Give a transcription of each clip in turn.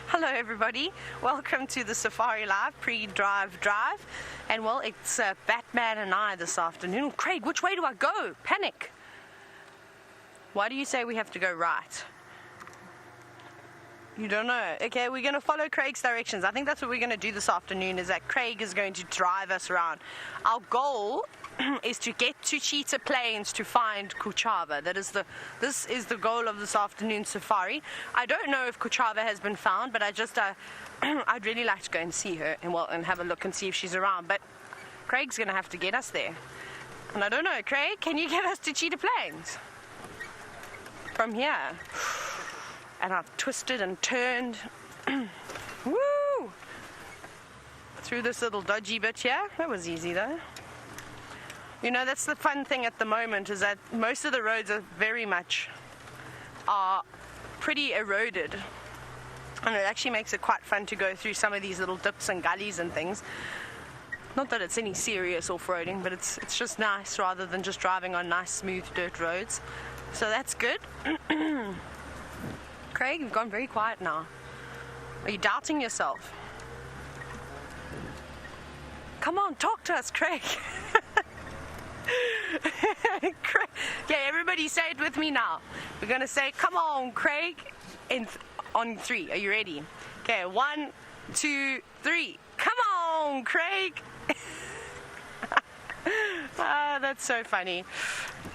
Hello everybody, welcome to the safariLIVE pre-drive drive, and well, it's Batman and I this afternoon. Oh, Craig, which way do I go? Panic. Why do you say we have to go right? You don't know. Okay, we're going to follow Craig's directions. I think that's what we're going to do this afternoon, is that Craig is going to drive us around. Our goal is to get to Cheetah Plains to find Kuchava. This is the goal of this afternoon's safari. I don't know if Kuchava has been found, but I'd really like to go and see her and have a look and see if she's around. But Craig's going to have to get us there. And I don't know, Craig, can you get us to Cheetah Plains from here? And I've twisted and turned woo, through this little dodgy bit here. That was easy though. You know, that's the fun thing at the moment, is that most of the roads are pretty eroded, and it actually makes it quite fun to go through some of these little dips and gullies and things. Not that it's any serious off-roading, but it's just nice rather than just driving on nice smooth dirt roads. So that's good. Craig, you've gone very quiet now. Are you doubting yourself? Come on, talk to us, Craig. Okay, everybody say it with me now. We're going to say, come on, Craig, on three. Are you ready? Okay, 1, 2, 3. Come on, Craig. That's so funny.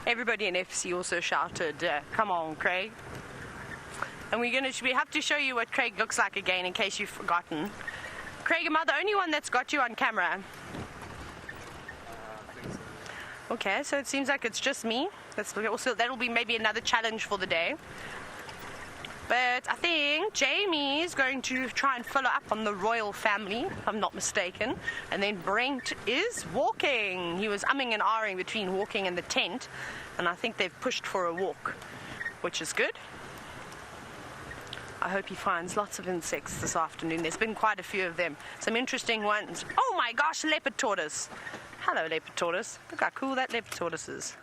Everybody in FC also shouted, come on, Craig. And we have to show you what Craig looks like again, in case you've forgotten. Craig, am I the only one that's got you on camera? Okay, so it seems like it's just me. That'll be maybe another challenge for the day. But I think Jamie's going to try and follow up on the royal family, if I'm not mistaken. And then Brent is walking. He was umming and ahhing between walking and the tent. And I think they've pushed for a walk, which is good. I hope he finds lots of insects this afternoon. There's been quite a few of them. Some interesting ones. Oh my gosh, leopard tortoise. Hello, leopard tortoise. Look how cool that leopard tortoise is.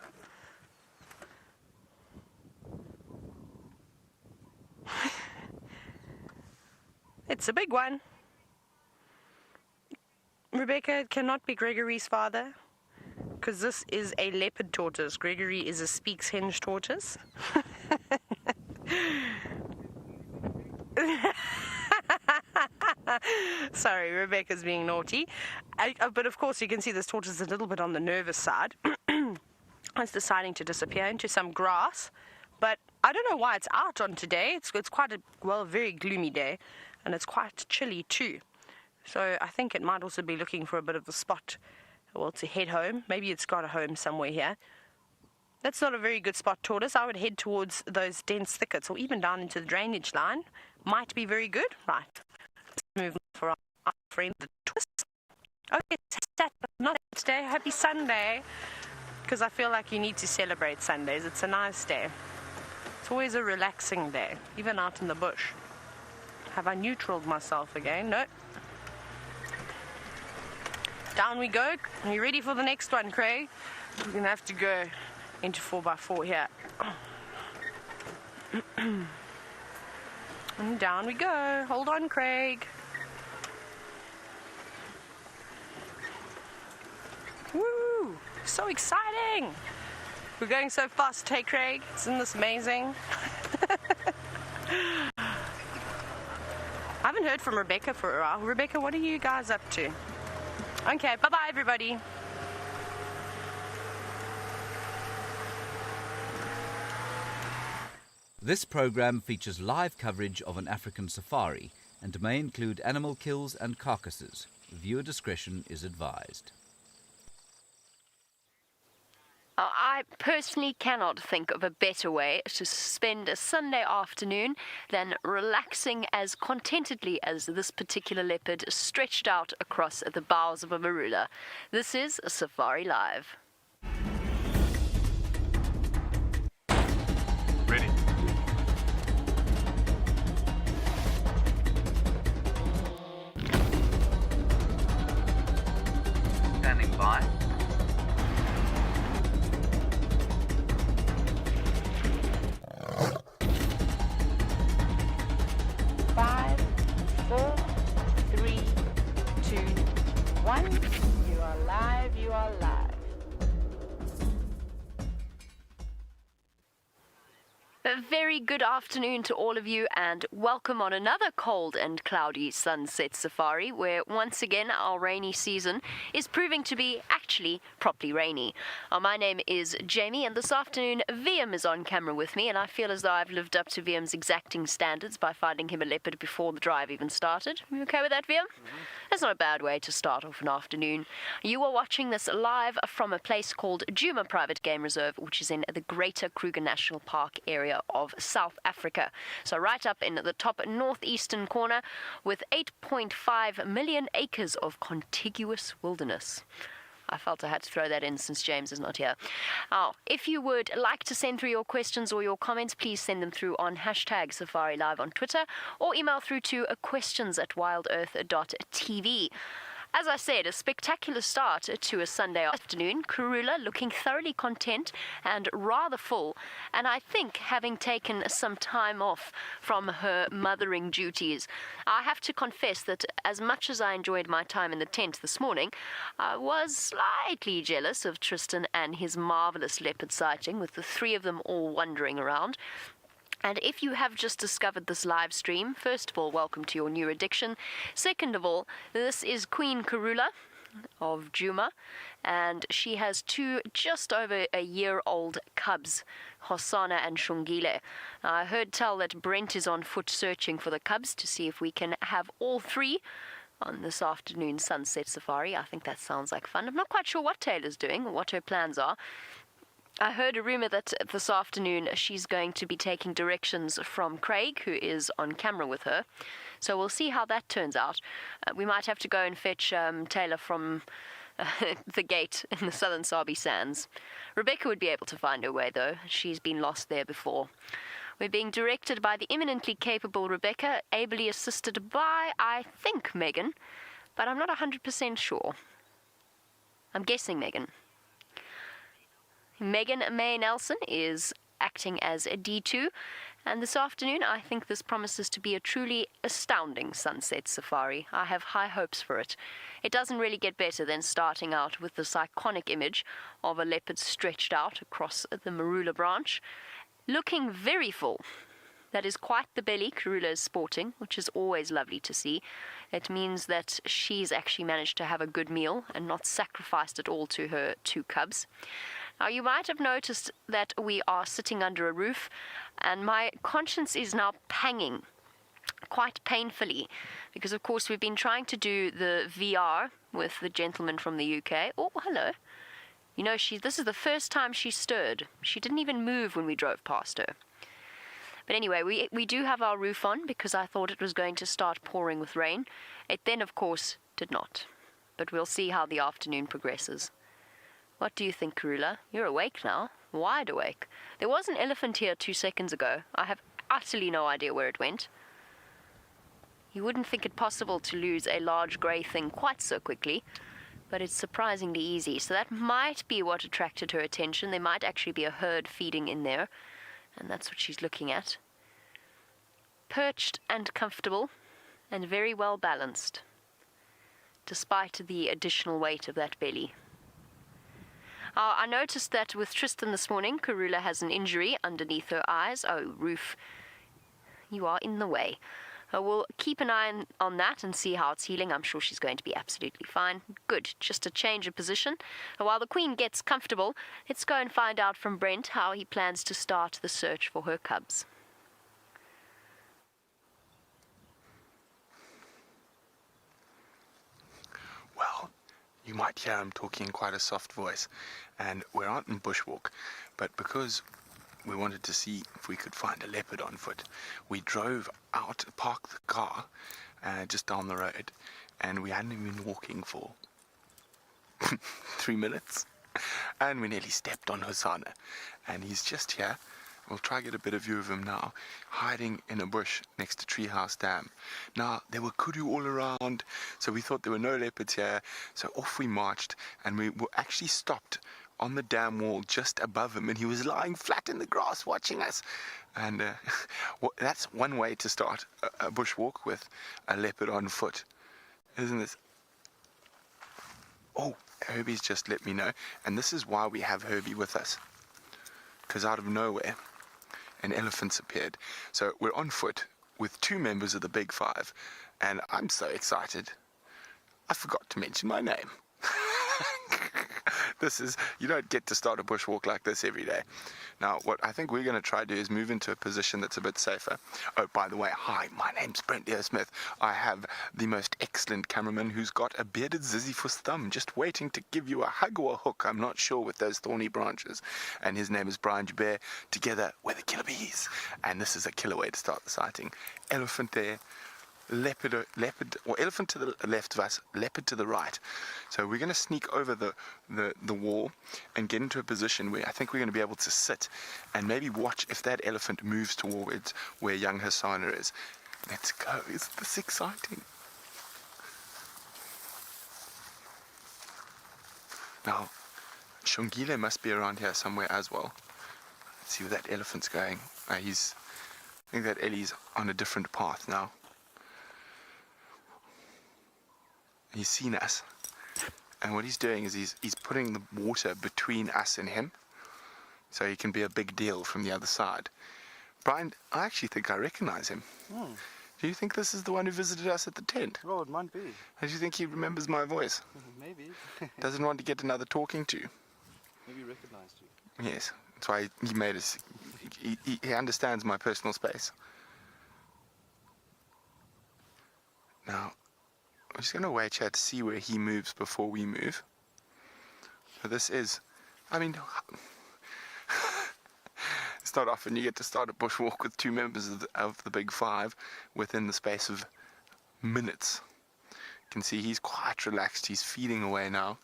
It's a big one. Rebecca, it cannot be Gregory's father, because this is a leopard tortoise. Gregory is a Speaks Hinge tortoise. Sorry, Rebecca's being naughty. But of course you can see this tortoise is a little bit on the nervous side. It's deciding to disappear into some grass, but I don't know why it's out on today. It's quite a very gloomy day, and it's quite chilly too. So I think it might also be looking for a bit of a spot, to head home. Maybe it's got a home somewhere here. That's not a very good spot, tortoise. I would head towards those dense thickets, or even down into the drainage line. Might be very good. Right. Let's move on for our friend the twist. Oh, it's not today. Happy Sunday. Because I feel like you need to celebrate Sundays. It's a nice day. It's always a relaxing day, even out in the bush. Have I neutraled myself again? No. Down we go. Are you ready for the next one, Craig? We're going to have to go into 4x4 here. And down we go. Hold on, Craig. Woo! So exciting! We're going so fast, hey Craig? Isn't this amazing? I haven't heard from Rebecca for a while. Rebecca, what are you guys up to? Okay, bye-bye everybody. This program features live coverage of an African safari and may include animal kills and carcasses. Viewer discretion is advised. I personally cannot think of a better way to spend a Sunday afternoon than relaxing as contentedly as this particular leopard stretched out across the boughs of a marula. This is safariLIVE. Ready. Standing by. A very good afternoon to all of you, and welcome on another cold and cloudy sunset safari, where once again our rainy season is proving to be actually properly rainy. My name is Jamie, and this afternoon VM is on camera with me, and I feel as though I've lived up to VM's exacting standards by finding him a leopard before the drive even started. You okay with that, VM? That's not a bad way to start off an afternoon. You are watching this live from a place called Djuma Private Game Reserve, which is in the Greater Kruger National Park area of South Africa. So right up in the top northeastern corner with 8.5 million acres of contiguous wilderness. I felt I had to throw that in since James is not here. If you would like to send through your questions or your comments, please send them through on hashtag safariLIVE on Twitter or email through to questions@wildearth.tv. As I said, a spectacular start to a Sunday afternoon. Karula looking thoroughly content and rather full, and I think having taken some time off from her mothering duties. I have to confess that as much as I enjoyed my time in the tent this morning, I was slightly jealous of Tristan and his marvellous leopard sighting, with the three of them all wandering around. And if you have just discovered this live stream, first of all, welcome to your new addiction. Second of all, this is Queen Karula of Djuma, and she has two just over a year-old cubs, Hosanna and Shungile. I heard tell that Brent is on foot searching for the cubs to see if we can have all three on this afternoon sunset safari. I think that sounds like fun. I'm not quite sure what Taylor's doing or what her plans are. I heard a rumour that this afternoon she's going to be taking directions from Craig, who is on camera with her. So we'll see how that turns out. We might have to go and fetch Taylor from the gate in the Southern Sabi Sands. Rebecca would be able to find her way, though. She's been lost there before. We're being directed by the eminently capable Rebecca, ably assisted by, I think, Megan, but I'm not 100% sure. I'm guessing Megan. Megan May Nelson is acting as a D2, and this afternoon I think this promises to be a truly astounding sunset safari. I have high hopes for it. It doesn't really get better than starting out with this iconic image of a leopard stretched out across the Marula branch, looking very full. That is quite the belly Karula is sporting, which is always lovely to see. It means that she's actually managed to have a good meal and not sacrificed it all to her two cubs. Now, you might have noticed that we are sitting under a roof, and my conscience is now panging quite painfully, because, of course, we've been trying to do the VR with the gentleman from the UK. Oh, hello. You know, this is the first time she stirred. She didn't even move when we drove past her. But anyway, we do have our roof on because I thought it was going to start pouring with rain. It then, of course, did not. But we'll see how the afternoon progresses. What do you think, Karula? You're awake now, wide awake. There was an elephant here 2 seconds ago. I have utterly no idea where it went. You wouldn't think it possible to lose a large grey thing quite so quickly, but it's surprisingly easy. So that might be what attracted her attention. There might actually be a herd feeding in there, and that's what she's looking at. Perched and comfortable, and very well balanced, despite the additional weight of that belly. I noticed that with Tristan this morning, Karula has an injury underneath her eyes. Oh, Roof, you are in the way. We'll keep an eye on that and see how it's healing. I'm sure she's going to be absolutely fine. Good, just a change of position. While the Queen gets comfortable, let's go and find out from Brent how he plans to start the search for her cubs. Well, you might hear him talking in quite a soft voice, and we're out in bushwalk, but because we wanted to see if we could find a leopard on foot, we drove out, parked the car just down the road, and we hadn't been walking for 3 minutes, and we nearly stepped on Hosanna, and he's just here. We'll try to get a better view of him now, hiding in a bush next to Treehouse Dam. Now, there were kudu all around, so we thought there were no leopards here, so off we marched, and we were actually stopped on the dam wall just above him, and he was lying flat in the grass watching us. And that's one way to start a bushwalk, with a leopard on foot, isn't it? Oh, Herbie's just let me know, and this is why we have Herbie with us, because out of nowhere and elephants appeared. So we're on foot with 2 members of the Big Five, and I'm so excited. I forgot to mention my name. You don't get to start a bushwalk like this every day. Now, what I think we're going to try to do is move into a position that's a bit safer. Oh, by the way, hi, my name's Brent Leo Smith. I have the most excellent cameraman who's got a bearded Sisyphus thumb just waiting to give you a hug or a hook, I'm not sure, with those thorny branches. And his name is Brian Joubert. Together, we're the killer bees. And this is a killer way to start the sighting. Elephant there. Leopard or elephant to the left of us, leopard to the right. So we're going to sneak over the wall and get into a position where I think we're going to be able to sit and maybe watch if that elephant moves towards where young Hasana is. Let's go. Isn't this exciting? Now, Shongile must be around here somewhere as well. Let's see where that elephant's going. I think that Ellie's on a different path now. He's seen us, and what he's doing is he's putting the water between us and him, so he can be a big deal from the other side. Brian, I actually think I recognize him. Do you think this is the one who visited us at the tent? Oh, it might be. Do you think he remembers my voice? Maybe. Doesn't want to get another talking to? Maybe recognized you. Yes, that's why he made us. He understands my personal space. Now, I'm just going to wait here to see where he moves before we move. But this is, it's not often you get to start a bushwalk with 2 members of the Big Five within the space of minutes. You can see he's quite relaxed. He's feeding away now.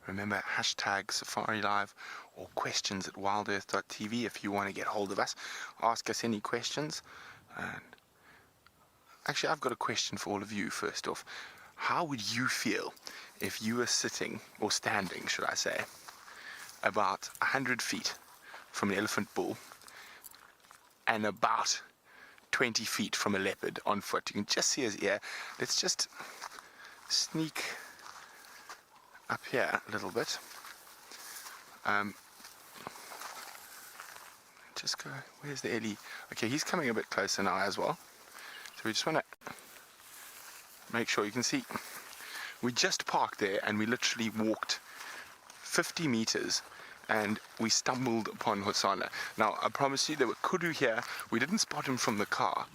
Remember, hashtag safariLIVE or questions at wildearth.tv if you want to get hold of us. Ask us any questions. And actually, I've got a question for all of you first off. How would you feel if you were sitting, or standing, should I say, about 100 feet from an elephant bull and about 20 feet from a leopard on foot? You can just see his ear. Let's just sneak up here a little bit. Just go, where's the Ellie? Okay, he's coming a bit closer now as well. So we just want to make sure you can see. We just parked there and we literally walked 50 meters and we stumbled upon Hosana. Now, I promise you there were kudu here. We didn't spot him from the car.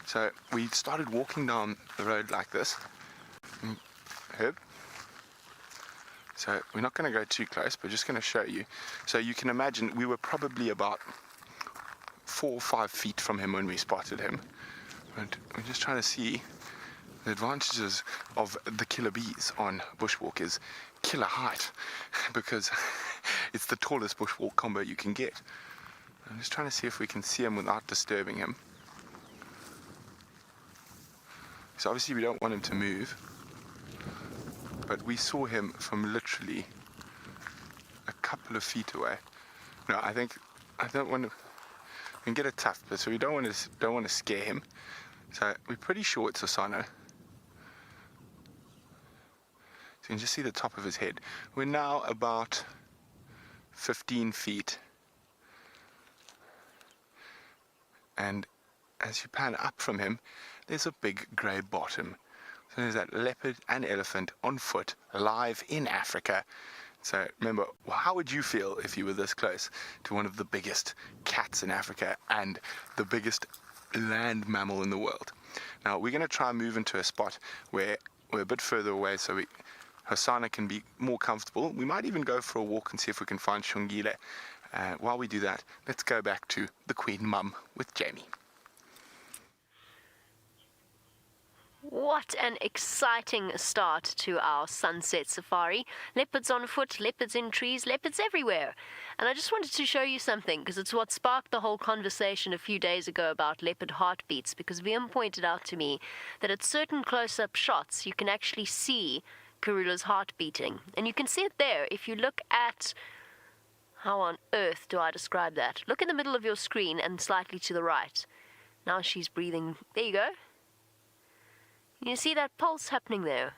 So we started walking down the road like this. Herb? So we're not going to go too close, but just going to show you. So you can imagine we were probably about 4 or 5 feet from him when we spotted him. And we're just trying to see the advantages of the killer bees on bushwalk is killer height, because it's the tallest bushwalk combo you can get. I'm just trying to see if we can see him without disturbing him. So obviously we don't want him to move. But we saw him from literally a couple of feet away. No, I don't want to. We can get a tuft, but so we don't want to scare him. So we're pretty sure it's Hosana. So you can just see the top of his head. We're now about 15 feet, and as you pan up from him, there's a big grey bottom. So there's that leopard and elephant on foot, live in Africa. So remember, how would you feel if you were this close to one of the biggest cats in Africa and the biggest land mammal in the world? Now, we're going to try and move into a spot where we're a bit further away so Hosana can be more comfortable. We might even go for a walk and see if we can find Shongile. While we do that, let's go back to the Queen Mum with Jamie. What an exciting start to our sunset safari. Leopards on foot, leopards in trees, leopards everywhere. And I just wanted to show you something, because it's what sparked the whole conversation a few days ago about leopard heartbeats, because Liam pointed out to me that at certain close-up shots you can actually see Karula's heart beating. And you can see it there if you look at... How on earth do I describe that? Look in the middle of your screen and slightly to the right. Now she's breathing. There you go. You see that pulse happening there?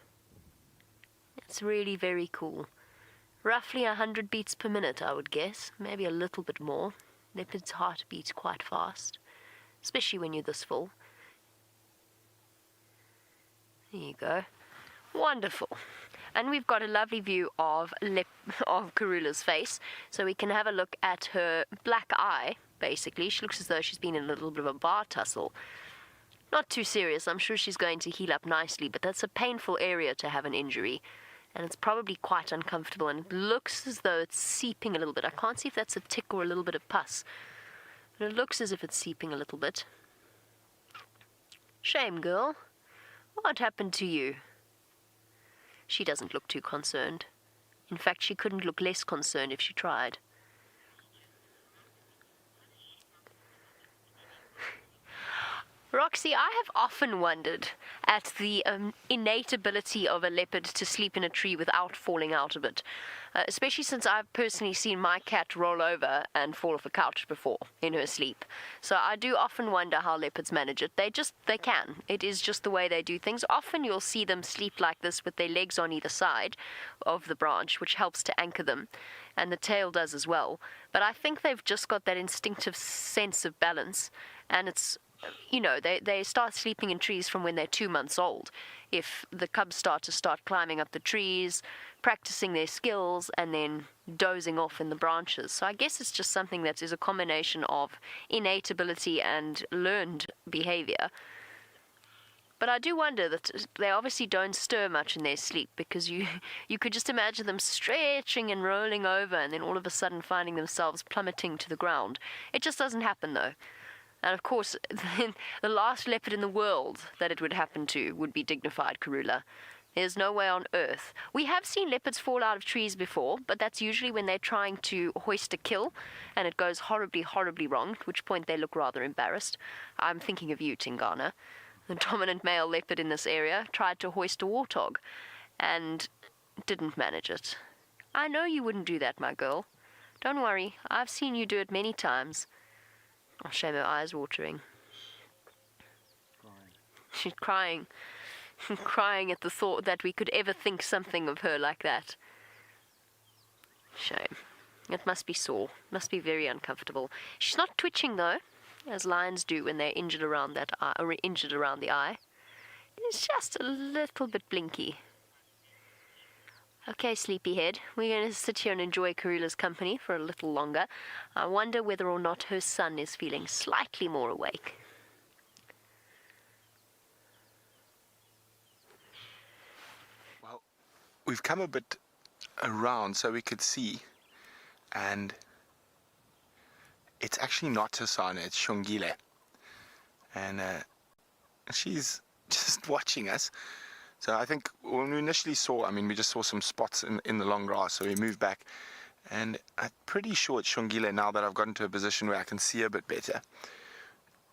It's really very cool. Roughly 100 beats per minute, I would guess. Maybe a little bit more. Leopard's heart beats quite fast, especially when you're this full. There you go. Wonderful. And we've got a lovely view of Karula's face, so we can have a look at her black eye, basically. She looks as though she's been in a little bit of a bar tussle. Not too serious. I'm sure she's going to heal up nicely, but that's a painful area to have an injury, and it's probably quite uncomfortable, and it looks as though it's seeping a little bit. I can't see if that's a tick or a little bit of pus, but it looks as if it's seeping a little bit. Shame, girl. What happened to you? She doesn't look too concerned. In fact, she couldn't look less concerned if she tried. Roxy, I have often wondered at the innate ability of a leopard to sleep in a tree without falling out of it, especially since I've personally seen my cat roll over and fall off a couch before in her sleep. So I do often wonder how leopards manage it. They can. It is just the way they do things. Often you'll see them sleep like this with their legs on either side of the branch, which helps to anchor them, and the tail does as well. But I think they've just got that instinctive sense of balance, and it's, you know, they start sleeping in trees from when they're 2 months old. If the cubs start climbing up the trees, practicing their skills, and then dozing off in the branches. So I guess it's just something that is a combination of innate ability and learned behavior. But I do wonder that they obviously don't stir much in their sleep, because you could just imagine them stretching and rolling over and then all of a sudden finding themselves plummeting to the ground. It just doesn't happen, though. And of course, the last leopard in the world that it would happen to would be dignified Karula. There's no way on earth. We have seen leopards fall out of trees before, but that's usually when they're trying to hoist a kill, and it goes horribly, horribly wrong, at which point they look rather embarrassed. I'm thinking of you, Tingana. The dominant male leopard in this area tried to hoist a warthog, and didn't manage it. I know you wouldn't do that, my girl. Don't worry, I've seen you do it many times. Oh, shame, her eyes watering. She's crying. Crying at the thought that we could ever think something of her like that. Shame. It must be sore. Must be very uncomfortable. She's not twitching, though, as lions do when they're injured around that eye, or injured around the eye. It's just a little bit blinky. Okay, sleepyhead, we're going to sit here and enjoy Karula's company for a little longer. I wonder whether or not her son is feeling slightly more awake. Well, we've come a bit around so we could see, and it's actually not Hasana, it's Shongile. And she's just watching us. So I think when we initially saw, we just saw some spots in the long grass, so we moved back. And I'm pretty sure it's Shongile now that I've gotten to a position where I can see her a bit better.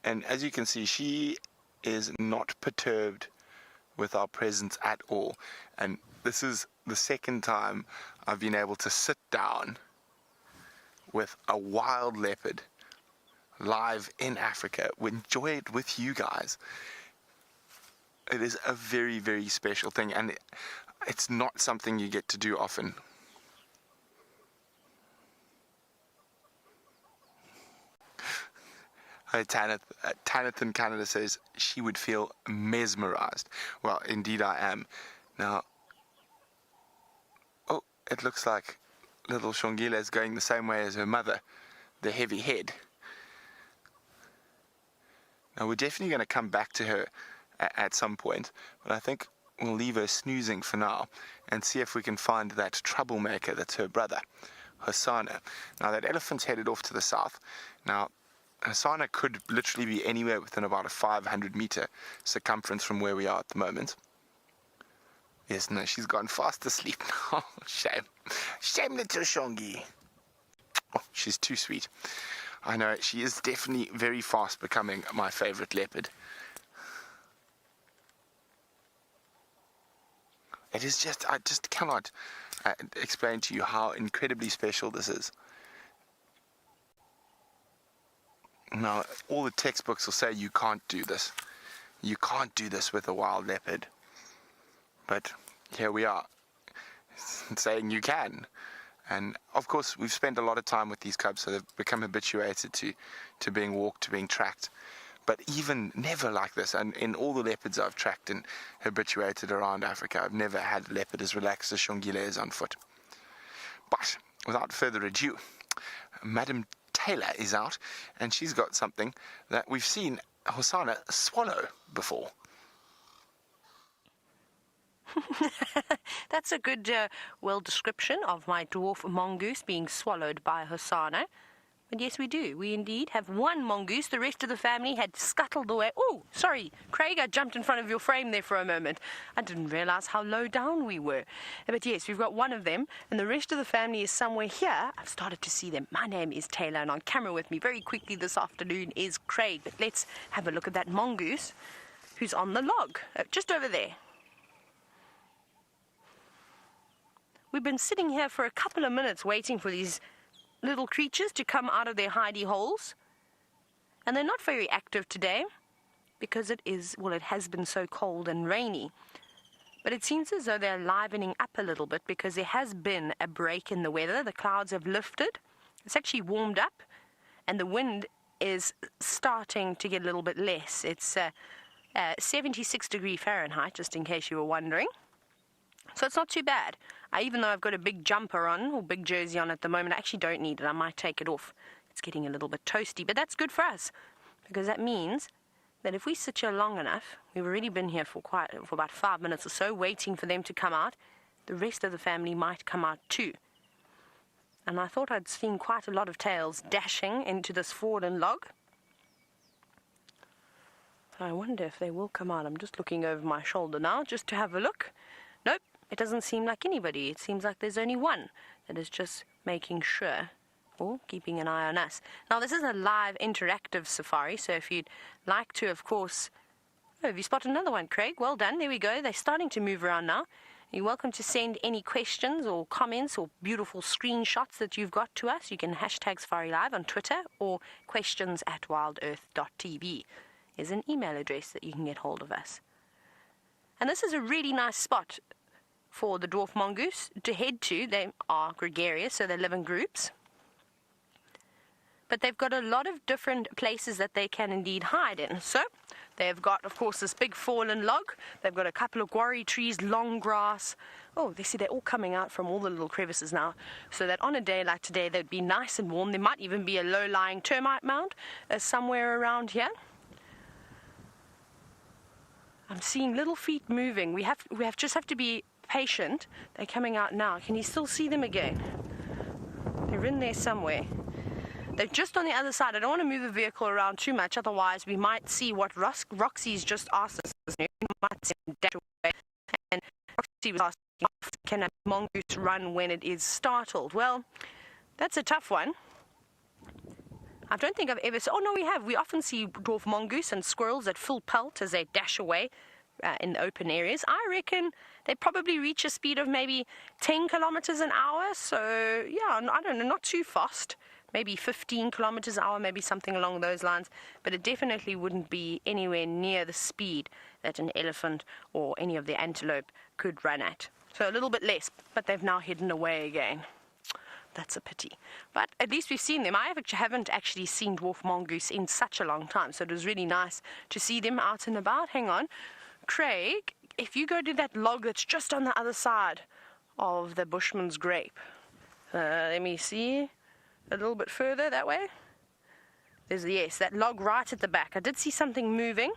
And as you can see, she is not perturbed with our presence at all. And this is the second time I've been able to sit down with a wild leopard live in Africa, enjoy it with you guys. It is a very, very special thing, and it's not something you get to do often. Tanith in Canada says she would feel mesmerized. Well, indeed I am. Now, oh, it looks like little Shongile is going the same way as her mother, the heavy head. Now, we're definitely going to come back to her at some point, but I think we'll leave her snoozing for now and see if we can find that troublemaker that's her brother, Hasana. Now, that elephant's headed off to the south. Now, Hasana could literally be anywhere within about a 500-meter circumference from where we are at the moment. Yes, no, she's gone fast asleep now. Shame. Shame, little Shongi. Oh, she's too sweet. I know, she is definitely very fast becoming my favorite leopard. It is just, I just cannot explain to you how incredibly special this is. Now, all the textbooks will say you can't do this. You can't do this with a wild leopard. But here we are, saying you can. And of course, we've spent a lot of time with these cubs, so they've become habituated to being walked, to being tracked. But even never like this, and in all the leopards I've tracked and habituated around Africa, I've never had a leopard as relaxed as Shongile is on foot. But without further ado, Madam Taylor is out, and she's got something that we've seen Hosana swallow before. That's a good, description of my dwarf mongoose being swallowed by Hosana. But yes, we do. We indeed have one mongoose. The rest of the family had scuttled away. Oh, sorry, Craig, I jumped in front of your frame there for a moment. I didn't realize how low down we were. But yes, we've got one of them, and the rest of the family is somewhere here. I've started to see them. My name is Taylor, and on camera with me very quickly this afternoon is Craig. But let's have a look at that mongoose who's on the log, just over there. We've been sitting here for a couple of minutes waiting for these little creatures to come out of their hidey holes. And they're not very active today because it has been so cold and rainy. But it seems as though they're livening up a little bit because there has been a break in the weather. The clouds have lifted. It's actually warmed up, and the wind is starting to get a little bit less. It's 76 degrees Fahrenheit, just in case you were wondering. So it's not too bad. Even though I've got a big jumper on, or big jersey on at the moment, I actually don't need it. I might take it off. It's getting a little bit toasty, but that's good for us, because that means that if we sit here long enough, we've already been here for about 5 minutes or so, waiting for them to come out, the rest of the family might come out too. And I thought I'd seen quite a lot of tails dashing into this fallen log. So I wonder if they will come out. I'm just looking over my shoulder now, just to have a look. Nope. It doesn't seem like anybody. It seems like there's only one that is just making sure, or keeping an eye on us. Now, this is a live interactive safari, so if you'd like to, of course... Oh, have you spotted another one, Craig? Well done. There we go. They're starting to move around now. You're welcome to send any questions or comments or beautiful screenshots that you've got to us. You can hashtag safariLIVE on Twitter, or questions@wildearth.tv is an email address that you can get hold of us. And this is a really nice spot for the dwarf mongoose to head to. They are gregarious, so they live in groups. But they've got a lot of different places that they can indeed hide in. So they've got, of course, this big fallen log. They've got a couple of guarri trees, long grass. Oh, they see they're all coming out from all the little crevices now. So that on a day like today, they'd be nice and warm. There might even be a low-lying termite mound somewhere around here. I'm seeing little feet moving. We just have to be patient. They're coming out now. Can you still see them again? They're in there somewhere. They're just on the other side. I don't want to move the vehicle around too much, otherwise we might see what Roxy's just asked us. We might see them dash away. And Roxy was asking, can a mongoose run when it is startled? Well, that's a tough one. I don't think I've ever... Oh, no, we have. We often see dwarf mongoose and squirrels at full pelt as they dash away in the open areas. I reckon they probably reach a speed of maybe 10 kilometers an hour. So, yeah, I don't know, not too fast. Maybe 15 kilometers an hour, maybe something along those lines. But it definitely wouldn't be anywhere near the speed that an elephant or any of the antelope could run at. So a little bit less, but they've now hidden away again. That's a pity. But at least we've seen them. I haven't actually seen dwarf mongoose in such a long time, so it was really nice to see them out and about. Hang on. Craig, if you go to that log that's just on the other side of the Bushman's grape. Let me see. A little bit further that way. There's, yes, that log right at the back. I did see something moving.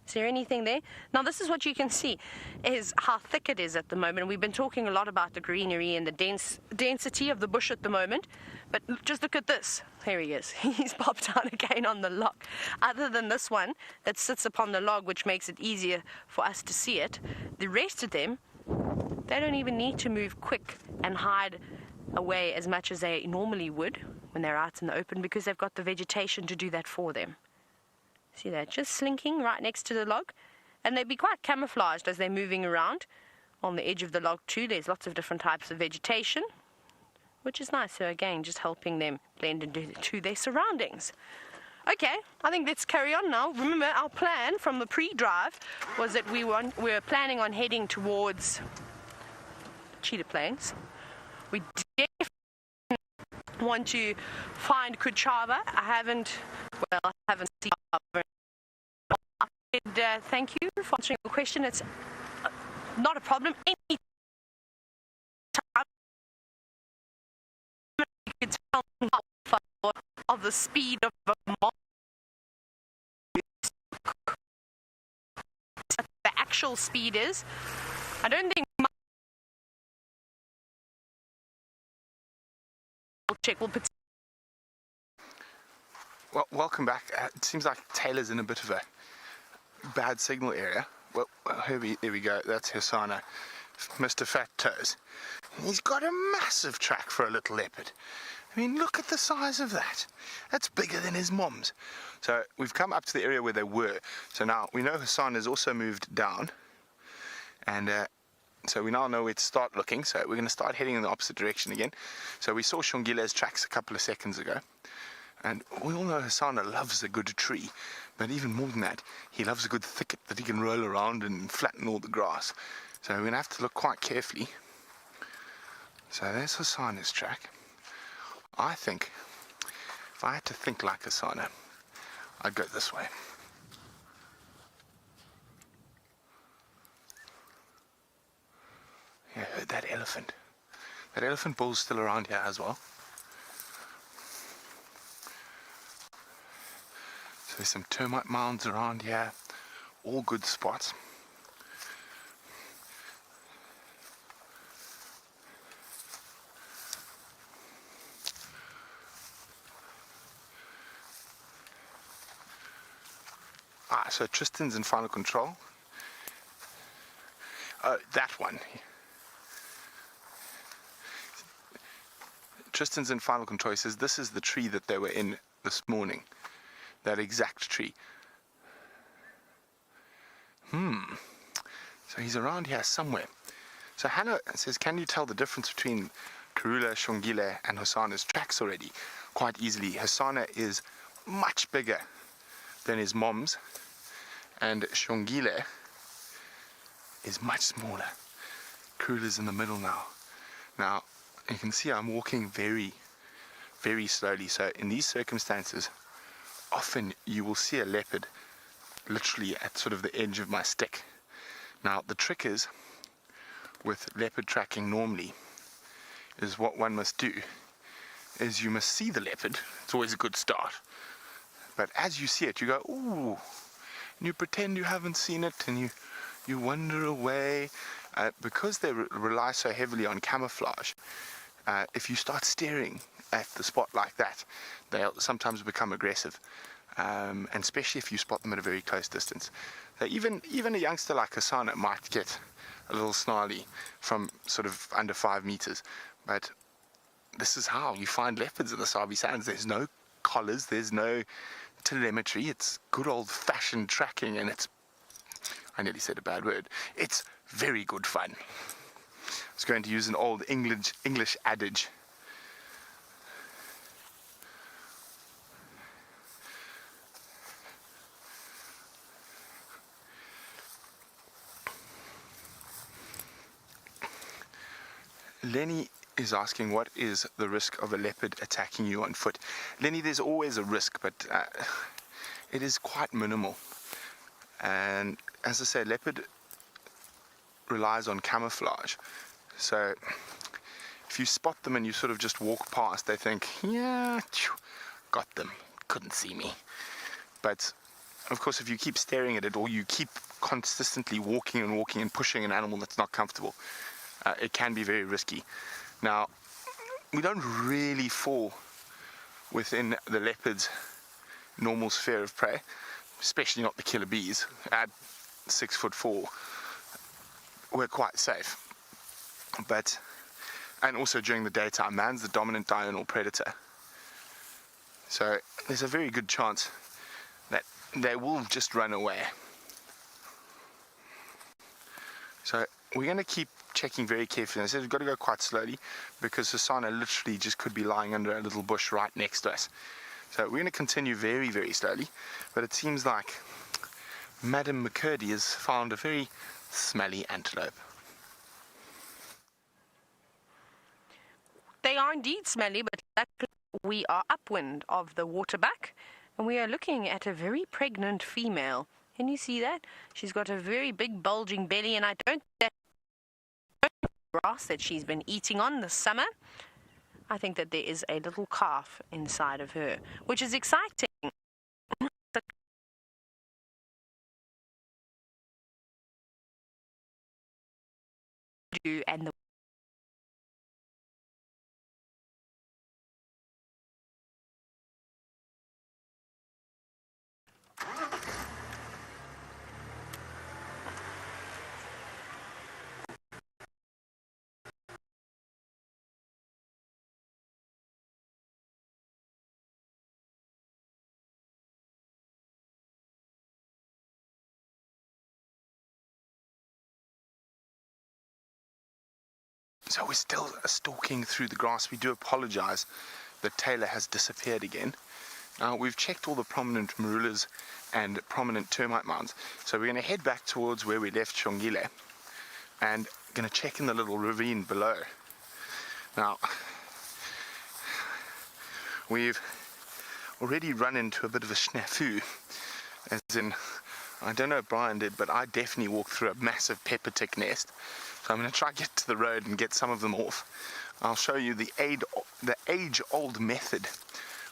Is there anything there? Now, this is what you can see, is how thick it is at the moment. We've been talking a lot about the greenery and the density of the bush at the moment, but just look at this. There he is. He's popped out again on the log. Other than this one that sits upon the log, which makes it easier for us to see it, the rest of them, they don't even need to move quick and hide away as much as they normally would when they're out in the open, because they've got the vegetation to do that for them. See that? Just slinking right next to the log. And they'd be quite camouflaged as they're moving around on the edge of the log too. There's lots of different types of vegetation, which is nice. So again, just helping them blend into their surroundings. Okay, I think let's carry on now. Remember, our plan from the pre-drive was that we were planning on heading towards Cheetah Plains. We definitely want to find Kuchava. I haven't seen Kuchava. Thank you for answering your question. It's not a problem. Any time you can tell me of the speed of a mob. The actual speed is. I don't think. Check. Well, welcome back. It seems like Taylor's in a bit of a bad signal area. Well, there we go. That's Hasana, Mr. Fat Toes. He's got a massive track for a little leopard. I mean, look at the size of that. That's bigger than his mom's. So we've come up to the area where they were. So now we know Hassan has also moved down. And so we now know where to start looking. So we're going to start heading in the opposite direction again. So we saw Shongile's tracks a couple of seconds ago. And we all know Hasana loves a good tree. But even more than that, he loves a good thicket that he can roll around and flatten all the grass. So we're going to have to look quite carefully. So there's Hasana's track. I think, if I had to think like Hasana, I'd go this way. Yeah, heard that elephant. That elephant bull's still around here as well. So there's some termite mounds around here, all good spots. So Tristan's in final control. That one. Tristan's in final control. He says this is the tree that they were in this morning. That exact tree. So he's around here somewhere. So Hannah says, can you tell the difference between Karula, Shongile and Hasana's tracks already? Quite easily. Hasana is much bigger than his mom's. And Shongile is much smaller. Karula's in the middle now. Now, you can see I'm walking very, very slowly. So in these circumstances, often you will see a leopard literally at sort of the edge of my stick. Now, the trick is, with leopard tracking normally, is what one must do, is you must see the leopard. It's always a good start. But as you see it, you go, ooh, and you pretend you haven't seen it, and you wander away. Because they rely so heavily on camouflage, if you start staring at the spot like that, they'll sometimes become aggressive, and especially if you spot them at a very close distance. So even a youngster like Hasana might get a little snarly from sort of under 5 meters, but this is how you find leopards in the Sabi Sands. There's no collars, there's no telemetry, it's good old-fashioned tracking, and I nearly said a bad word, it's very good fun. I was going to use an old English adage. Lenny is asking, what is the risk of a leopard attacking you on foot? Lenny, there's always a risk, but it is quite minimal. And as I say, leopard relies on camouflage. So if you spot them and you sort of just walk past, they think, yeah, got them, couldn't see me. But of course, if you keep staring at it, or you keep consistently walking and pushing an animal that's not comfortable, it can be very risky. Now, we don't really fall within the leopard's normal sphere of prey, especially not the killer bees. At 6'4", we're quite safe. But, and also during the daytime, man's the dominant diurnal predator. So there's a very good chance that they will just run away. So we're going to keep checking very carefully. I said we've got to go quite slowly because Hasana literally just could be lying under a little bush right next to us. So we're going to continue very, very slowly, but it seems like Madam McCurdy has found a very smelly antelope. They are indeed smelly, but luckily we are upwind of the waterback, and we are looking at a very pregnant female. Can you see that? She's got a very big bulging belly, and I don't think that's grass that she's been eating on this summer. I think that there is a little calf inside of her, which is exciting. And the So we're still stalking through the grass. We do apologize that Taylor has disappeared again. Now, we've checked all the prominent marulas and prominent termite mounds. So we're going to head back towards where we left Shongile and going to check in the little ravine below. Now, we've already run into a bit of a snafu, as in, I don't know if Brian did, but I definitely walked through a massive pepper tick nest. So I'm going to try to get to the road and get some of them off. I'll show you the age-old method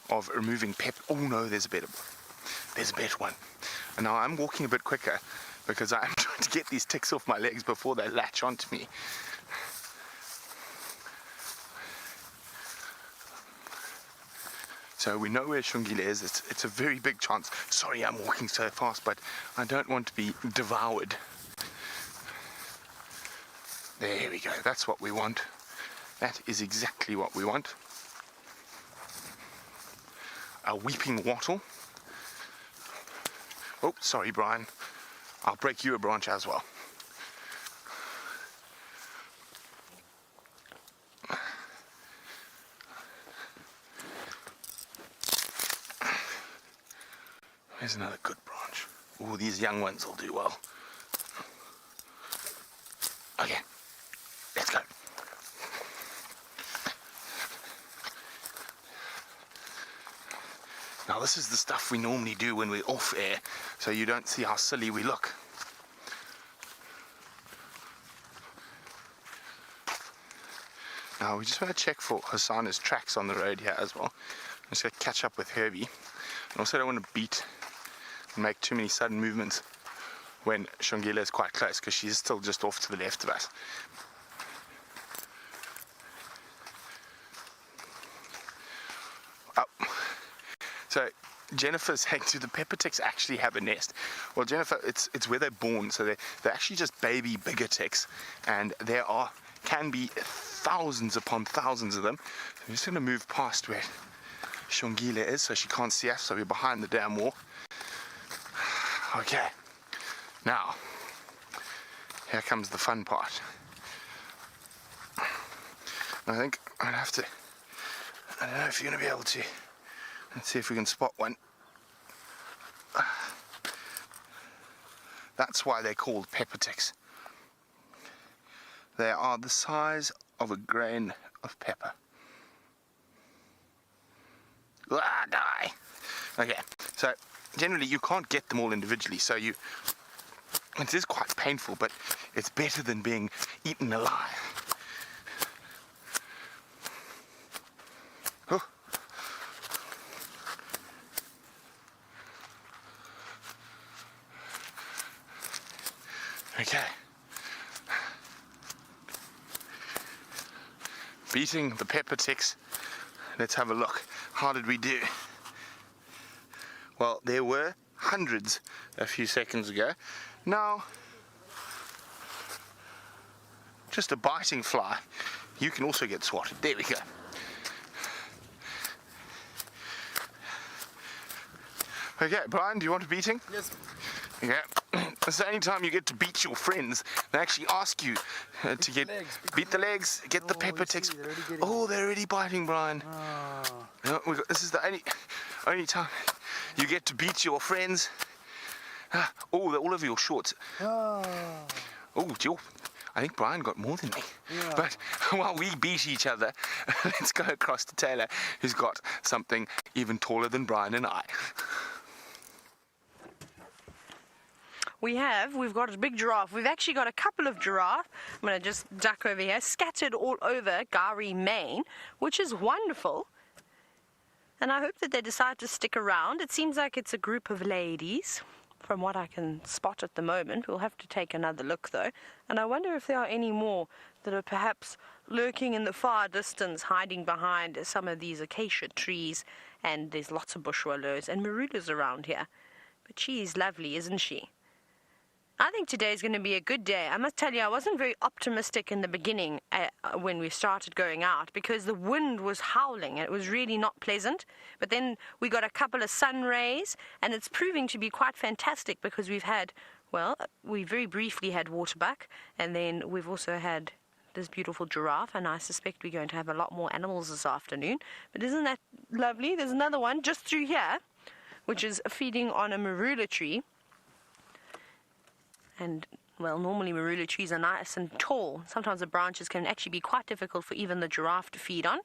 of removing pepper. Oh no, there's a better one. And now I'm walking a bit quicker because I'm trying to get these ticks off my legs before they latch onto me. So we know where Shongile is. It's a very big chance. Sorry I'm walking so fast, but I don't want to be devoured. There we go, that's what we want. That is exactly what we want. A weeping wattle. Oh, sorry Brian. I'll break you a branch as well. There's another good branch. Oh, these young ones will do well. Okay. Let's go. Now this is the stuff we normally do when we're off air, so you don't see how silly we look. Now we just want to check for Hosanna's tracks on the road here as well. I'm just going to catch up with Herbie. And also don't want to beat and make too many sudden movements when Shongile is quite close, because she's still just off to the left of us. So Jennifer's saying, do the pepper ticks actually have a nest? Well, Jennifer, it's where they're born, so they're actually just baby bigger ticks, and there can be thousands upon thousands of them. So I'm just going to move past where Shongile is so she can't see us, so we're behind the damn wall. Okay, now here comes the fun part. I think I'd have to, I don't know if you're going to be able to. Let's see if we can spot one. That's why they're called pepper ticks. They are the size of a grain of pepper. Ah, die. Okay, so generally you can't get them all individually, so it is quite painful, but it's better than being eaten alive. Oh. Okay. Beating the pepper ticks. Let's have a look. How did we do? Well, there were hundreds a few seconds ago. Now, just a biting fly. You can also get swatted. There we go. Okay, Brian, do you want a beating? Yes. Okay. It's the only time you get to beat your friends. They actually ask you to beat the legs, get the pepper ticks. They're oh, they're already biting, Brian. Oh. No, this is the only time you get to beat your friends. All of your shorts. Oh, Joe. I think Brian got more than me. Yeah. But while we beat each other, let's go across to Taylor, who's got something even taller than Brian and I. We've got a big giraffe. We've actually got a couple of giraffe. I'm going to just duck over here, scattered all over Gowrie, Maine, which is wonderful. And I hope that they decide to stick around. It seems like it's a group of ladies, from what I can spot at the moment. We'll have to take another look, though. And I wonder if there are any more that are perhaps lurking in the far distance, hiding behind some of these acacia trees. And there's lots of bush willows and marulas around here. But she is lovely, isn't she? I think today is going to be a good day. I must tell you, I wasn't very optimistic in the beginning when we started going out, because the wind was howling and it was really not pleasant. But then we got a couple of sun rays, and it's proving to be quite fantastic, because we've had, well, we very briefly had waterbuck, and then we've also had this beautiful giraffe, and I suspect we're going to have a lot more animals this afternoon. But isn't that lovely? There's another one just through here, which is feeding on a marula tree. And, well, normally marula trees are nice and tall. Sometimes the branches can actually be quite difficult for even the giraffe to feed on.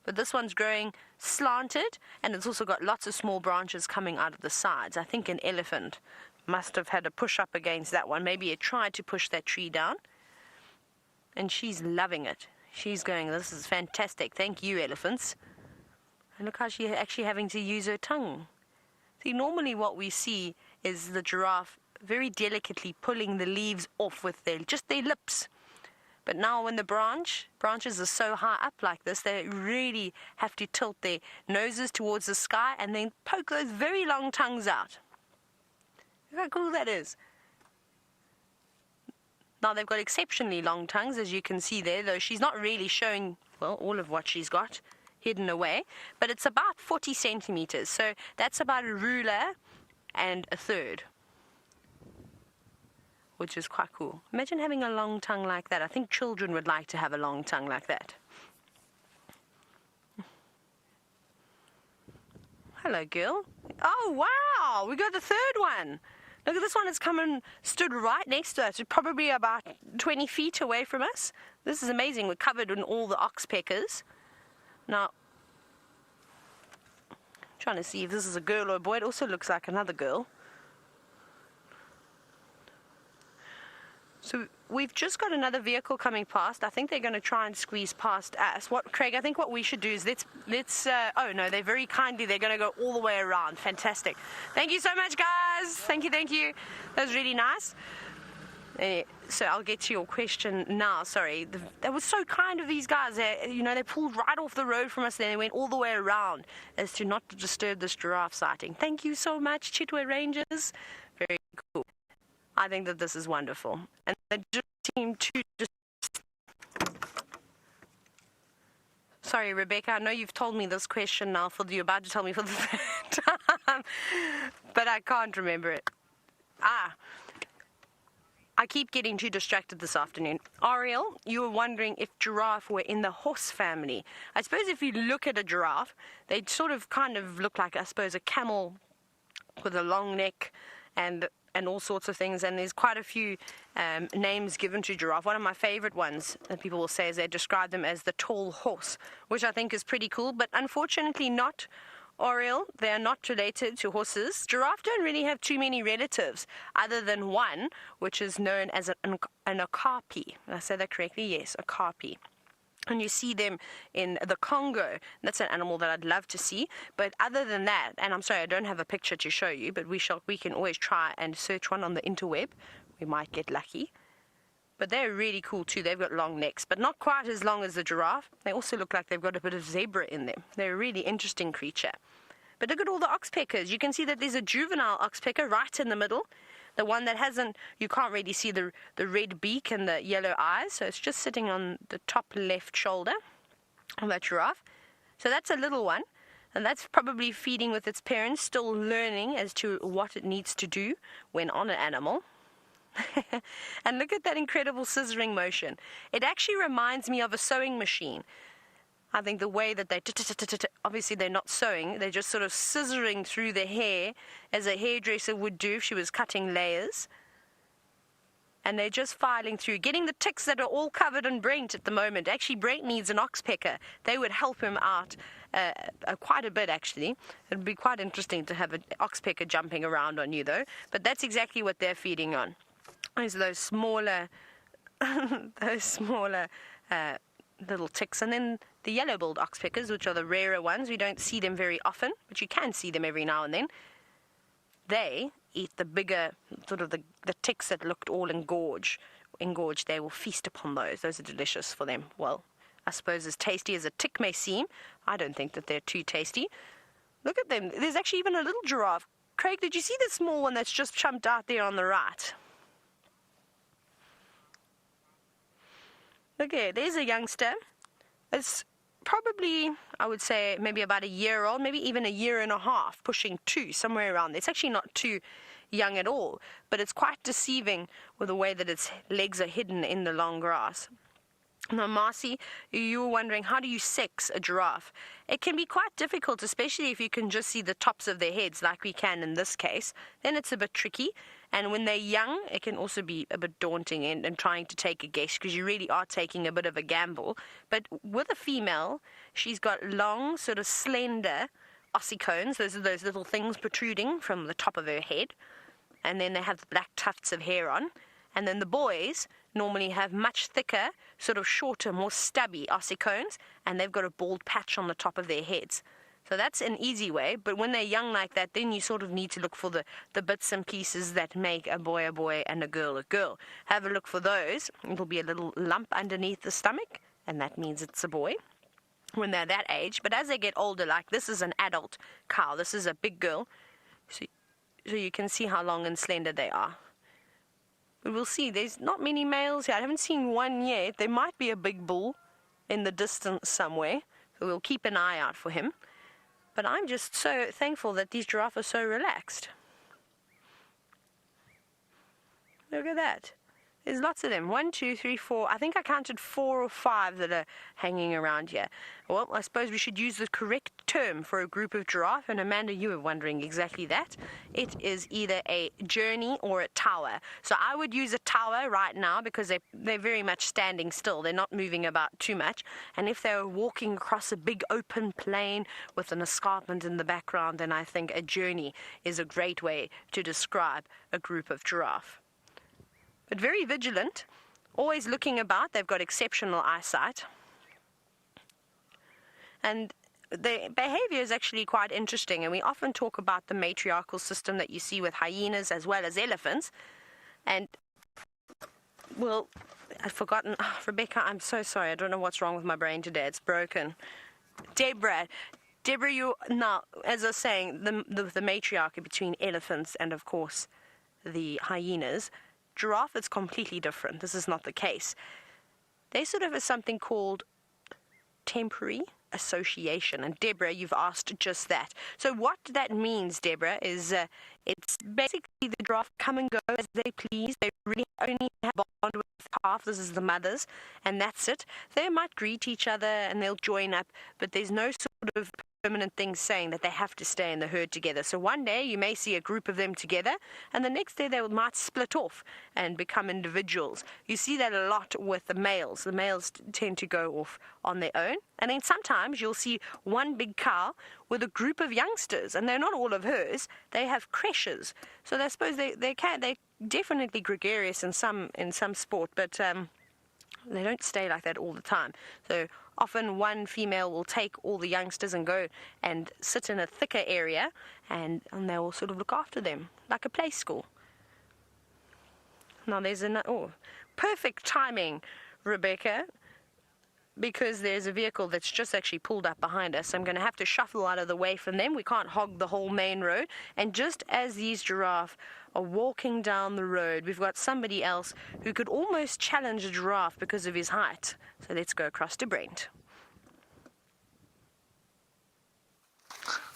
But this one's growing slanted, and it's also got lots of small branches coming out of the sides. I think an elephant must have had a push up against that one. Maybe it tried to push that tree down. And she's loving it. She's going, this is fantastic. Thank you, elephants. And look how she's actually having to use her tongue. See, normally what we see is the giraffe very delicately pulling the leaves off with just their lips. But now when the branches are so high up like this, they really have to tilt their noses towards the sky and then poke those very long tongues out. Look how cool that is. Now they've got exceptionally long tongues, as you can see there, though she's not really showing, well, all of what she's got hidden away. But it's about 40 centimeters, so that's about a ruler and a third, which is quite cool. Imagine having a long tongue like that. I think children would like to have a long tongue like that. Hello, girl. Oh, wow! We got the third one. Look at this one. It's come and stood right next to us. It's probably about 20 feet away from us. This is amazing. We're covered in all the oxpeckers. Now, I'm trying to see if this is a girl or a boy. It also looks like another girl. So we've just got another vehicle coming past. I think they're going to try and squeeze past us. Craig, I think what we should do is let's oh no, they're very kindly, they're going to go all the way around. Fantastic. Thank you so much, guys. Thank you. That was really nice. So I'll get to your question now. Sorry, that was so kind of these guys. They pulled right off the road from us, then they went all the way around as to not disturb this giraffe sighting. Thank you so much, Chitwe Rangers. Very cool. I think that this is wonderful. And they just seem to Sorry, Rebecca, I know you've told me this question now, you're about to tell me for the third time, but I can't remember it. I keep getting too distracted this afternoon. Ariel, you were wondering if giraffe were in the horse family. I suppose if you look at a giraffe, they sort of kind of look like, I suppose, a camel with a long neck and all sorts of things, and there's quite a few names given to giraffe. One of my favorite ones that people will say is they describe them as the tall horse, which I think is pretty cool, but unfortunately not, Oriel. They are not related to horses. Giraffe don't really have too many relatives other than one, which is known as an okapi. Did I say that correctly? Yes, okapi. And you see them in the Congo. That's an animal that I'd love to see. But other than that, and I'm sorry, I don't have a picture to show you, but we can always try and search one on the interweb. We might get lucky. But they're really cool too. They've got long necks, but not quite as long as the giraffe. They also look like they've got a bit of zebra in them. They're a really interesting creature. But look at all the oxpeckers. You can see that there's a juvenile oxpecker right in the middle. The one that hasn't, you can't really see the red beak and the yellow eyes, so it's just sitting on the top left shoulder of that giraffe. So that's a little one, and that's probably feeding with its parents, still learning as to what it needs to do when on an animal. And look at that incredible scissoring motion. It actually reminds me of a sewing machine. I think the way that they, obviously they're not sewing, they're just sort of scissoring through the hair as a hairdresser would do if she was cutting layers. And they're just filing through, getting the ticks that are all covered in Brent at the moment. Actually, Brent needs an oxpecker. They would help him out quite a bit, actually. It would be quite interesting to have an oxpecker jumping around on you, though. But that's exactly what they're feeding on. Is those smaller, little ticks. And then the yellow-billed oxpeckers, which are the rarer ones. We don't see them very often, but you can see them every now and then. They eat the bigger, sort of the ticks that looked all engorged. They will feast upon those. Those are delicious for them. Well, I suppose as tasty as a tick may seem, I don't think that they're too tasty. Look at them. There's actually even a little giraffe. Craig, did you see the small one that's just jumped out there on the right? Look here, there's a youngster. It's probably, I would say, maybe about a year old, maybe even a year and a half, pushing 2, somewhere around there. It's actually not too young at all, but it's quite deceiving with the way that its legs are hidden in the long grass. Now, Marcy, you were wondering, how do you sex a giraffe? It can be quite difficult, especially if you can just see the tops of their heads, like we can in this case. Then it's a bit tricky. And when they're young, it can also be a bit daunting and trying to take a guess, because you really are taking a bit of a gamble. But with a female, she's got long, sort of slender ossicones. Those are those little things protruding from the top of her head. And then they have black tufts of hair on. And then the boys normally have much thicker, sort of shorter, more stubby ossicones, and they've got a bald patch on the top of their heads. So that's an easy way, but when they're young like that, then you sort of need to look for the bits and pieces that make a boy and a girl a girl. Have a look for those. It'll be a little lump underneath the stomach, and that means it's a boy when they're that age. But as they get older, like this is an adult cow, this is a big girl, so you can see how long and slender they are. But we'll see, there's not many males here. I haven't seen one yet. There might be a big bull in the distance somewhere, so we'll keep an eye out for him. But I'm just so thankful that these giraffes are so relaxed. Look at that. There's lots of them. 1, 2, 3, 4. I think I counted 4 or 5 that are hanging around here. Well, I suppose we should use the correct term for a group of giraffe. And Amanda, you were wondering exactly that. It is either a journey or a tower. So I would use a tower right now because they're very much standing still. They're not moving about too much. And if they're walking across a big open plain with an escarpment in the background, then I think a journey is a great way to describe a group of giraffe. But very vigilant, always looking about. They've got exceptional eyesight. And the behavior is actually quite interesting. And we often talk about the matriarchal system that you see with hyenas as well as elephants. And, well, I've forgotten. Oh, Rebecca, I'm so sorry. I don't know what's wrong with my brain today. It's broken. Deborah, you, now, as I was saying, the matriarchy between elephants and, of course, the hyenas. Giraffe is completely different. This is not the case. They sort of have something called temporary association. And Deborah, you've asked just that. So what that means, Deborah, is it's basically the giraffe come and go as they please. They really only have a bond with the calf. This is the mothers, and that's it. They might greet each other and they'll join up, but there's no sort of permanent thing saying that they have to stay in the herd together. So one day you may see a group of them together, and the next day they might split off and become individuals. You see that a lot with the males. The males tend to go off on their own, and then sometimes you'll see one big cow with a group of youngsters, and they're not all of hers. They have creches, so I suppose they're definitely gregarious in some sport, but they don't stay like that all the time. So often one female will take all the youngsters and go and sit in a thicker area, and they will sort of look after them like a play school. Now there's perfect timing, Rebecca, because there's a vehicle that's just actually pulled up behind us. I'm going to have to shuffle out of the way from them. We can't hog the whole main road. And just as these giraffe are walking down the road, we've got somebody else who could almost challenge a giraffe because of his height. So let's go across to Brent.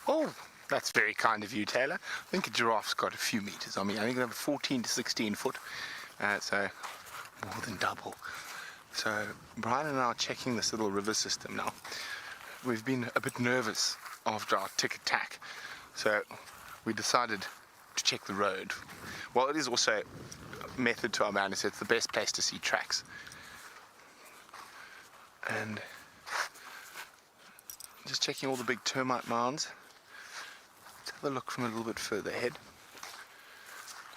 Oh, that's very kind of you, Taylor. I think a giraffe's got a few meters on me. I think they have 14 to 16 foot, so more than double. So Brian and I are checking this little river system now. we've been a bit nervous after our tick attack, so we decided to check the road. Well, it is also a method to our madness. It's the best place to see tracks. And just checking all the big termite mounds. Let's have a look from a little bit further ahead.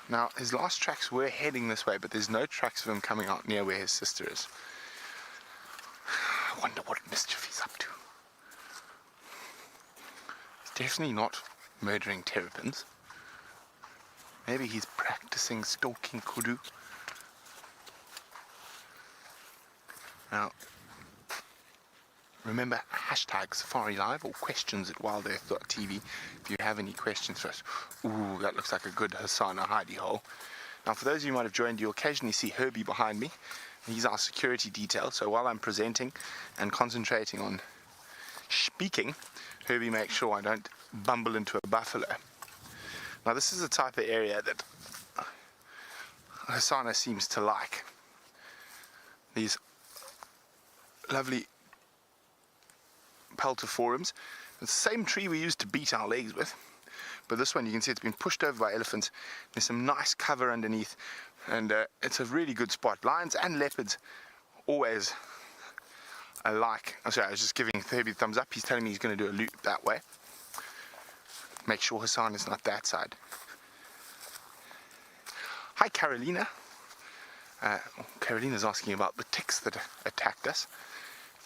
Now, his last tracks were heading this way, but there's no tracks of him coming out near where his sister is. I wonder what mischief he's up to. He's definitely not murdering terrapins. Maybe he's practicing stalking kudu. Now, remember hashtag safariLIVE or questions@wildearth.tv if you have any questions for us. Ooh, that looks like a good Hasana hidey hole. Now, for those of you who might have joined, you'll occasionally see Herbie behind me. He's our security detail, so while I'm presenting and concentrating on speaking, Herbie makes sure I don't bumble into a buffalo. Now, this is the type of area that Hasana seems to like. These lovely peltiforums. It's the same tree we used to beat our legs with, but this one you can see it's been pushed over by elephants. There's some nice cover underneath, and it's a really good spot. Lions and leopards always alike. Oh, sorry, I was just giving Herbie the thumbs up. He's telling me he's going to do a loop that way. Make sure Hassan is not that side. Hi, Carolina. Carolina's asking about the ticks that attacked us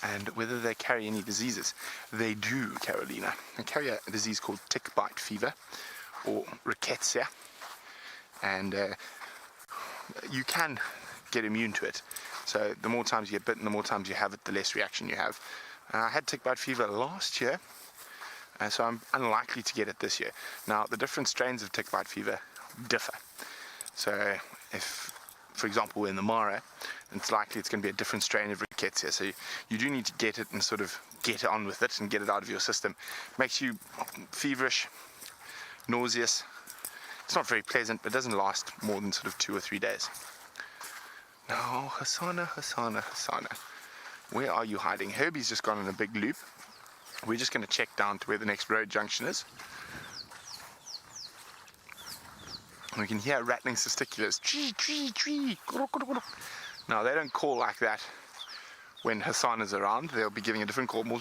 and whether they carry any diseases. They do, Carolina. They carry a disease called tick bite fever, or rickettsia, and you can get immune to it. So the more times you get bitten, the more times you have it, the less reaction you have. I had tick bite fever last year, so I'm unlikely to get it this year. Now, the different strains of tick bite fever differ. So if, for example, we're in the Mara, it's likely it's going to be a different strain of rickettsia. So you do need to get it and sort of get on with it and get it out of your system. Makes you feverish, nauseous. It's not very pleasant, but it doesn't last more than sort of 2 or 3 days. Now, Hasana, where are you hiding? Herbie's just gone on a big loop. We're just going to check down to where the next road junction is. We can hear rattling testiculars. Now, they don't call like that when Hassan is around. They'll be giving a different call. More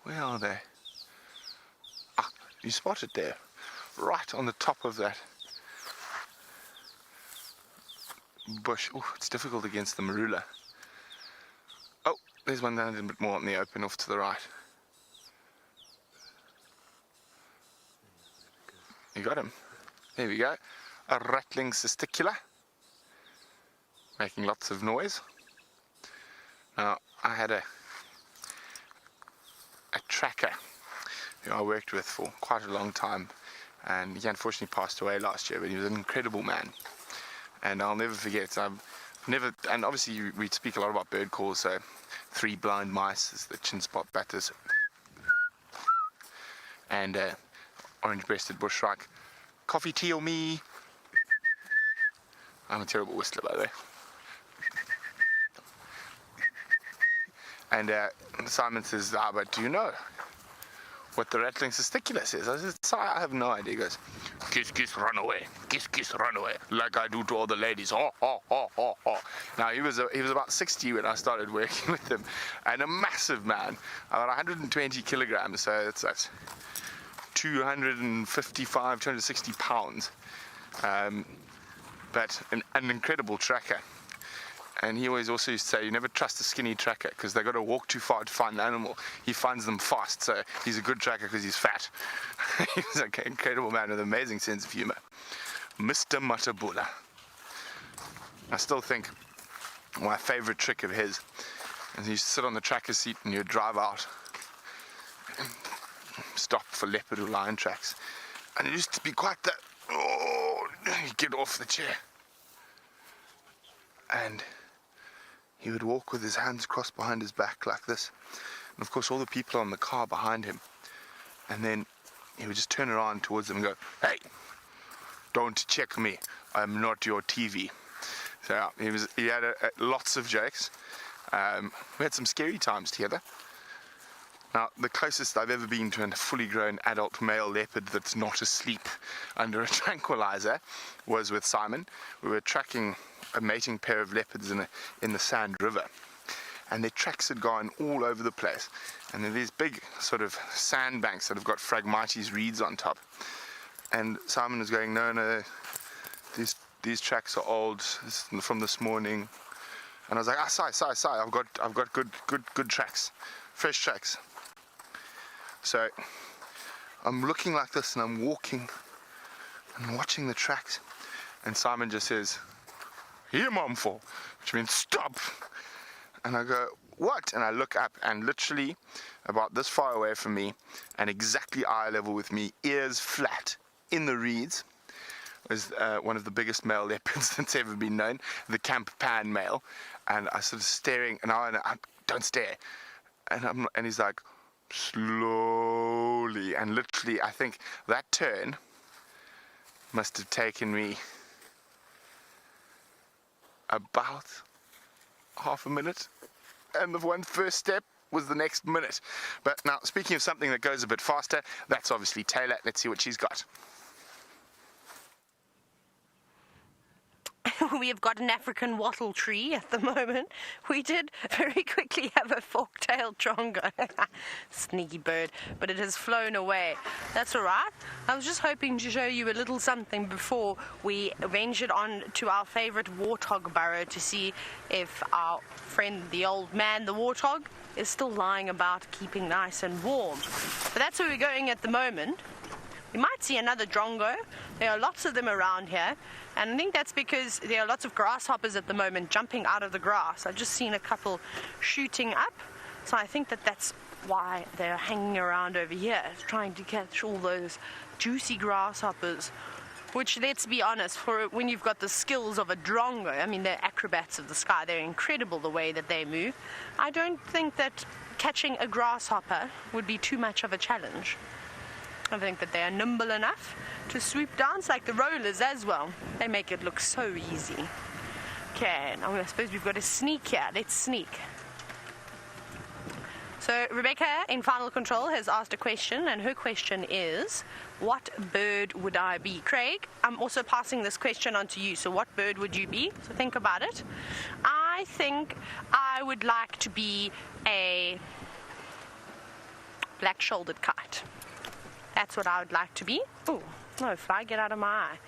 where are they? Ah, you spot it there. Right on the top of that bush. Oh, it's difficult against the marula. Oh, there's one down a little bit more in the open off to the right. You got him. There we go. A rattling testicular, making lots of noise. Now, I had a tracker who I worked with for quite a long time, and he unfortunately passed away last year, but he was an incredible man. And I'll never forget, and obviously we speak a lot about bird calls, so 3 blind mice is the chin spot batters, and orange-breasted bushshrike, coffee, tea or me. I'm a terrible whistler, by the way. And Simon says, but do you know what the rattling testicular says? I said, Si, I have no idea. He goes, kiss, kiss, run away. Kiss, kiss, run away. Like I do to all the ladies. Oh, oh, oh, oh, oh. Now, he was about 60 when I started working with him. And a massive man. About 120 kilograms. So that's 255, 260 pounds. But an incredible tracker. And he always also used to say, you never trust a skinny tracker because they've got to walk too far to find the animal. He finds them fast, so he's a good tracker because he's fat. He's an incredible man with an amazing sense of humor. Mr. Matabula. I still think my favorite trick of his is you sit on the tracker seat and you drive out, stop for leopard or lion tracks. And it used to be quite that, oh, you get off the chair. And he would walk with his hands crossed behind his back like this. And of course all the people on the car behind him. And then he would just turn around towards them and go, hey, don't check me. I'm not your TV. So yeah, he had lots of jokes. We had some scary times together. Now, the closest I've ever been to a fully grown adult male leopard that's not asleep under a tranquilizer was with Simon. We were tracking a mating pair of leopards in the Sand River, and their tracks had gone all over the place. And there are these big sort of sandbanks that have got Phragmites reeds on top. And Simon was going, no, these tracks are old, from this morning. And I was like, Si, I've got good tracks, fresh tracks. So I'm looking like this, and I'm walking and watching the tracks, and Simon just says, "Here, Mumful," which means stop. And I go, "What?" And I look up, and literally about this far away from me, and exactly eye level with me, ears flat in the reeds, was one of the biggest male leopards that's ever been known, the Camp Pan male. And I sort of staring, and I don't stare, and he's like, slowly, and literally I think that turn must have taken me about half a minute, and the first step was the next minute. But now, speaking of something that goes a bit faster, that's obviously Taylor. Let's see what she's got. We have got an African wattle tree at the moment. We did very quickly have a fork-tailed drongo. Sneaky bird, but it has flown away. That's all right. I was just hoping to show you a little something before we ventured on to our favorite warthog burrow to see if our friend, the old man, the warthog, is still lying about, keeping nice and warm. But that's where we're going at the moment. We might see another drongo. There are lots of them around here, and I think that's because there are lots of grasshoppers at the moment jumping out of the grass. I've just seen a couple shooting up, so I think that's why they're hanging around over here, trying to catch all those juicy grasshoppers, which, let's be honest, for when you've got the skills of a drongo, I mean, they're acrobats of the sky, they're incredible the way that they move. I don't think that catching a grasshopper would be too much of a challenge. I think that they are nimble enough to swoop down. It's like the rollers as well. They make it look so easy. Okay, now I suppose we've got to sneak here. Let's sneak. So Rebecca in Final Control has asked a question, and her question is, what bird would I be? Craig, I'm also passing this question on to you. So what bird would you be? So think about it. I think I would like to be a black-shouldered kite. That's what I would like to be. Oh, no, fly, get out of my eye.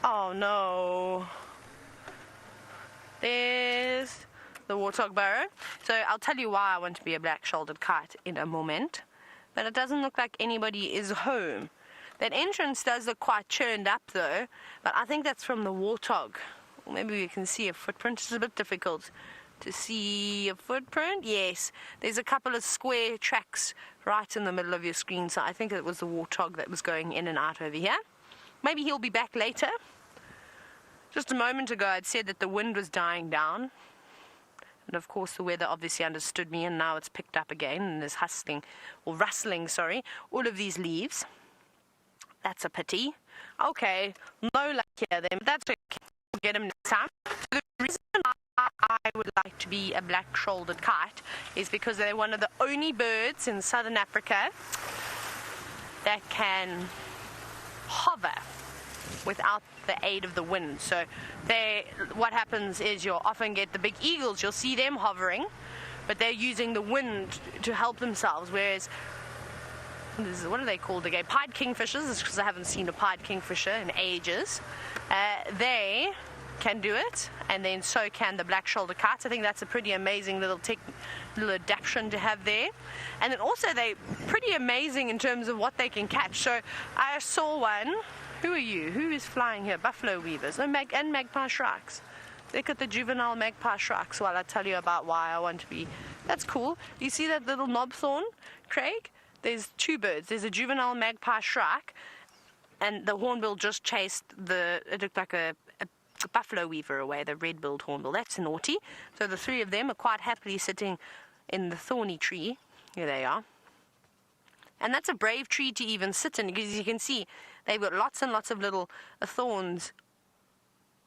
Oh, no. There's the warthog burrow. So I'll tell you why I want to be a black-shouldered kite in a moment. But it doesn't look like anybody is home. That entrance does look quite churned up, though. But I think that's from the warthog. Maybe we can see a footprint. It's a bit difficult to see a footprint. Yes, there's a couple of square tracks right in the middle of your screen, so I think it was the warthog that was going in and out over here. Maybe he'll be back later. Just a moment ago I'd said that the wind was dying down, and of course the weather obviously understood me, and now it's picked up again and is rustling all of these leaves. That's a pity. Okay, no luck here then, but that's okay. We'll get him next time. So the reason I would like to be a black-shouldered kite is because they're one of the only birds in southern Africa that can hover without the aid of the wind. So what happens is you'll often get the big eagles, you'll see them hovering, but they're using the wind to help themselves, whereas what are they called again? Pied kingfishers, because I haven't seen a pied kingfisher in ages. They can do it, and then so can the black-shouldered kites. I think that's a pretty amazing little adaptation to have there. And then also they're pretty amazing in terms of what they can catch. So I saw one. Who are you? Who is flying here? Buffalo weavers and magpie shrikes. Look at the juvenile magpie shrikes while I tell you about why I want to be. That's cool. You see that little knobthorn, Craig? There's two birds. There's a juvenile magpie shrike, and the hornbill just chased it looked like a buffalo weaver away, the red-billed hornbill. That's naughty. So the three of them are quite happily sitting in the thorny tree. Here they are. And that's a brave tree to even sit in, because you can see they've got lots and lots of little thorns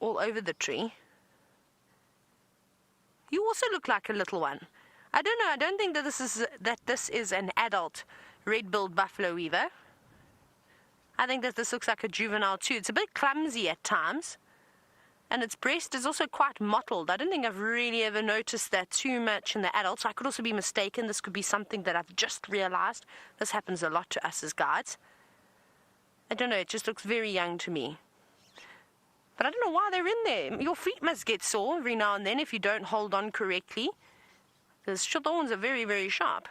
all over the tree. You also look like a little one. I don't know. I don't think that this is an adult red-billed buffalo weaver. I think that this looks like a juvenile too. It's a bit clumsy at times. And its breast is also quite mottled. I don't think I've really ever noticed that too much in the adults. I could also be mistaken. This could be something that I've just realized. This happens a lot to us as guides. I don't know. It just looks very young to me. But I don't know why they're in there. Your feet must get sore every now and then if you don't hold on correctly. The thorns are very, very sharp.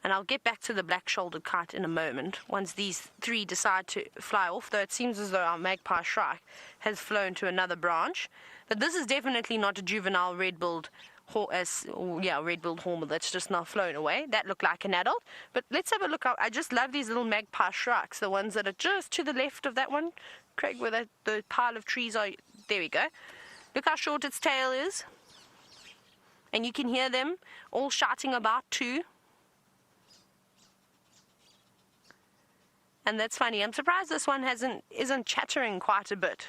And I'll get back to the black-shouldered kite in a moment, once these three decide to fly off, though it seems as though our magpie shrike has flown to another branch. But this is definitely not a juvenile red-billed hornbill that's just now flown away. That looked like an adult. But let's have a look. I just love these little magpie shrikes, the ones that are just to the left of that one, Craig, where the pile of trees are. There we go. Look how short its tail is. And you can hear them all shouting about too. And that's funny. I'm surprised this one isn't chattering quite a bit.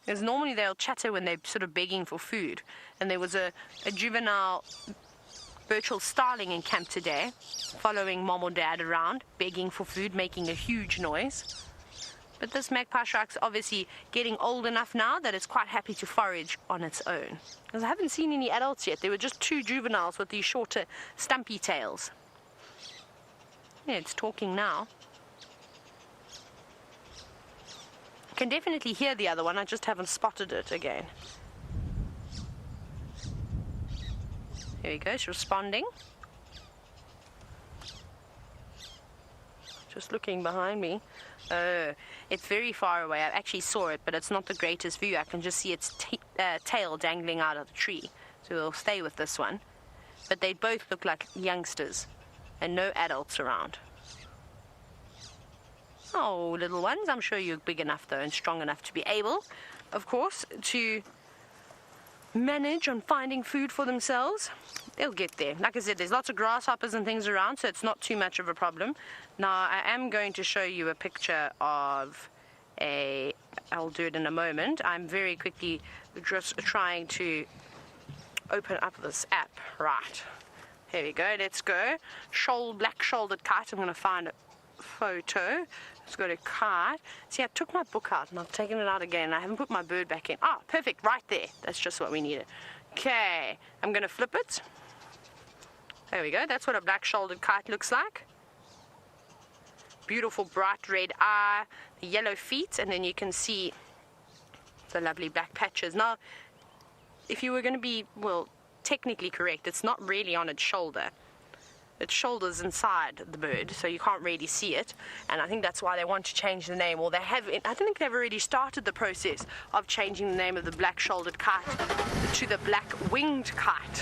Because normally they'll chatter when they're sort of begging for food. And there was a juvenile Birchall starling in camp today, following mom or dad around, begging for food, making a huge noise. But this magpie shrike's obviously getting old enough now that it's quite happy to forage on its own. Because I haven't seen any adults yet. There were just two juveniles with these shorter, stumpy tails. Yeah, it's talking now. I can definitely hear the other one, I just haven't spotted it again. Here we go, it's responding. Just looking behind me. It's very far away. I actually saw it, but it's not the greatest view. I can just see its tail dangling out of the tree. So we'll stay with this one. But they both look like youngsters and no adults around. Oh, little ones, I'm sure you're big enough, though, and strong enough to be able, of course, to manage on finding food for themselves. They'll get there. Like I said, there's lots of grasshoppers and things around, so it's not too much of a problem. Now, I am going to show you a picture of I'll do it in a moment. I'm very quickly just trying to open up this app. Right. Here we go. Let's go. Black-shouldered kite. I'm going to find a photo. Let's go to kite. See, I took my book out and I've taken it out again. I haven't put my bird back in. Ah, perfect, right there. That's just what we needed. Okay, I'm going to flip it. There we go. That's what a black-shouldered kite looks like. Beautiful bright red eye, the yellow feet, and then you can see the lovely black patches. Now, if you were going to be, well, technically correct, it's not really on its shoulder. Its shoulder's inside the bird, so you can't really see it, and I think that's why they want to change the name, or they have. I think they've already started the process of changing the name of the black-shouldered kite to the black-winged kite,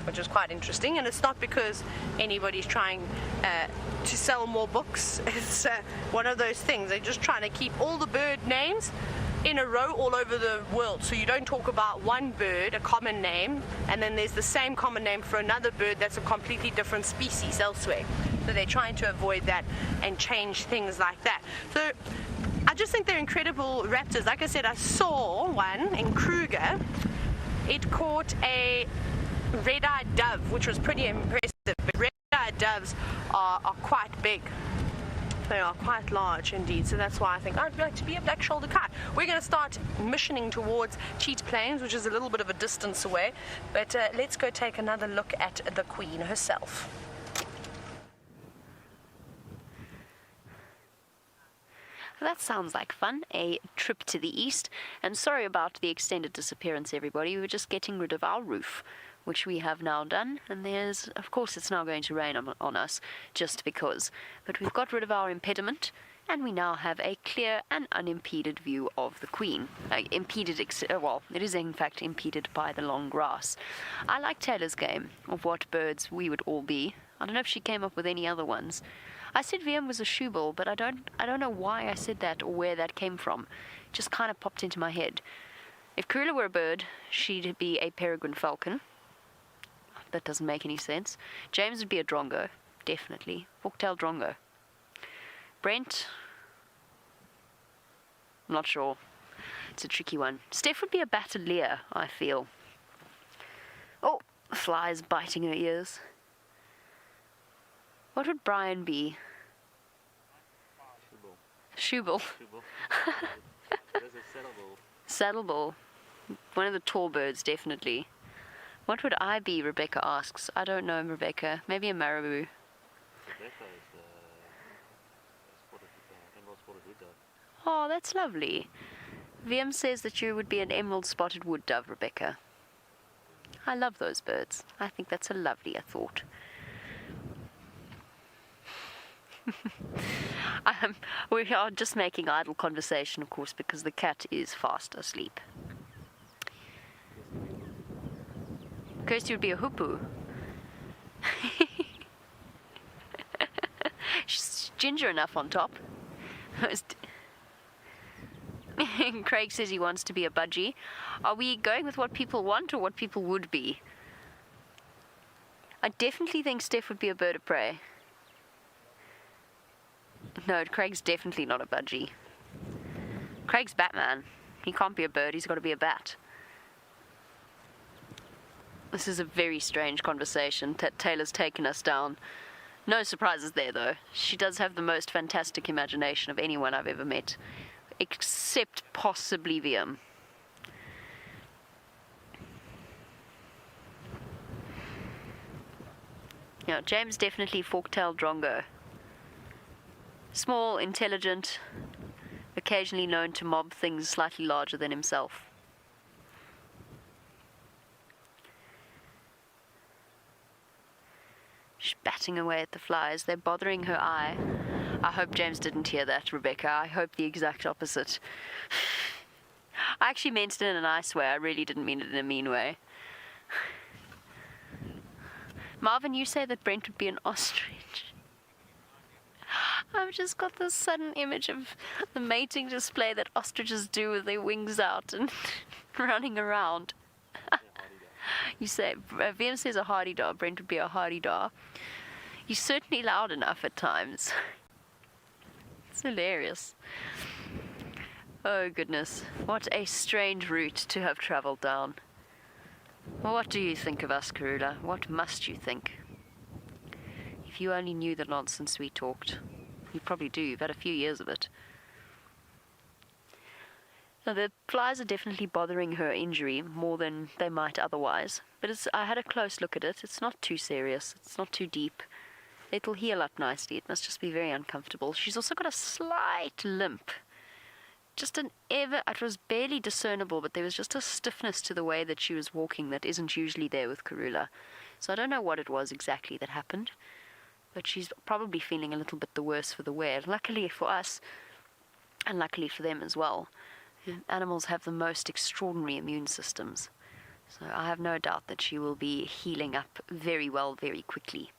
which is quite interesting. And it's not because anybody's trying to sell more books. It's one of those things. They're just trying to keep all the bird names in a row all over the world, so you don't talk about one bird, a common name, and then there's the same common name for another bird that's a completely different species elsewhere. So they're trying to avoid that and change things like that. So I just think they're incredible raptors. Like I said, I saw one in Kruger. It caught a red-eyed dove, which was pretty impressive. But red-eyed doves are quite big. They are quite large indeed, so that's why I think I'd like to be a black-shouldered kite. We're going to start missioning towards Cheat Plains, which is a little bit of a distance away, but let's go take another look at the Queen herself. That sounds like fun, a trip to the east. And sorry about the extended disappearance, everybody. We were just getting rid of our roof, which we have now done, and of course it's now going to rain on us, just because. But we've got rid of our impediment, and we now have a clear and unimpeded view of the Queen. It is in fact impeded by the long grass. I like Taylor's game of what birds we would all be. I don't know if she came up with any other ones. I said VM was a shoebill, but I don't know why I said that or where that came from. It just kind of popped into my head. If Karula were a bird, she'd be a peregrine falcon. That doesn't make any sense. James would be a drongo, definitely. Fork-tailed drongo. Brent? I'm not sure. It's a tricky one. Steph would be a battalier, I feel. Oh, the fly is biting her ears. What would Brian be? Shoebull. Saddleball. One of the tall birds, definitely. What would I be, Rebecca asks. I don't know, Rebecca. Maybe a marabou. Oh, that's lovely. VM says that you would be an emerald-spotted wood dove, Rebecca. I love those birds. I think that's a lovely thought. We are just making idle conversation, of course, because the cat is fast asleep. Kirsty would be a hoopoe. She's ginger enough on top. Craig says he wants to be a budgie. Are we going with what people want or what people would be? I definitely think Steph would be a bird of prey. No, Craig's definitely not a budgie. Craig's Batman. He can't be a bird, he's got to be a bat. This is a very strange conversation that Taylor's taken us down. No surprises there, though. She does have the most fantastic imagination of anyone I've ever met. Except possibly VM. Yeah, James definitely fork-tailed drongo. Small, intelligent, occasionally known to mob things slightly larger than himself. She's batting away at the flies. They're bothering her eye. I hope James didn't hear that, Rebecca. I hope the exact opposite. I actually meant it in a nice way. I really didn't mean it in a mean way. Marvin, you say that Brent would be an ostrich. I've just got this sudden image of the mating display that ostriches do with their wings out and running around. You say, VM says a hardy-dar. Brent would be a hardy-dar. You're certainly loud enough at times. It's hilarious. Oh, goodness. What a strange route to have travelled down. What do you think of us, Karula? What must you think? If you only knew the nonsense we talked. You probably do. You've had a few years of it. Now, the flies are definitely bothering her injury more than they might otherwise. But I had a close look at it. It's not too serious. It's not too deep. It'll heal up nicely. It must just be very uncomfortable. She's also got a slight limp. It was barely discernible, but there was just a stiffness to the way that she was walking that isn't usually there with Karula. So I don't know what it was exactly that happened, but she's probably feeling a little bit the worse for the wear. Luckily for us, and luckily for them as well, animals have the most extraordinary immune systems. So I have no doubt that she will be healing up very well, very quickly.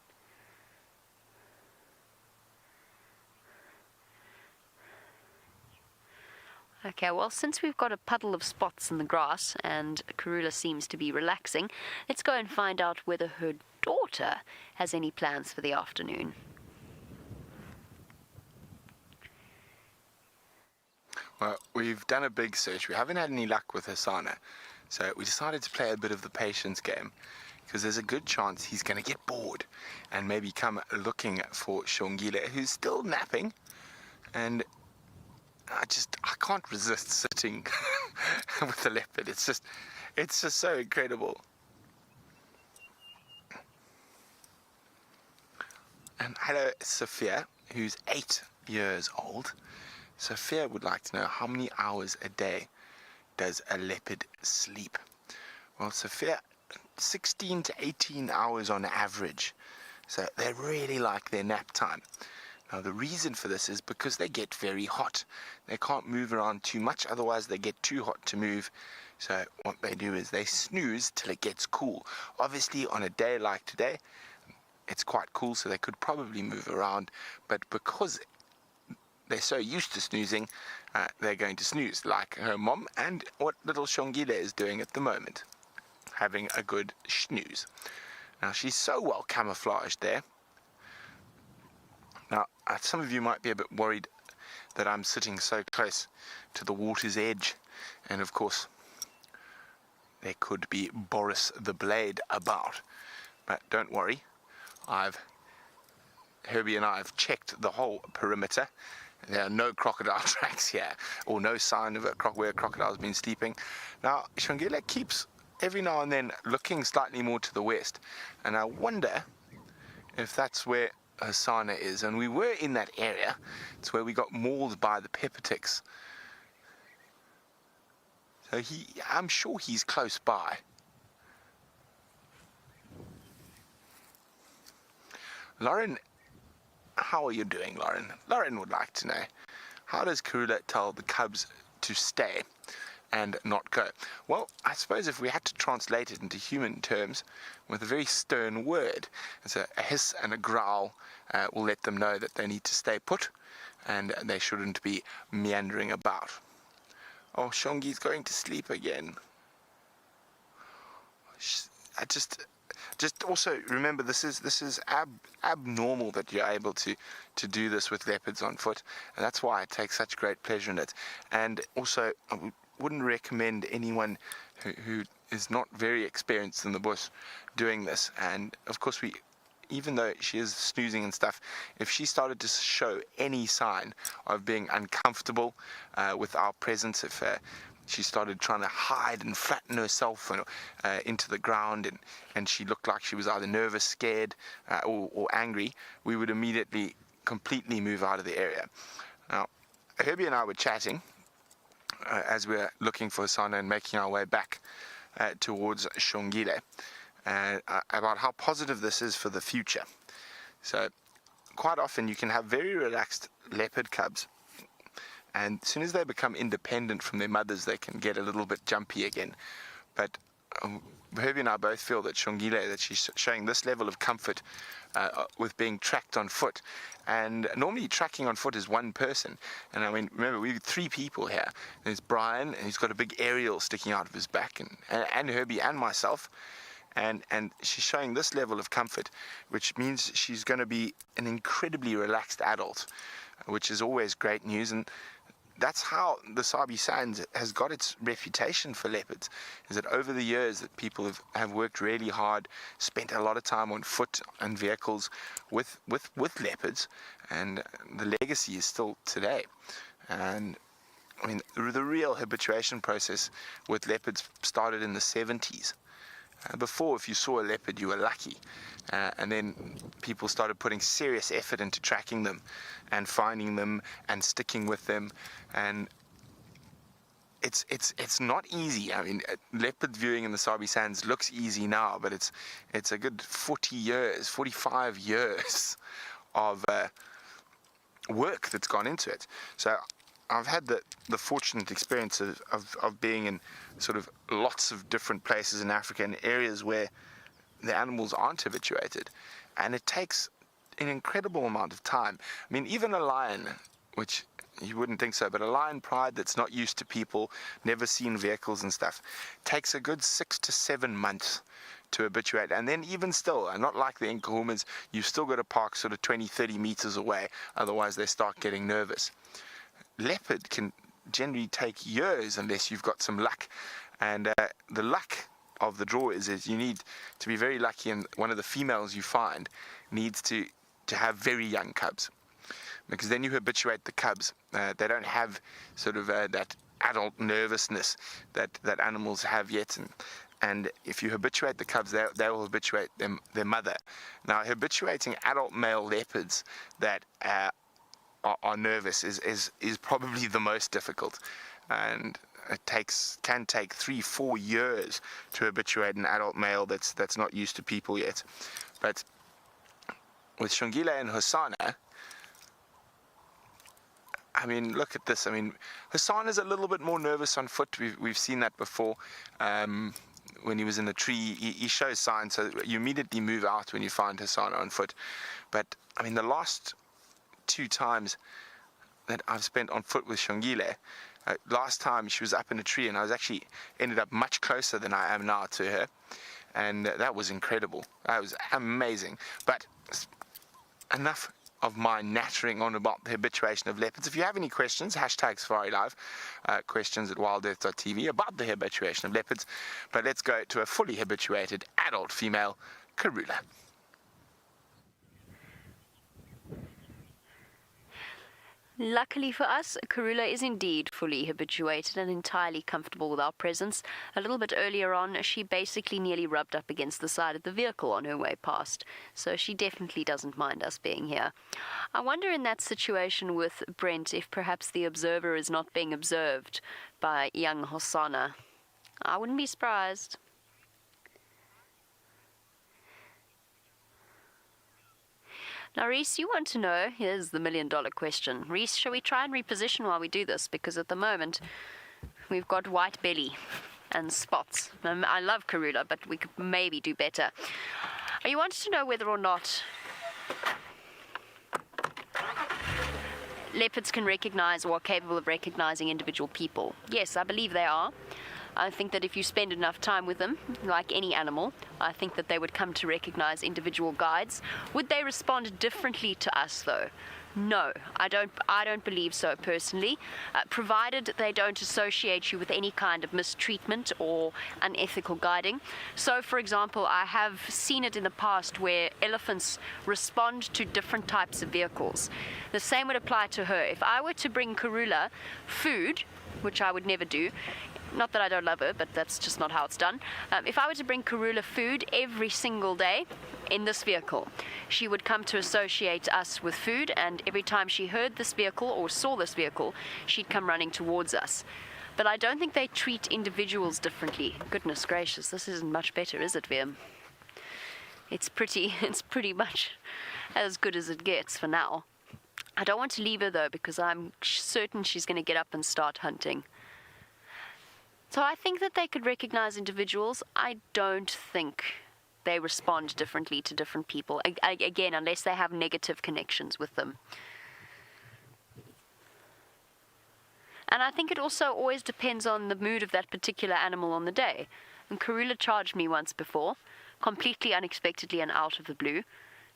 Okay, well, since we've got a puddle of spots in the grass and Karula seems to be relaxing, let's go and find out whether her daughter has any plans for the afternoon. Well, we've done a big search. We haven't had any luck with Hasana, so we decided to play a bit of the patience game, because there's a good chance he's going to get bored and maybe come looking for Shongile, who's still napping, and I can't resist sitting with the leopard. It's just so incredible. And hello, Sophia, who's 8 years old. Sophia would like to know how many hours a day does a leopard sleep? Well, Sophia, 16 to 18 hours on average. So they really like their nap time. Now, the reason for this is because they get very hot. They can't move around too much, otherwise they get too hot to move. So what they do is they snooze till it gets cool. Obviously, on a day like today, it's quite cool, so they could probably move around. But because they're so used to snoozing, they're going to snooze, like her mom and what little Shongile is doing at the moment, having a good snooze. Now, she's so well camouflaged there. Now, some of you might be a bit worried that I'm sitting so close to the water's edge, And of course, there could be Boris the Blade about. But don't worry, Herbie and I have checked the whole perimeter. There are no crocodile tracks here, or no sign of where a crocodile's been sleeping. Now, Shongile keeps every now and then looking slightly more to the west, and I wonder if that's where Hosana is. And we were in that area. It's where we got mauled by the pepper ticks. So I'm sure he's close by. Lauren, how are you doing, Lauren? Lauren would like to know, how does Karula tell the cubs to stay and not go? Well, I suppose if we had to translate it into human terms with a very stern word, it's a hiss and a growl will let them know that they need to stay put and they shouldn't be meandering about. Oh, Shongi's going to sleep again. Just also remember, this is abnormal that you're able to do this with leopards on foot, and that's why I take such great pleasure in it. And also, I wouldn't recommend anyone who is not very experienced in the bush doing this. And of course, even though she is snoozing and stuff, if she started to show any sign of being uncomfortable with our presence, if she started trying to hide and flatten herself into the ground, and she looked like she was either nervous, scared, or angry, we would immediately completely move out of the area. Now, Herbie and I were chatting as we were looking for Hosana and making our way back towards Shongile, about how positive this is for the future. So quite often you can have very relaxed leopard cubs, and as soon as they become independent from their mothers, they can get a little bit jumpy again. But Herbie and I both feel that Shongile, that she's showing this level of comfort with being tracked on foot. And normally tracking on foot is one person. And I mean, remember, we've 3 people here. There's Brian, and he's got a big aerial sticking out of his back, and Herbie and myself. And she's showing this level of comfort, which means she's going to be an incredibly relaxed adult, which is always great news. And that's how the Sabi Sands has got its reputation for leopards, is that over the years that people have worked really hard, spent a lot of time on foot and vehicles with leopards, and the legacy is still today. And I mean, the real habituation process with leopards started in the 70s. Before, if you saw a leopard, you were lucky. And then people started putting serious effort into tracking them and finding them and sticking with them. And it's not easy. I mean, leopard viewing in the Sabi Sands looks easy now, but it's a good 45 years of work that's gone into it. So I've had the fortunate experience of being in sort of lots of different places in Africa, in areas where the animals aren't habituated, and it takes an incredible amount of time. I mean, even a lion, which you wouldn't think so, but a lion pride that's not used to people, never seen vehicles and stuff, takes a good 6 to 7 months to habituate. And then even still, and not like the Nkuhumas, you've still got to park sort of 20-30 meters away, otherwise they start getting nervous. Leopard can generally take years unless you've got some luck, and the luck of the draw is you need to be very lucky, and one of the females you find needs to have very young cubs, because then you habituate the cubs. They don't have sort of that adult nervousness that animals have yet, and if you habituate the cubs, they will habituate their mother. Now, habituating adult male leopards that are nervous is probably the most difficult, and it can take 3-4 years to habituate an adult male that's not used to people yet. But with Shongile and Hosana, I mean, look at this. I mean, Hosana's a little bit more nervous on foot. We've seen that before. When he was in the tree, he shows signs, so you immediately move out when you find Hosana on foot. But I mean, the last 2 times that I've spent on foot with Shongile, last time she was up in a tree, and I was actually ended up much closer than I am now to her, and that was incredible. That was amazing. But enough of my nattering on about the habituation of leopards. If you have any questions, hashtag safariLIVE, questions at wildearth.tv about the habituation of leopards. But let's go to a fully habituated adult female, Karula. Luckily for us, Karula is indeed fully habituated and entirely comfortable with our presence. A little bit earlier on, she basically nearly rubbed up against the side of the vehicle on her way past, so she definitely doesn't mind us being here. I wonder in that situation with Brent if perhaps the observer is not being observed by young Hosanna. I wouldn't be surprised. Now, Reese, you want to know, here's the million-dollar question. Reese, shall we try and reposition while we do this? Because at the moment, we've got white belly and spots. I love Karula, but we could maybe do better. You wanted to know whether or not leopards can recognize or are capable of recognizing individual people. Yes, I believe they are. I think that if you spend enough time with them, like any animal, I think that they would come to recognize individual guides. Would they respond differently to us, though? No, I don't believe so personally, provided they don't associate you with any kind of mistreatment or unethical guiding. So, for example, I have seen it in the past where elephants respond to different types of vehicles. The same would apply to her. If I were to bring Karula food, which I would never do, not that I don't love her, but that's just not how it's done. If I were to bring Karula food every single day in this vehicle, she would come to associate us with food, and every time she heard this vehicle or saw this vehicle, she'd come running towards us. But I don't think they treat individuals differently. Goodness gracious, this isn't much better, is it, Viam? It's pretty much as good as it gets for now. I don't want to leave her, though, because I'm certain she's going to get up and start hunting. So I think that they could recognize individuals. I don't think they respond differently to different people, again, unless they have negative connections with them. And I think it also always depends on the mood of that particular animal on the day. And Karula charged me once before, completely unexpectedly and out of the blue,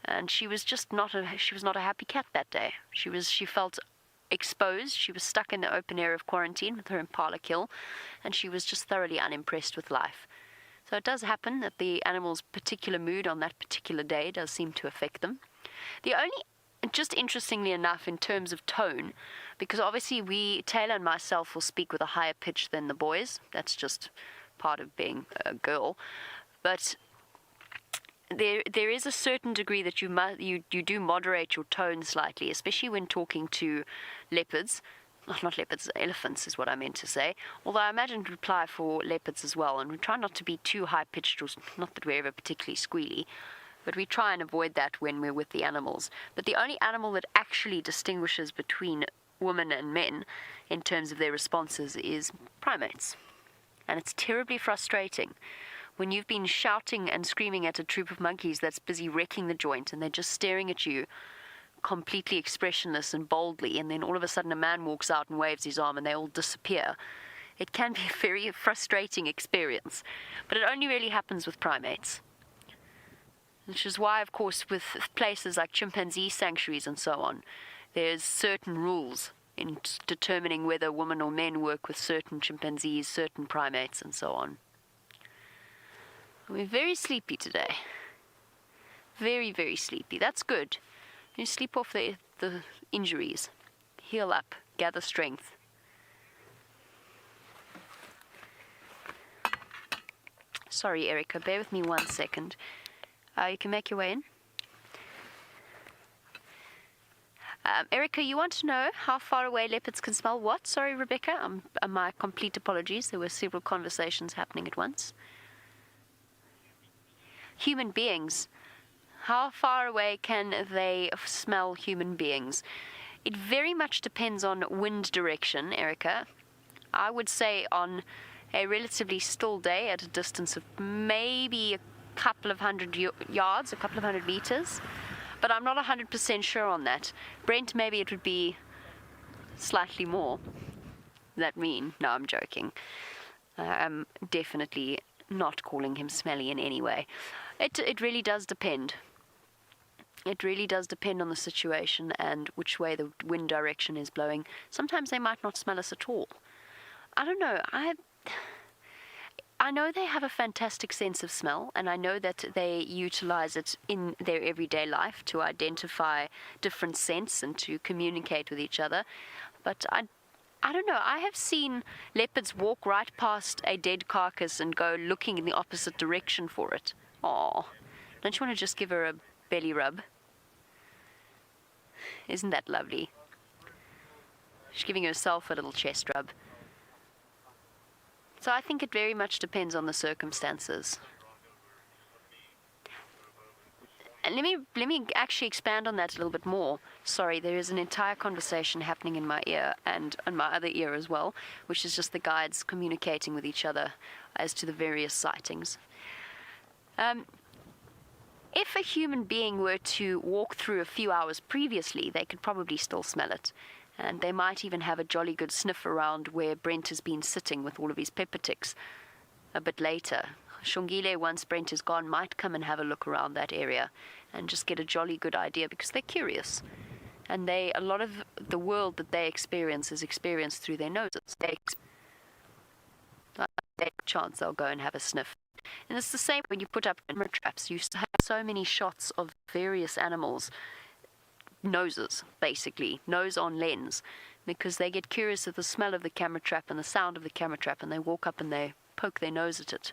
and she was not a happy cat that day. She felt exposed. She was stuck in the open air of quarantine with her impala kill, and she was just thoroughly unimpressed with life. So it does happen that the animal's particular mood on that particular day does seem to affect them. Just interestingly enough, in terms of tone, because obviously Taylor and myself will speak with a higher pitch than the boys. That's just part of being a girl. But there is a certain degree that you do moderate your tone slightly, especially when talking to leopards. Not leopards, elephants is what I meant to say. Although I imagine it would apply for leopards as well. And we try not to be too high-pitched, or not that we're ever particularly squealy, but we try and avoid that when we're with the animals. But the only animal that actually distinguishes between women and men in terms of their responses is primates. And it's terribly frustrating when you've been shouting and screaming at a troop of monkeys that's busy wrecking the joint, and they're just staring at you completely expressionless and boldly, and then all of a sudden a man walks out and waves his arm and they all disappear. It can be a very frustrating experience, but it only really happens with primates. Which is why, of course, with places like chimpanzee sanctuaries and so on, there's certain rules in determining whether women or men work with certain chimpanzees, certain primates, and so on. We're very sleepy today. Very, very sleepy. That's good. You sleep off the injuries. Heal up. Gather strength. Sorry, Erica. Bear with me 1 second. You can make your way in. Erica, you want to know how far away leopards can smell what? Sorry, Rebecca. My complete apologies. There were several conversations happening at once. Human beings. How far away can they smell human beings? It very much depends on wind direction, Erica. I would say on a relatively still day at a distance of maybe a couple of hundred yards, a couple of 100 meters. But I'm not 100% sure on that. Brent, maybe it would be slightly more. That mean? No, I'm joking. I'm definitely not calling him smelly in any way. It really does depend. It really does depend on the situation and which way the wind direction is blowing. Sometimes they might not smell us at all. I don't know. I know they have a fantastic sense of smell, and I know that they utilize it in their everyday life to identify different scents and to communicate with each other. But I don't know. I have seen leopards walk right past a dead carcass and go looking in the opposite direction for it. Oh, don't you want to just give her a belly rub? Isn't that lovely? She's giving herself a little chest rub. So I think it very much depends on the circumstances. And let me actually expand on that a little bit more. Sorry, there is an entire conversation happening in my ear and in my other ear as well, which is just the guides communicating with each other as to the various sightings. If a human being were to walk through a few hours previously, they could probably still smell it. And they might even have a jolly good sniff around where Brent has been sitting with all of his pepper ticks a bit later. Shongile, once Brent is gone, might come and have a look around that area and just get a jolly good idea because they're curious. And a lot of the world that they experience is experienced through their noses. They chance they'll go and have a sniff. And it's the same when you put up camera traps. You have so many shots of various animals' noses, basically, nose on lens, because they get curious of the smell of the camera trap and the sound of the camera trap, and they walk up and they poke their nose at it.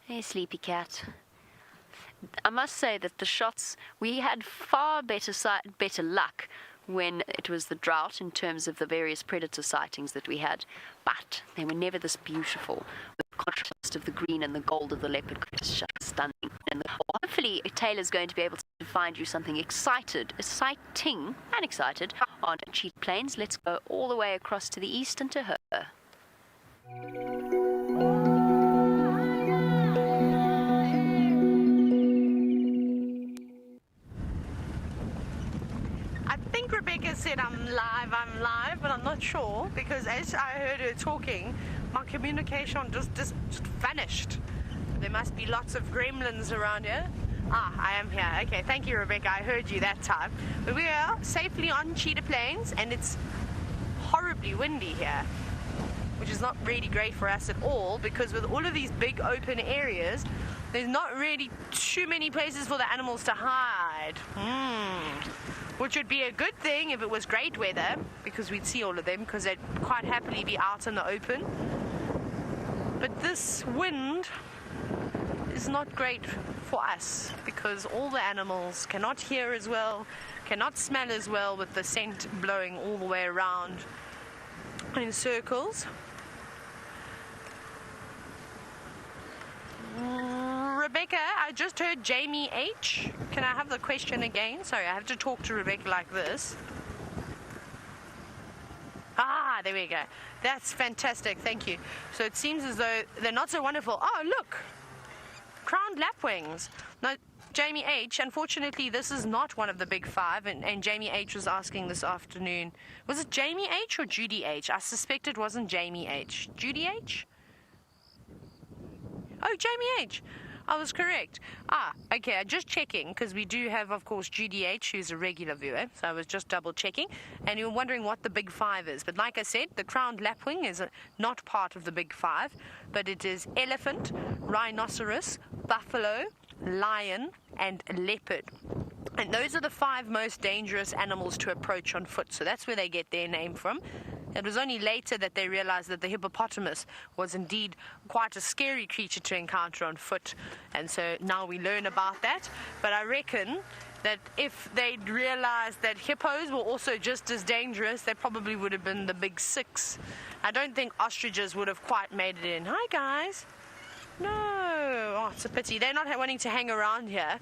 Hey, sleepy cat. I must say that the shots, we had far better luck when it was the drought in terms of the various predator sightings that we had, but they were never this beautiful. The contrast of the green and the gold of the leopard was just stunning. And hopefully Taylor's going to be able to find you something exciting and excited on Cheetah Plains. Let's go all the way across to the east and to her. I think Rebecca said I'm live, but I'm not sure because as I heard her talking, my communication just vanished. There must be lots of gremlins around here. I am here. Okay, thank you, Rebecca. I heard you that time. But we are safely on Cheetah Plains, and it's horribly windy here, which is not really great for us at all because with all of these big open areas, there's not really too many places for the animals to hide. Which would be a good thing if it was great weather, because we'd see all of them, because they'd quite happily be out in the open. But this wind is not great for us, because all the animals cannot hear as well, cannot smell as well with the scent blowing all the way around in circles. Rebecca, I just heard Jamie H. Can I have the question again? Sorry, I have to talk to Rebecca like this. There we go. That's fantastic, thank you. So it seems as though they're not so wonderful. Oh, look! Crowned lapwings. Now, Jamie H., unfortunately, this is not one of the big five, and Jamie H. was asking this afternoon. Was it Jamie H. or Judy H.? I suspect it wasn't Jamie H. Judy H.? Oh, Jamie H. I was correct. Okay, I'm just checking, because we do have, of course, Judy H., who's a regular viewer, so I was just double-checking, and you're wondering what the big five is. But like I said, the crowned lapwing is not part of the big five, but it is elephant, rhinoceros, buffalo, lion, and leopard. And those are the 5 most dangerous animals to approach on foot, so that's where they get their name from. It was only later that they realized that the hippopotamus was indeed quite a scary creature to encounter on foot, and so now we learn about that. But I reckon that if they'd realized that hippos were also just as dangerous, they probably would have been the big 6. I don't think ostriches would have quite made it in. Hi, guys. No. Oh, it's a pity. They're not wanting to hang around here.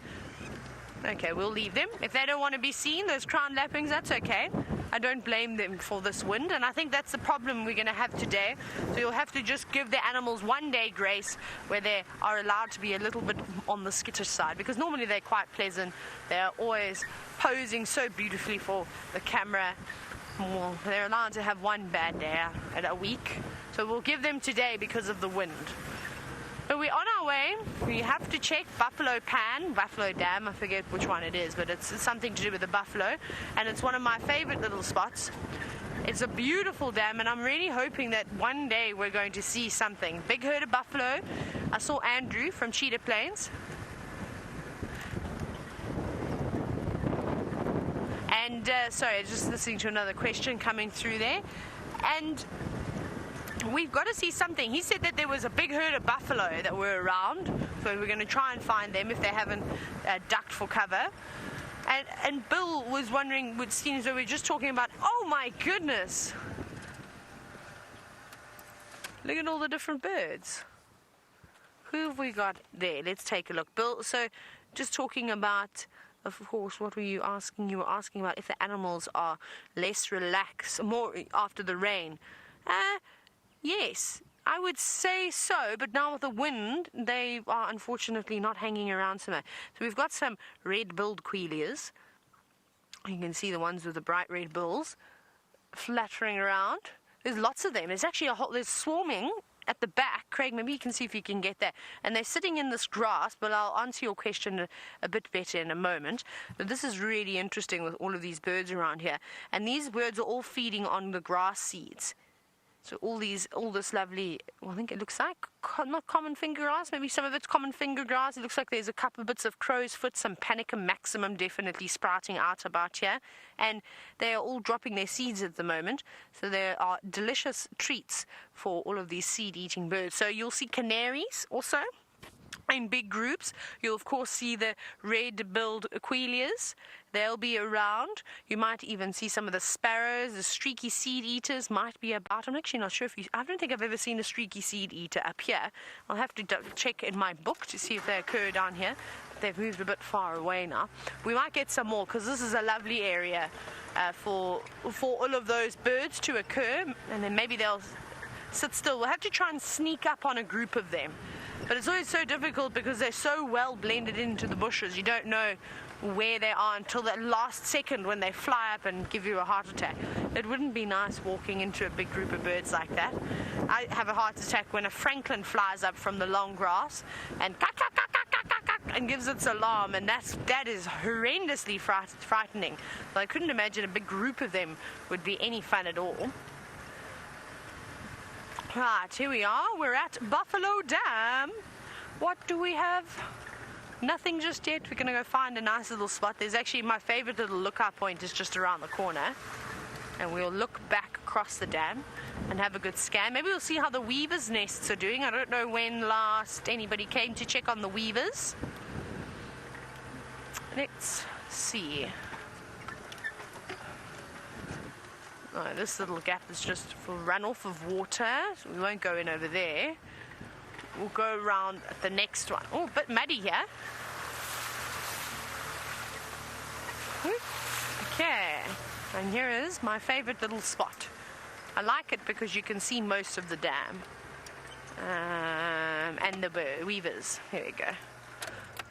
Okay, we'll leave them. If they don't want to be seen, those crowned lapwings, that's okay. I don't blame them for this wind, and I think that's the problem we're going to have today. So you'll have to just give the animals one day grace where they are allowed to be a little bit on the skittish side, because normally they're quite pleasant. They're always posing so beautifully for the camera. Well, they're allowed to have one bad day a week. So we'll give them today because of the wind. But we're on our our way. We have to check Buffalo Dam, I forget which one it is, but it's something to do with the buffalo, and it's one of my favorite little spots. It's a beautiful dam, and I'm really hoping that one day we're going to see something. Big herd of buffalo. I saw Andrew from Cheetah Plains. And sorry, just listening to another question coming through there. And we've got to see something. He said that there was a big herd of buffalo that were around, so we're going to try and find them if they haven't ducked for cover. And Bill was wondering, it seems as though we're just talking about, oh my goodness, look at all the different birds. Who have we got there? Let's take a look. Bill, so just talking about, of course, what were you asking? You were asking about if the animals are less relaxed, more after the rain. Yes, I would say so, but now with the wind, they are unfortunately not hanging around so much. So we've got some red-billed quailias. You can see the ones with the bright red bills fluttering around. There's lots of them. There's actually there's swarming at the back. Craig, maybe you can see if you can get that. And they're sitting in this grass, but I'll answer your question a bit better in a moment. But this is really interesting with all of these birds around here. And these birds are all feeding on the grass seeds. So all this lovely, well, I think it looks like, not common finger grass, maybe some of it's common finger grass. It looks like there's a couple of bits of crow's foot, some panicum maximum definitely sprouting out about here. And they are all dropping their seeds at the moment. So there are delicious treats for all of these seed-eating birds. So you'll see canaries also in big groups. You'll, of course, see the red-billed quailias. They'll be around. You might even see some of the sparrows, the streaky seed eaters might be about. I'm actually not sure if I don't think I've ever seen a streaky seed eater up here. I'll have to check in my book to see if they occur down here. They've moved a bit far away now. We might get some more because this is a lovely area for all of those birds to occur, and then maybe they'll sit still. We'll have to try and sneak up on a group of them. But it's always so difficult because they're so well blended into the bushes. You don't know where they are until that last second when they fly up and give you a heart attack. It wouldn't be nice walking into a big group of birds like that. I have a heart attack when a francolin flies up from the long grass and and gives its alarm, and that is horrendously frightening. So I couldn't imagine a big group of them would be any fun at all. Right, here we are. We're at Buffalo Dam. What do we have? Nothing just yet. We're going to go find a nice little spot. There's actually my favorite little lookout point is just around the corner. And we'll look back across the dam and have a good scan. Maybe we'll see how the weavers' nests are doing. I don't know when last anybody came to check on the weavers. Let's see. Oh, this little gap is just for runoff of water, so we won't go in over there. We'll go around at the next one. Oh, a bit muddy here. Okay, and here is my favorite little spot. I like it because you can see most of the dam and the weavers. Here we go.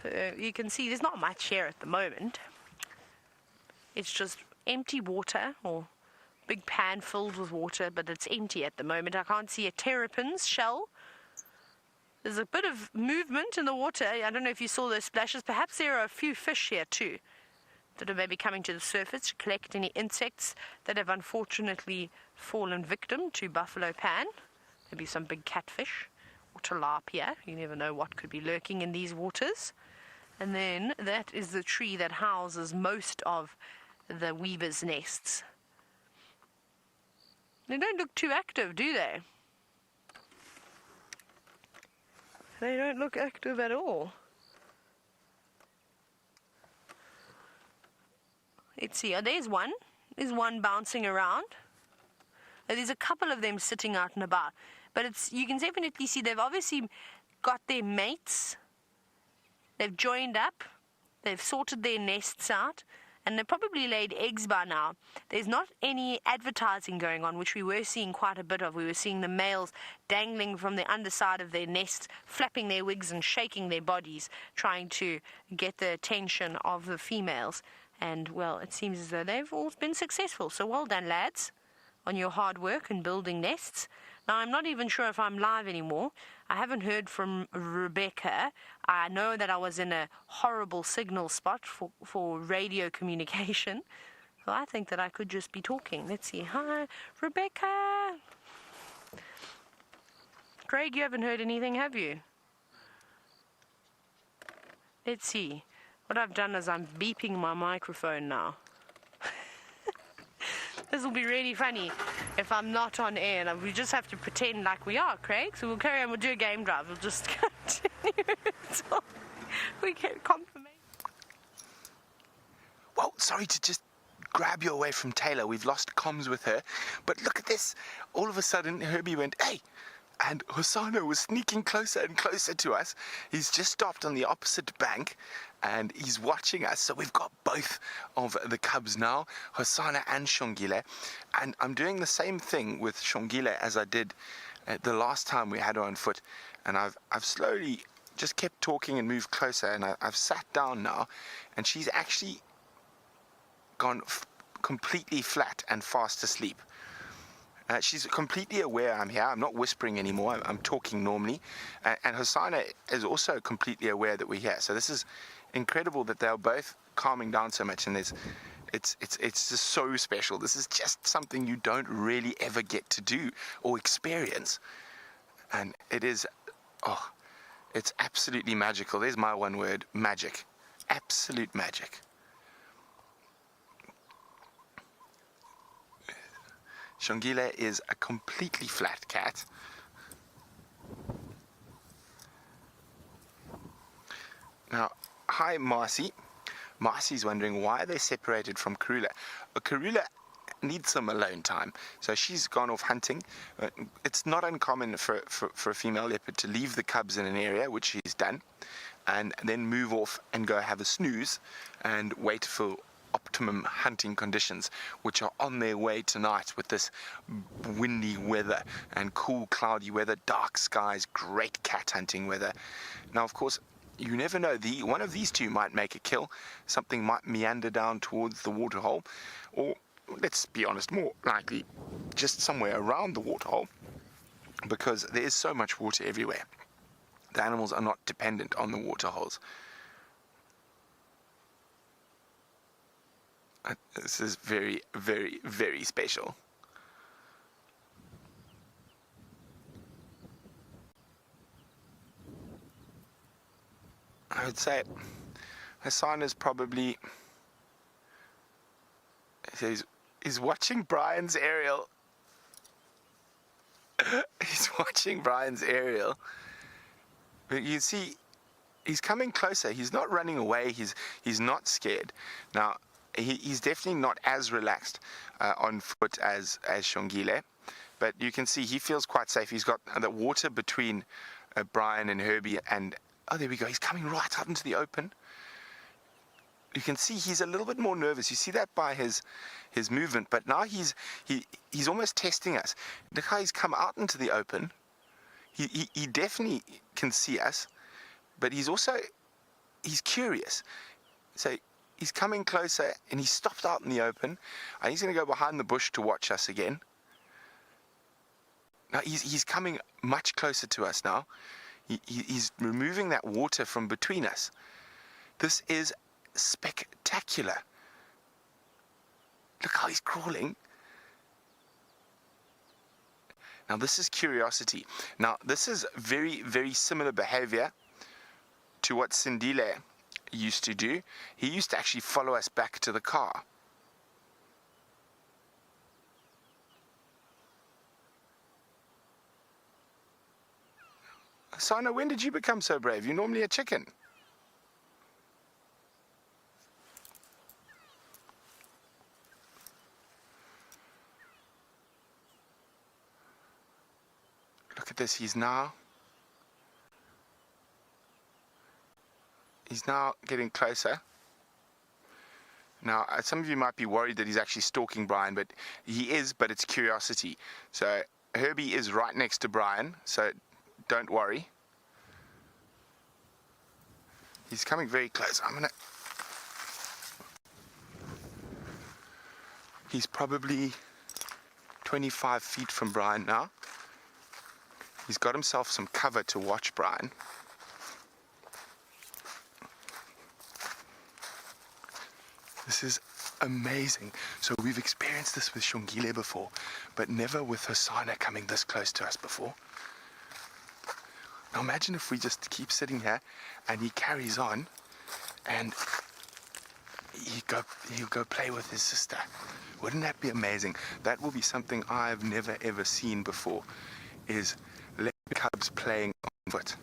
So you can see there's not much here at the moment. It's just empty water, or big pan filled with water, but it's empty at the moment. I can't see a terrapin's shell. There's a bit of movement in the water. I don't know if you saw those splashes. Perhaps there are a few fish here too that are maybe coming to the surface to collect any insects that have unfortunately fallen victim to buffalo pan. Maybe some big catfish or tilapia. You never know what could be lurking in these waters. And then that is the tree that houses most of the weavers' nests. They don't look too active, do they? They don't look active at all. Let's see. There's one. There's one bouncing around. There's a couple of them sitting out and about. But you can definitely see they've obviously got their mates. They've joined up. They've sorted their nests out. And they've probably laid eggs by now. There's not any advertising going on, which we were seeing quite a bit of. We were seeing the males dangling from the underside of their nests, flapping their wings and shaking their bodies, trying to get the attention of the females. And, well, it seems as though they've all been successful. So well done, lads, on your hard work and building nests. Now, I'm not even sure if I'm live anymore. I haven't heard from Rebecca. I know that I was in a horrible signal spot for radio communication. So I think that I could just be talking. Let's see. Hi, Rebecca. Craig, you haven't heard anything, have you? Let's see. What I've done is I'm beeping my microphone now. This will be really funny if I'm not on air, and we just have to pretend like we are, Craig. So we'll carry on, we'll do a game drive. We'll just continue until we get confirmation. Well, sorry to just grab you away from Taylor. We've lost comms with her. But look at this. All of a sudden, Herbie went, hey! And Hosanna was sneaking closer and closer to us. He's just stopped on the opposite bank and he's watching us. So we've got both of the cubs now, Hosanna and Shongile. And I'm doing the same thing with Shongile as I did the last time we had her on foot. And I've slowly just kept talking and moved closer. And I've sat down now and she's actually gone completely flat and fast asleep. She's completely aware I'm here. I'm not whispering anymore. I'm talking normally. And Hosanna is also completely aware that we're here. So this is incredible that they're both calming down so much. And it's just so special. This is just something you don't really ever get to do or experience. And it is, it's absolutely magical. There's my one word, magic. Absolute magic. Shongile is a completely flat cat. Now, hi Marcy. Marcy's wondering why they're separated from Karula. Karula needs some alone time, so she's gone off hunting. It's not uncommon for a female leopard to leave the cubs in an area, which she's done, and then move off and go have a snooze and wait for optimum hunting conditions, which are on their way tonight with this windy weather and cool cloudy weather, dark skies, great cat hunting weather. Now of course you never know, one of these two might make a kill. Something might meander down towards the waterhole, or let's be honest, more likely just somewhere around the waterhole, because there is so much water everywhere. The animals are not dependent on the waterholes. This is very, very, very special. I would say Hassan is probably, he's watching Brian's aerial. He's watching Brian's aerial. But you see, he's coming closer. He's not running away. He's not scared. Now, he's definitely not as relaxed on foot as Shongile, but you can see he feels quite safe. He's got the water between Brian and Herbie, and oh, there we go. He's coming right out into the open. You can see he's a little bit more nervous. You see that by his movement, but now he's almost testing us. Look how he's come out into the open. He definitely can see us, but he's curious. So he's coming closer, and he's stopped out in the open, and he's going to go behind the bush to watch us again. Now he's coming much closer to us now. He's removing that water from between us. This is spectacular. Look how he's crawling. Now this is curiosity. Now this is very, very similar behavior to what Sindile used to do. He used to actually follow us back to the car. Sana, when did you become so brave? You're normally a chicken. Look at this, he's now getting closer. Now, some of you might be worried that he's actually stalking Brian, but he is, but it's curiosity. So Herbie is right next to Brian, so don't worry. He's coming very close. He's probably 25 feet from Brian now. He's got himself some cover to watch, Brian. This is amazing. So we've experienced this with Shongile before, but never with Hosanna coming this close to us before. Now imagine if we just keep sitting here and he carries on and he'll go play with his sister. Wouldn't that be amazing? That will be something I've never ever seen before, is leopard cubs playing on foot.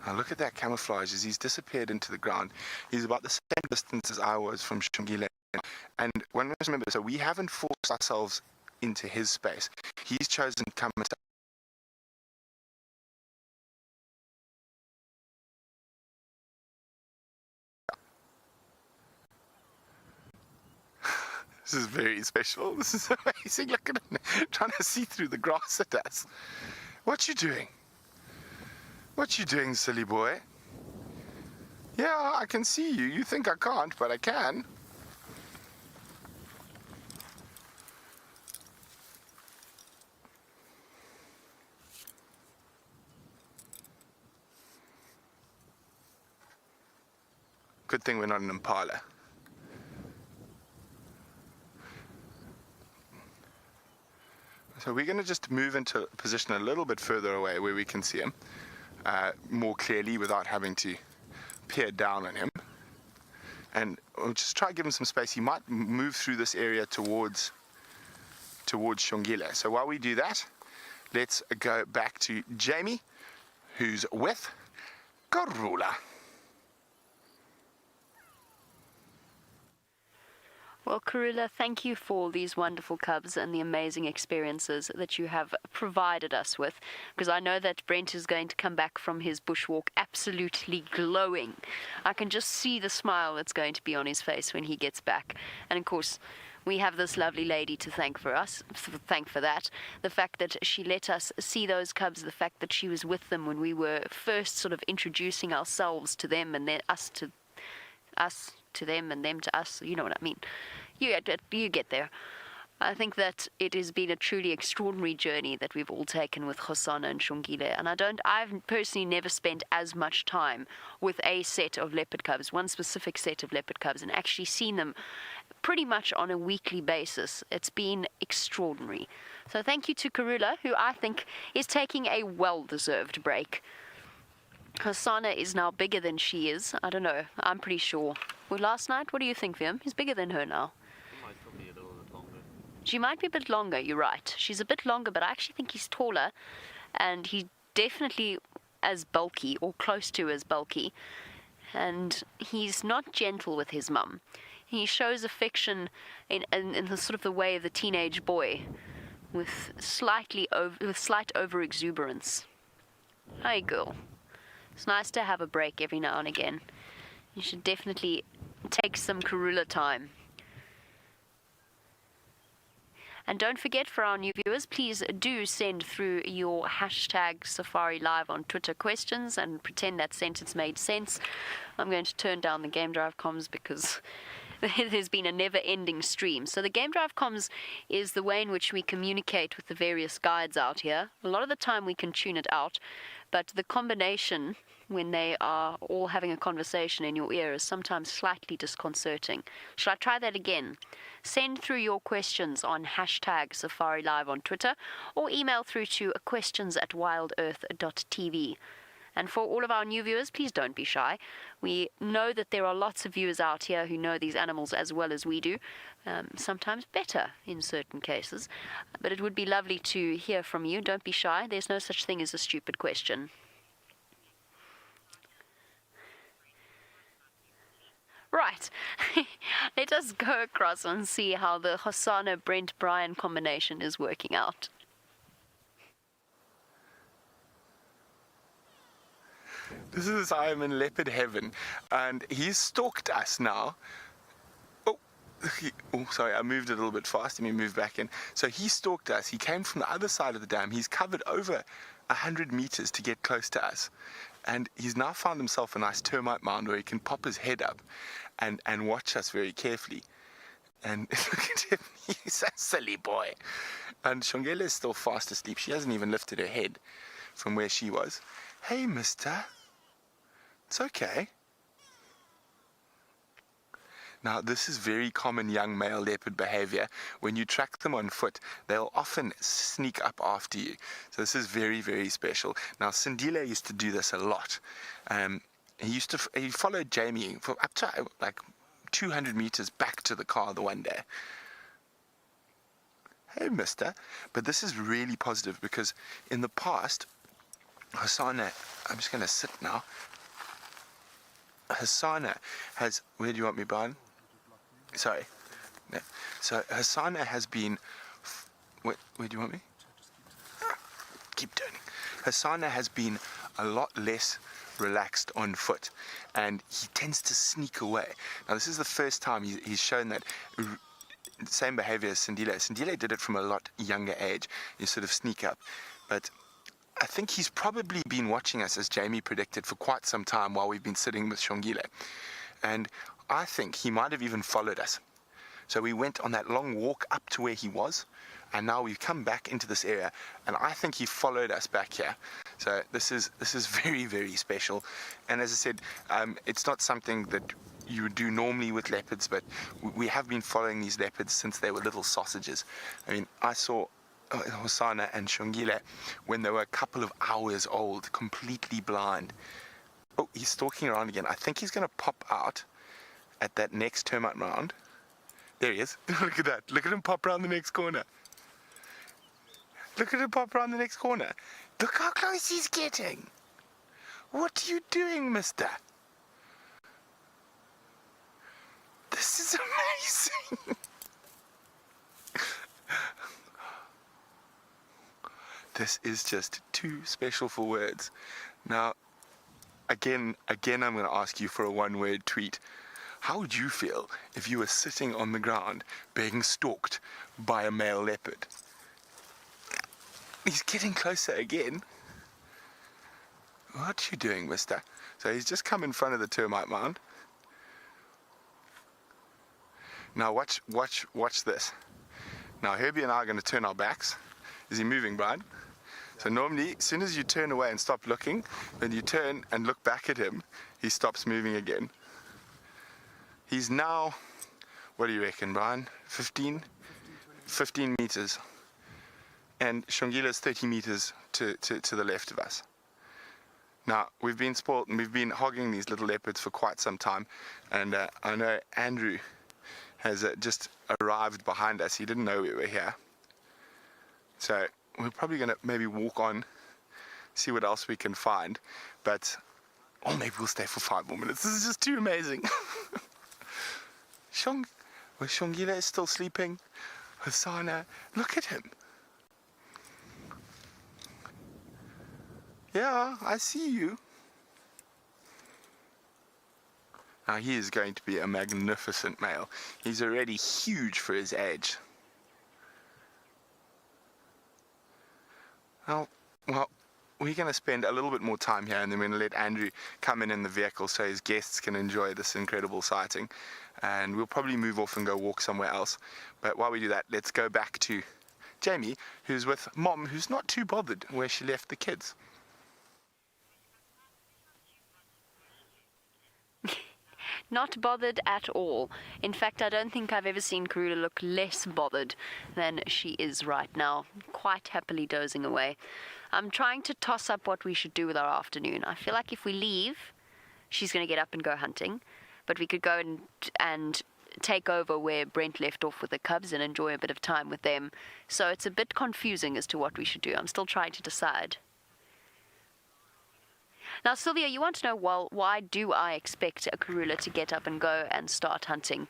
Now look at that camouflage as he's disappeared into the ground. He's about the same distance as I was from Shongile. And one must remember, so we haven't forced ourselves into his space. He's chosen to come and stay. This is very special. This is amazing. Look at him trying to see through the grass at us. What you doing? What you doing, silly boy? Yeah, I can see you. You think I can't, but I can. Good thing we're not an impala. So we're going to just move into a position a little bit further away where we can see him more clearly without having to peer down on him. And we'll just try to give him some space. He might move through this area towards Shongile. So while we do that, let's go back to Jamie, who's with Karula. Well, Karula, thank you for these wonderful cubs and the amazing experiences that you have provided us with, because I know that Brent is going to come back from his bushwalk absolutely glowing. I can just see the smile that's going to be on his face when he gets back. And of course, we have this lovely lady to thank for that. The fact that she let us see those cubs, the fact that she was with them when we were first sort of introducing ourselves to them, and then us to them and them to us, you know what I mean. You get there. I think that it has been a truly extraordinary journey that we've all taken with Hosanna and Shongile, and I've personally never spent as much time with a set of leopard cubs, one specific set of leopard cubs, and actually seen them pretty much on a weekly basis. It's been extraordinary. So thank you to Karula, who I think is taking a well-deserved break. Hosanna is now bigger than she is. I don't know. I'm pretty sure. Well, last night, what do you think, Viam? He's bigger than her now. She might probably be a little bit longer. She might be a bit longer, you're right. She's a bit longer, but I actually think he's taller. And he's definitely as bulky, or close to as bulky. And he's not gentle with his mum. He shows affection in the sort of the way of the teenage boy, with slight over-exuberance. Hi, girl. It's nice to have a break every now and again. You should definitely take some Karula time. And don't forget, for our new viewers, please do send through your hashtag safariLIVE on Twitter questions and pretend that sentence made sense. I'm going to turn down the Game Drive comms because there's been a never-ending stream. So the Game Drive comms is the way in which we communicate with the various guides out here. A lot of the time we can tune it out, but the combination when they are all having a conversation in your ear is sometimes slightly disconcerting. Shall I try that again? Send through your questions on hashtag safariLIVE on Twitter, or email through to questions@wildearth.tv. And for all of our new viewers, please don't be shy. We know that there are lots of viewers out here who know these animals as well as we do, sometimes better in certain cases. But it would be lovely to hear from you. Don't be shy. There's no such thing as a stupid question. Right, let us go across and see how the Hosanna-Brent-Brian combination is working out. This is I'm in leopard heaven, and he's stalked us now. Oh, sorry, I moved a little bit fast. Let me move back in. So he stalked us. He came from the other side of the dam. He's covered over 100 meters to get close to us. And he's now found himself a nice termite mound where he can pop his head up and watch us very carefully. And look at him, he's a silly boy. And Shongile is still fast asleep. She hasn't even lifted her head. from where she was. Hey, mister. It's okay. Now, this is very common young male leopard behavior. When you track them on foot, they'll often sneak up after you. So this is very, very special. Now, Sindile used to do this a lot. He followed Jamie for up to like 200 meters back to the car the one day. Hey, mister. But this is really positive because in the past, Hosanna, I'm just going to sit now. Hosanna has, where do you want me, Brian? Sorry. No. So Hosanna has been, where do you want me? Keep turning. Hosanna has been a lot less relaxed on foot, and he tends to sneak away. Now, this is the first time he's shown that same behavior as Sindile. Sindile did it from a lot younger age. You sort of sneak up. But I think he's probably been watching us, as Jamie predicted, for quite some time while we've been sitting with Shongile. And I think he might have even followed us. So we went on that long walk up to where he was, and now we've come back into this area, and I think he followed us back here. So this is very, very special. And as I said, it's not something that you would do normally with leopards, but we have been following these leopards since they were little sausages. I mean, I saw Hosanna and Shongile when they were a couple of hours old, completely blind. Oh, he's stalking around again. I think he's going to pop out at that next termite mound. There he is. Look at that. Look at him pop around the next corner. Look at him pop around the next corner. Look how close he's getting. What are you doing, mister? This is amazing. This is just too special for words. Now, again, I'm going to ask you for a one-word tweet. How would you feel if you were sitting on the ground being stalked by a male leopard? He's getting closer again. What are you doing, mister? So he's just come in front of the termite mound. Now watch this. Now Herbie and I are going to turn our backs. Is he moving, Brian? So normally, as soon as you turn away and stop looking, when you turn and look back at him, he stops moving again. He's now, what do you reckon, Brian? 15 meters. And Shongile is 30 meters to the left of us. Now, we've been spoiled and we've been hogging these little leopards for quite some time. And I know Andrew has just arrived behind us. He didn't know we were here. So we're probably going to maybe walk on, see what else we can find. But, or maybe we'll stay for 5 more minutes. This is just too amazing. Shongile is still sleeping. Hosanna, look at him. Yeah, I see you. Now he is going to be a magnificent male. He's already huge for his age. Well, we're going to spend a little bit more time here, and then we're going to let Andrew come in the vehicle so his guests can enjoy this incredible sighting. And we'll probably move off and go walk somewhere else. But while we do that, let's go back to Jamie, who's with Mom, who's not too bothered where she left the kids. Not bothered at all. In fact, I don't think I've ever seen Karula look less bothered than she is right now, quite happily dozing away. I'm trying to toss up what we should do with our afternoon. I feel like if we leave, she's going to get up and go hunting, but we could go and take over where Brent left off with the cubs and enjoy a bit of time with them. So it's a bit confusing as to what we should do. I'm still trying to decide. Now, Sylvia, you want to know, well, why do I expect a Karula to get up and go and start hunting?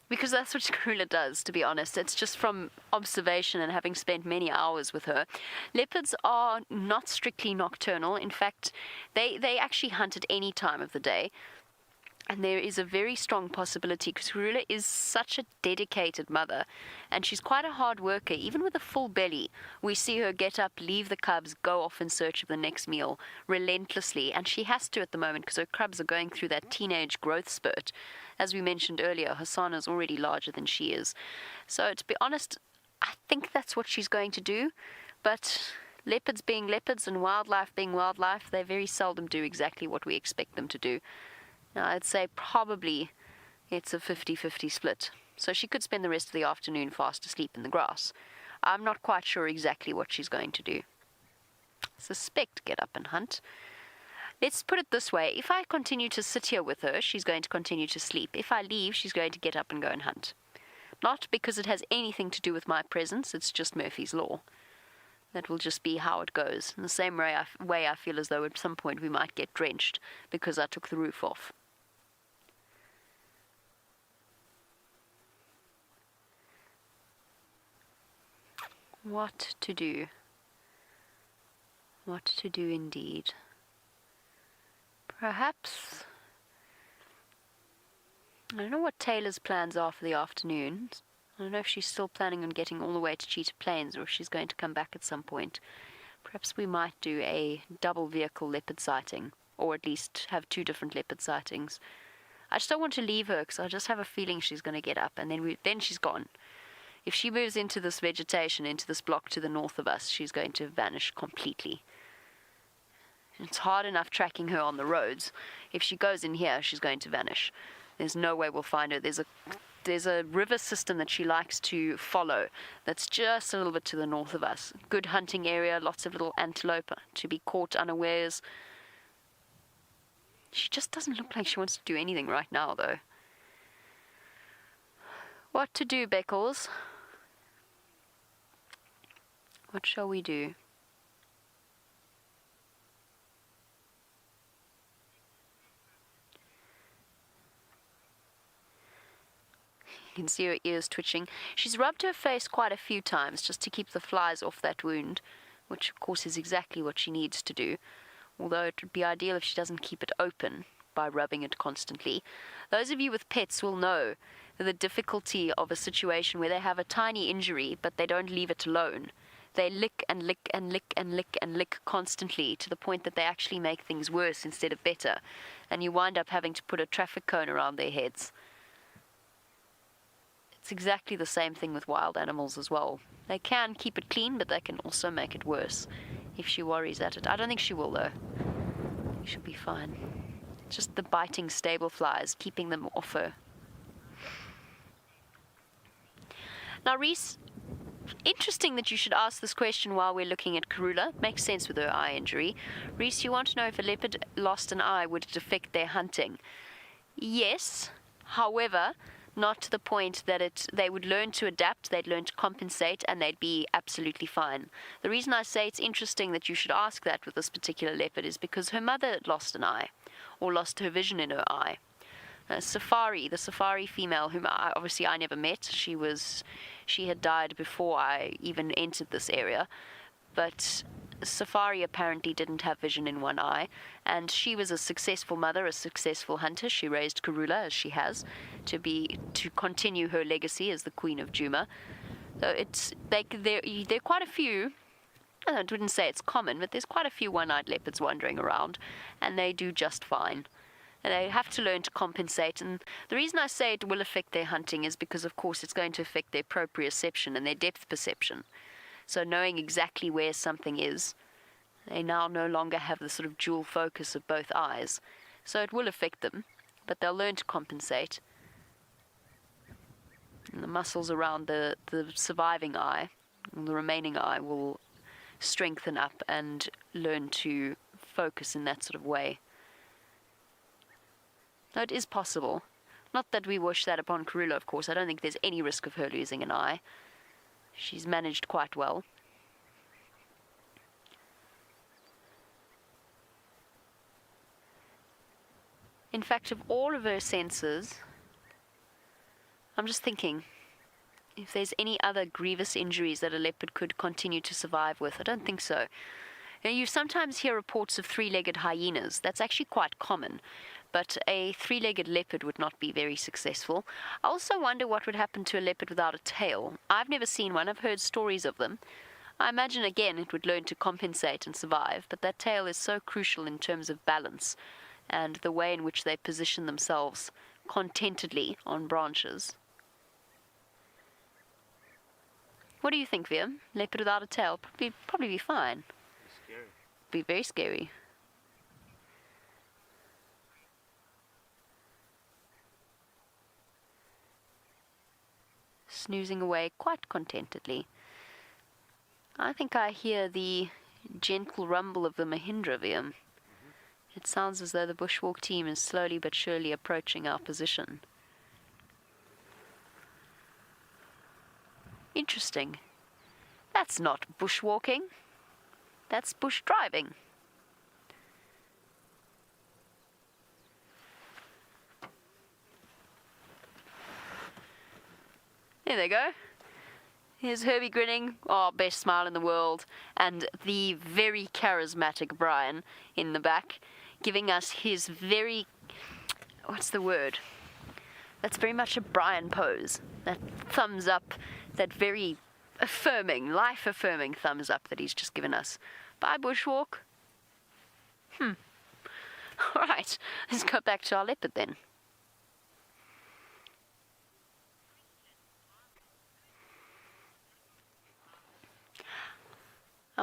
Because that's what Karula does, to be honest. It's just from observation and having spent many hours with her. Leopards are not strictly nocturnal. In fact, they actually hunt at any time of the day. And there is a very strong possibility, because Karula is such a dedicated mother, and she's quite a hard worker. Even with a full belly, we see her get up, leave the cubs, go off in search of the next meal relentlessly. And she has to at the moment, because her cubs are going through that teenage growth spurt. As we mentioned earlier, Hosanna is already larger than she is. So to be honest, I think that's what she's going to do. But Leopards being leopards and wildlife being wildlife, they very seldom do exactly what we expect them to do. Now, I'd say probably it's a 50-50 split. So she could spend the rest of the afternoon fast asleep in the grass. I'm not quite sure exactly what she's going to do. Suspect get up and hunt. Let's put it this way. If I continue to sit here with her, she's going to continue to sleep. If I leave, she's going to get up and go and hunt. Not because it has anything to do with my presence, it's just Murphy's Law. That will just be how it goes. In the same way I feel as though at some point we might get drenched because I took the roof off. What to do? What to do indeed? Perhaps... I don't know what Taylor's plans are for the afternoon. I don't know if she's still planning on getting all the way to Cheetah Plains or if she's going to come back at some point. Perhaps we might do a double vehicle leopard sighting, or at least have 2 different leopard sightings. I just don't want to leave her because I just have a feeling she's going to get up and then she's gone. If she moves into this vegetation, into this block to the north of us, she's going to vanish completely. It's hard enough tracking her on the roads. If she goes in here, she's going to vanish. There's no way we'll find her. There's a river system that she likes to follow that's just a little bit to the north of us. Good hunting area, lots of little antelope to be caught unawares. She just doesn't look like she wants to do anything right now, though. What to do, Beckles? What shall we do? You can see her ears twitching. She's rubbed her face quite a few times just to keep the flies off that wound, which of course is exactly what she needs to do, although it would be ideal if she doesn't keep it open by rubbing it constantly. Those of you with pets will know the difficulty of a situation where they have a tiny injury but they don't leave it alone. They lick and lick and lick and lick and lick constantly to the point that they actually make things worse instead of better, and you wind up having to put a traffic cone around their heads. It's exactly the same thing with wild animals as well. They can keep it clean, but they can also make it worse if she worries at it. I don't think she will, though. I think she'll be fine. Just the biting stable flies, keeping them off her. Now, Reese, interesting that you should ask this question while we're looking at Karula. Makes sense with her eye injury. Reese, you want to know if a leopard lost an eye, would it affect their hunting? Yes. However, not to the point that they would learn to adapt, they'd learn to compensate, and they'd be absolutely fine. The reason I say it's interesting that you should ask that with this particular leopard is because her mother lost an eye, or lost her vision in her eye. Safari, the safari female, whom I never met, she had died before I even entered this area, but Safari apparently didn't have vision in one eye, and she was a successful mother, a successful hunter. She raised Karula, as she has, to continue her legacy as the Queen of Djuma. So there are quite a few. I wouldn't say it's common, but there's quite a few one-eyed leopards wandering around, and they do just fine. And they have to learn to compensate, and the reason I say it will affect their hunting is because, of course, it's going to affect their proprioception and their depth perception. So knowing exactly where something is, they now no longer have the sort of dual focus of both eyes. So it will affect them, but they'll learn to compensate. And the muscles around the surviving eye, the remaining eye, will strengthen up and learn to focus in that sort of way. Now, it is possible. Not that we wish that upon Karula, of course. I don't think there's any risk of her losing an eye. She's managed quite well. In fact, of all of her senses, I'm just thinking if there's any other grievous injuries that a leopard could continue to survive with. I don't think so. Now, you sometimes hear reports of 3-legged hyenas. That's actually quite common. But a 3-legged leopard would not be very successful. I also wonder what would happen to a leopard without a tail. I've never seen one. I've heard stories of them. I imagine, again, it would learn to compensate and survive, but that tail is so crucial in terms of balance and the way in which they position themselves contentedly on branches. What do you think, Viam? Leopard without a tail? Probably be fine. Scary. Be very scary. Snoozing away quite contentedly. I think I hear the gentle rumble of the Mahindra, Viam. It sounds as though the bushwalk team is slowly but surely approaching our position. Interesting. That's not bushwalking. That's bush driving. There they go. Here's Herbie grinning, oh, best smile in the world, and the very charismatic Brian in the back, giving us his very, what's the word? That's very much a Brian pose. That thumbs up, that very affirming, life-affirming thumbs up that he's just given us. Bye, bushwalk. All right, let's go back to our leopard then.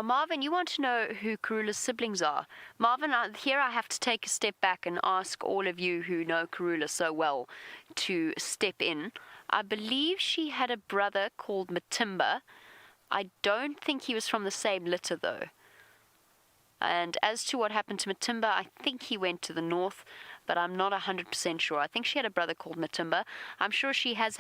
Marvin, you want to know who Karula's siblings are? Marvin, here I have to take a step back and ask all of you who know Karula so well to step in. I believe she had a brother called Matimba. I don't think he was from the same litter, though. And as to what happened to Matimba, I think he went to the north, but I'm not 100% sure. I think she had a brother called Matimba. I'm sure she had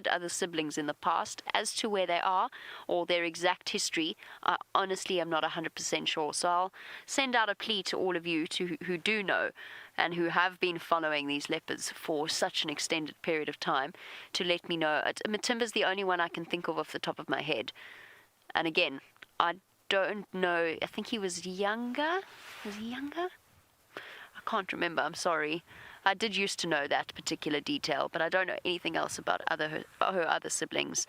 other siblings in the past. As to where they are or their exact history, I honestly am not 100% sure. So I'll send out a plea to all of you who do know and who have been following these leopards for such an extended period of time to let me know. Matimba's the only one I can think of off the top of my head. And again, I don't know. I think he was younger. Was he younger? I can't remember. I'm sorry. I did used to know that particular detail, but I don't know anything else about her other siblings.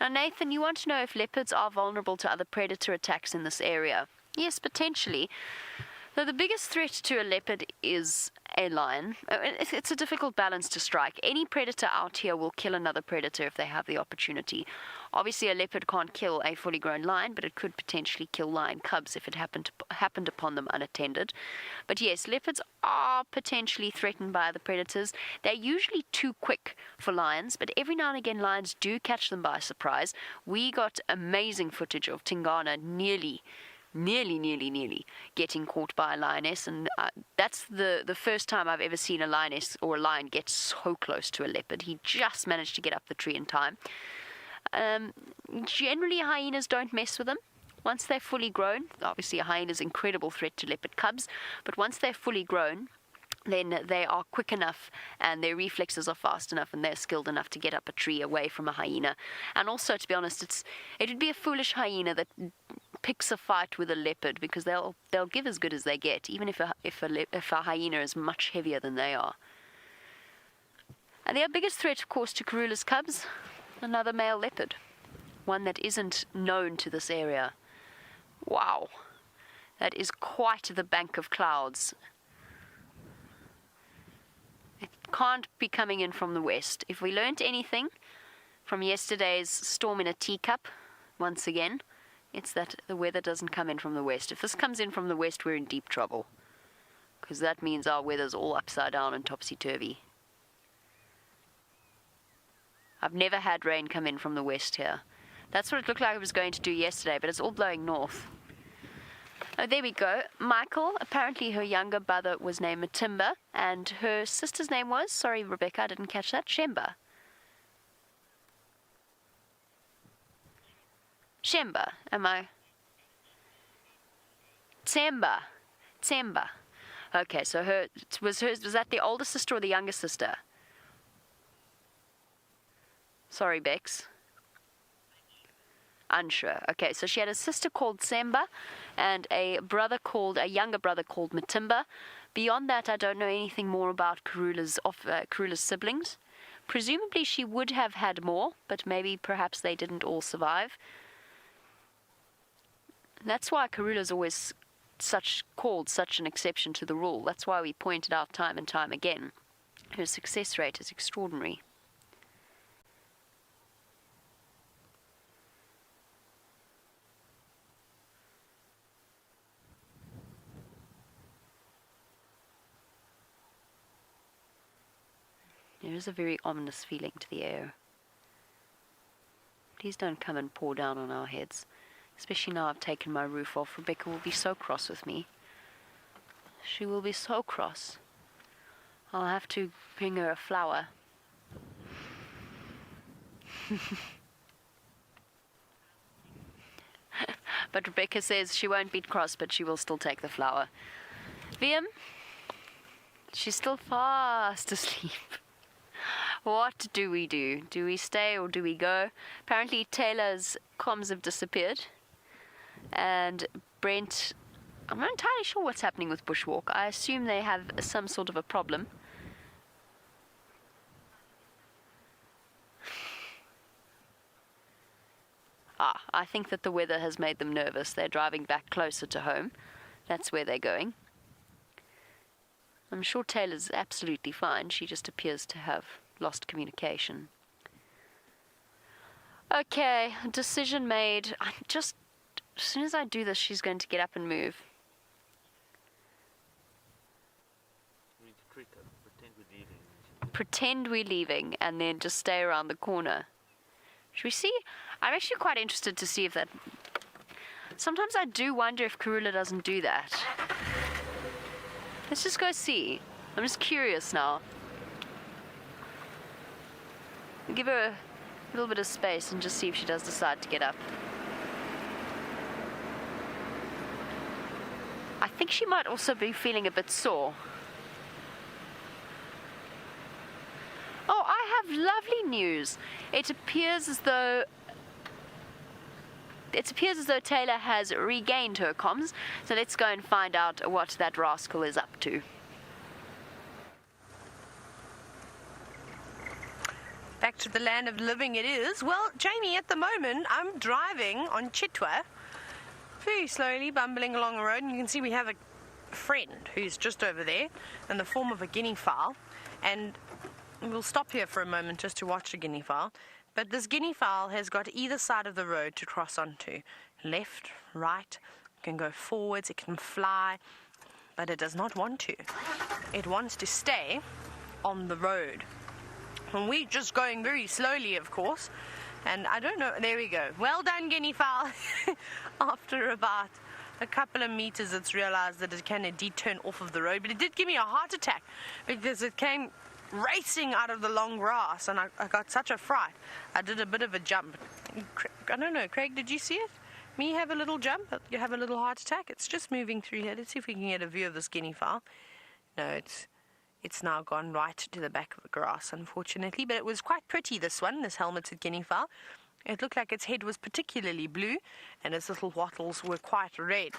Now, Nathan, you want to know if leopards are vulnerable to other predator attacks in this area? Yes, potentially. Though the biggest threat to a leopard is a lion. It's a difficult balance to strike. Any predator out here will kill another predator if they have the opportunity. Obviously, a leopard can't kill a fully grown lion, but it could potentially kill lion cubs if it happened upon them unattended. But yes, leopards are potentially threatened by other predators. They're usually too quick for lions, but every now and again lions do catch them by surprise. We got amazing footage of Tingana nearly getting caught by a lioness, and that's the first time I've ever seen a lioness or a lion get so close to a leopard. He just managed to get up the tree in time. Generally, hyenas don't mess with them. Once they're fully grown, obviously a hyena is an incredible threat to leopard cubs, but once they're fully grown, then they are quick enough and their reflexes are fast enough and they're skilled enough to get up a tree away from a hyena. And also, to be honest, it would be a foolish hyena that picks a fight with a leopard, because they'll give as good as they get, even if a hyena is much heavier than they are. And the biggest threat, of course, to Karula's cubs, another male leopard, one that isn't known to this area. Wow, that is quite the bank of clouds. It can't be coming in from the west. If we learnt anything from yesterday's storm in a teacup, once again, it's that the weather doesn't come in from the west. If this comes in from the west, we're in deep trouble, because that means our weather's all upside down and topsy-turvy. I've never had rain come in from the west here. That's what it looked like it was going to do yesterday, but it's all blowing north. Oh, there we go. Michael, apparently her younger brother was named Matimba, and her sister's name was, sorry Rebecca, I didn't catch that, Shemba. Shemba, am I? Tsemba. Okay, so was that the older sister or the younger sister? Sorry, Bex. Unsure. Okay, so she had a sister called Tsemba and a younger brother called Matimba. Beyond that, I don't know anything more about Karula's siblings. Presumably she would have had more, but perhaps they didn't all survive. That's why Karula's always called such an exception to the rule. That's why we pointed out time and time again. Her success rate is extraordinary. There is a very ominous feeling to the air. Please don't come and pour down on our heads. Especially now I've taken my roof off. Rebecca will be so cross with me. She will be so cross. I'll have to bring her a flower. But Rebecca says she won't be cross, but she will still take the flower. Liam, she's still fast asleep. What do we do? Do we stay or do we go? Apparently Taylor's comms have disappeared. And Brent, I'm not entirely sure what's happening with Bushwalk. I assume they have some sort of a problem. I think that the weather has made them nervous. They're driving back closer to home. That's where they're going. I'm sure Taylor's absolutely fine. She just appears to have lost communication. Okay, decision made. As soon as I do this, she's going to get up and move. We need to trick her. Pretend we're leaving. Pretend we're leaving and then just stay around the corner. Should we see? I'm actually quite interested to see if that... Sometimes I do wonder if Karula doesn't do that. Let's just go see. I'm just curious now. We'll give her a little bit of space and just see if she does decide to get up. I think she might also be feeling a bit sore. Oh, I have lovely news. It appears as though Taylor has regained her comms. So let's go and find out what that rascal is up to. Back to the land of living it is. Well, Jamie, at the moment, I'm driving on Chitwa, very slowly, bumbling along the road, and you can see we have a friend who's just over there in the form of a guinea fowl, and we'll stop here for a moment just to watch the guinea fowl. But this guinea fowl has got either side of the road to cross onto. Left, right, it can go forwards, it can fly, but it does not want to. It wants to stay on the road. And we're just going very slowly, of course. And I don't know, there we go. Well done, guinea fowl. After about a couple of meters, it's realized that it can indeed turn off of the road. But it did give me a heart attack because it came racing out of the long grass, and I got such a fright. I did a bit of a jump. I don't know, Craig, did you see it? Me have a little jump? You have a little heart attack? It's just moving through here. Let's see if we can get a view of this guinea fowl. No, it's now gone right to the back of the grass, unfortunately. But it was quite pretty, this helmeted guinea fowl. It looked like its head was particularly blue, and its little wattles were quite red.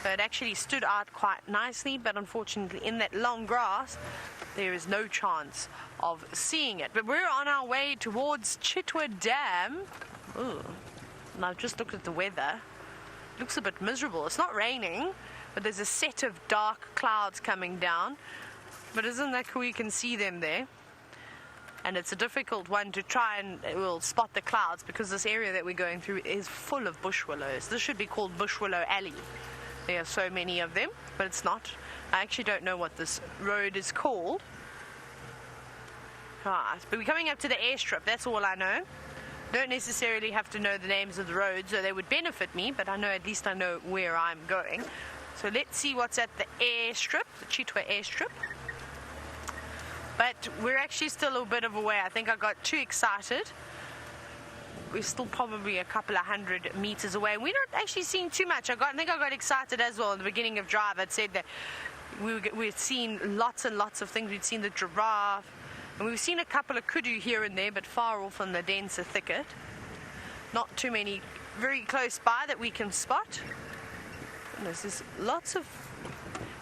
So it actually stood out quite nicely, but unfortunately in that long grass, there is no chance of seeing it. But we're on our way towards Chitwa Dam. Ooh. And I've just looked at the weather. It looks a bit miserable. It's not raining, but there's a set of dark clouds coming down. But isn't that cool? You can see them there. And it's a difficult one to try and spot the clouds, because this area that we're going through is full of bush willows. This should be called Bush Willow Alley. There are so many of them, but it's not. I actually don't know what this road is called. Right, but we're coming up to the airstrip, that's all I know. Don't necessarily have to know the names of the roads, so they would benefit me, but I know, at least I know where I'm going. So let's see what's at the airstrip, the Chitwa airstrip. But we're actually still a bit of a way. I think I got too excited. We're still probably a couple of 100 meters away. We're not actually seeing too much. I think I got excited as well in the beginning of drive. I'd said that we'd seen lots and lots of things. We'd seen the giraffe, and we've seen a couple of kudu here and there, but far off in the denser thicket. Not too many very close by that we can spot. And there's lots of...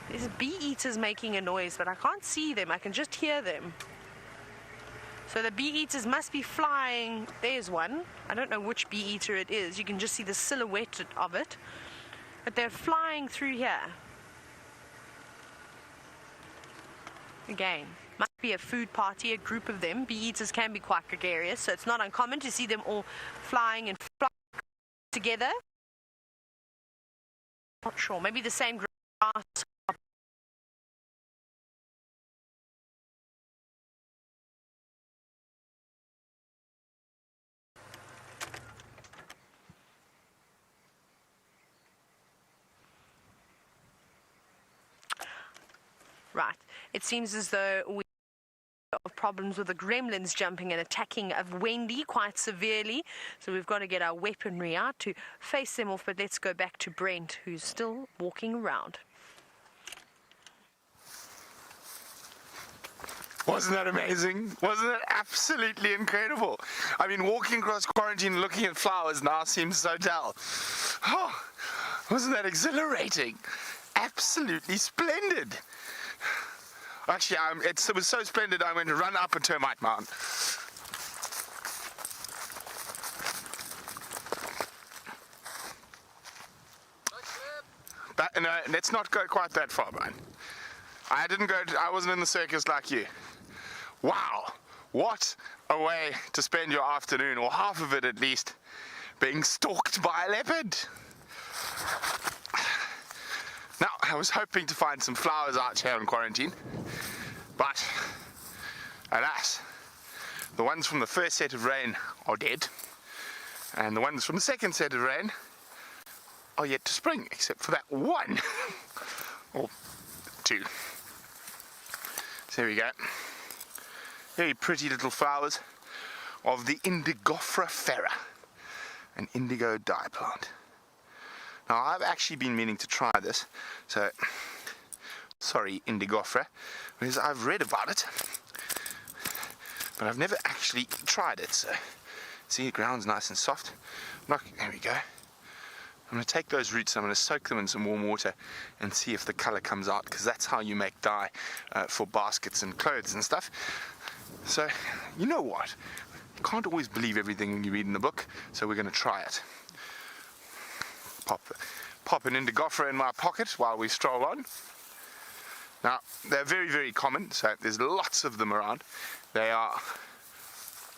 There's bee eaters making a noise, but I can't see them. I can just hear them. So the bee eaters must be flying. There's one. I don't know which bee eater it is. You can just see the silhouette of it. But they're flying through here. Again, might be a food party, a group of them. Bee eaters can be quite gregarious, so it's not uncommon to see them all flying and flying together. Not sure. Maybe the same grass. Right. It seems as though we have problems with the gremlins jumping and attacking of Wendy quite severely. So we've got to get our weaponry out to face them off. But let's go back to Brent, who's still walking around. Wasn't that amazing? Wasn't it absolutely incredible? I mean, walking across quarantine looking at flowers now seems so dull. Oh, wasn't that exhilarating? Absolutely splendid. Actually, it was so splendid I'm going to run up a termite mound. But, no, let's not go quite that far, Brian. I wasn't in the circus like you. Wow, what a way to spend your afternoon, or half of it at least, being stalked by a leopard. Now, I was hoping to find some flowers out here in quarantine, but alas, the ones from the first set of rain are dead, and the ones from the second set of rain are yet to spring, except for that one, or two. So there we go. Very pretty little flowers of the Indigofera fera, an indigo dye plant. Now, I've actually been meaning to try this, so sorry, Indigofera, because I've read about it, but I've never actually tried it. So, see, the ground's nice and soft. There we go. I'm going to take those roots, I'm going to soak them in some warm water and see if the colour comes out, because that's how you make dye for baskets and clothes and stuff. So, you know what? You can't always believe everything you read in the book, so we're going to try it. Pop an Indigofera in my pocket while we stroll on. Now, they're very, very common, so there's lots of them around. They are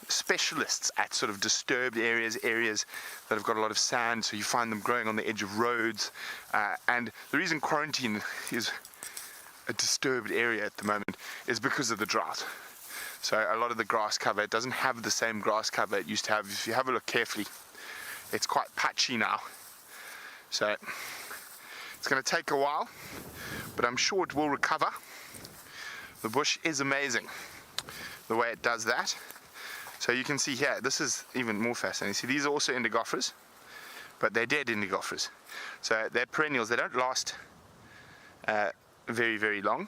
specialists at sort of disturbed areas that have got a lot of sand, so you find them growing on the edge of roads. And the reason quarantine is a disturbed area at the moment is because of the drought. So a lot of the grass cover, it doesn't have the same grass cover it used to have. If you have a look carefully, it's quite patchy now. So it's going to take a while, but I'm sure it will recover. The bush is amazing, the way it does that. So you can see here, this is even more fascinating. See, these are also Indigoferas, but they're dead Indigoferas. So they're perennials, they don't last very, very long.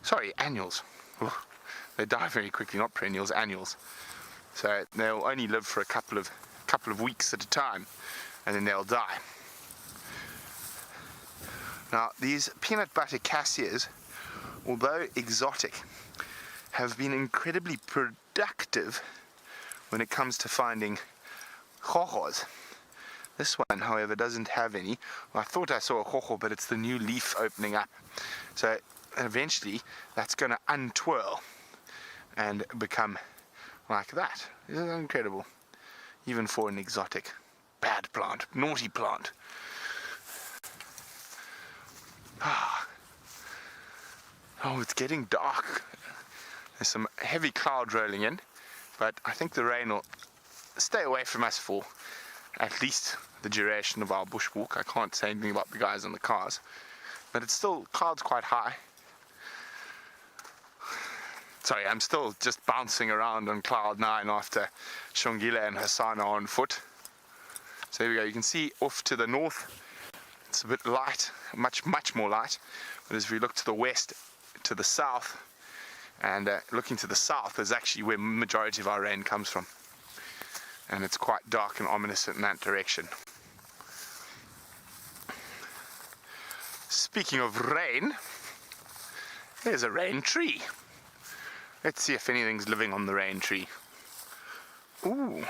Sorry, annuals. They die very quickly, not perennials, annuals. So they'll only live for a couple of weeks at a time, and then they'll die. Now, these peanut butter cassias, although exotic, have been incredibly productive when it comes to finding hohos. This one, however, doesn't have any. Well, I thought I saw a hoho, but it's the new leaf opening up. So eventually, that's going to untwirl and become like that. Isn't that incredible? Even for an exotic, bad plant, naughty plant. Oh, it's getting dark. There's some heavy cloud rolling in, but I think the rain will stay away from us for at least the duration of our bushwalk. I can't say anything about the guys on the cars, but it's still, cloud's quite high. Sorry, I'm still just bouncing around on cloud 9 after Shongile and Hassan are on foot. So here we go, you can see off to the north, it's a bit light, much more light, but as we look to the west, to the south, and looking to the south is actually where the majority of our rain comes from. And it's quite dark and ominous in that direction. Speaking of rain, there's a rain tree. Let's see if anything's living on the rain tree. Ooh,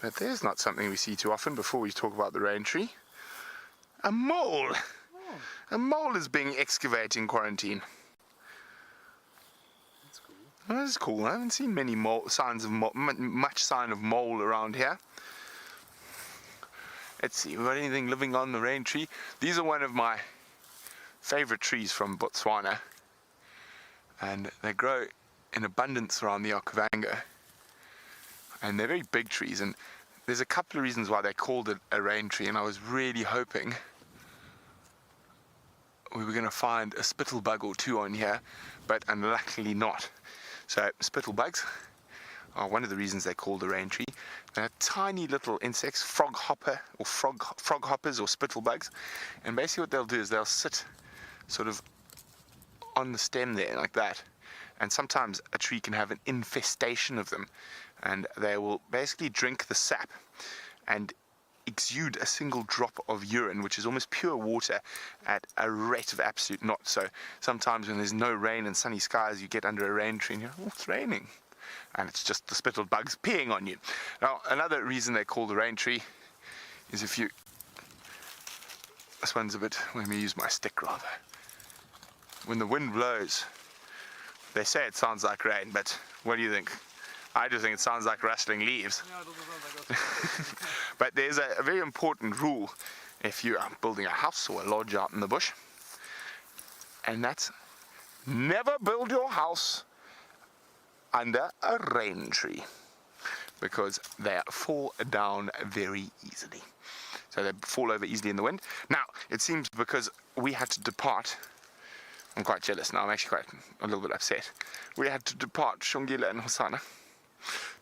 but there's not something we see too often before we talk about the rain tree. A mole! Oh. A mole is being excavated in quarantine. That's cool. That's cool. I haven't seen many much sign of mole around here. Let's see, we got anything living on the rain tree? These are one of my favorite trees from Botswana, and they grow in abundance around the Okavango, and they're very big trees, and there's a couple of reasons why they called it a rain tree, and I was really hoping we were going to find a spittlebug or two on here, but unluckily not. So spittlebugs are one of the reasons they're called the rain tree. They're tiny little insects, frog hoppers or spittlebugs. And basically what they'll do is they'll sit sort of on the stem there like that. And sometimes a tree can have an infestation of them. And they will basically drink the sap and exude a single drop of urine, which is almost pure water, at a rate of absolute knots. So sometimes when there's no rain and sunny skies, you get under a rain tree and you're, oh, it's raining. And it's just the spittle bugs peeing on you. Now, another reason they're called the rain tree is if you... This one's a bit... Let me use my stick rather. When the wind blows, they say it sounds like rain, but what do you think? I just think it sounds like rustling leaves. But there's a very important rule if you are building a house or a lodge out in the bush, and that's never build your house under a rain tree, because they fall down very easily. So they fall over easily in the wind. Now, it seems because we had to depart, I'm quite jealous now, I'm actually quite a little bit upset. We had to depart Shongile and Hosanna.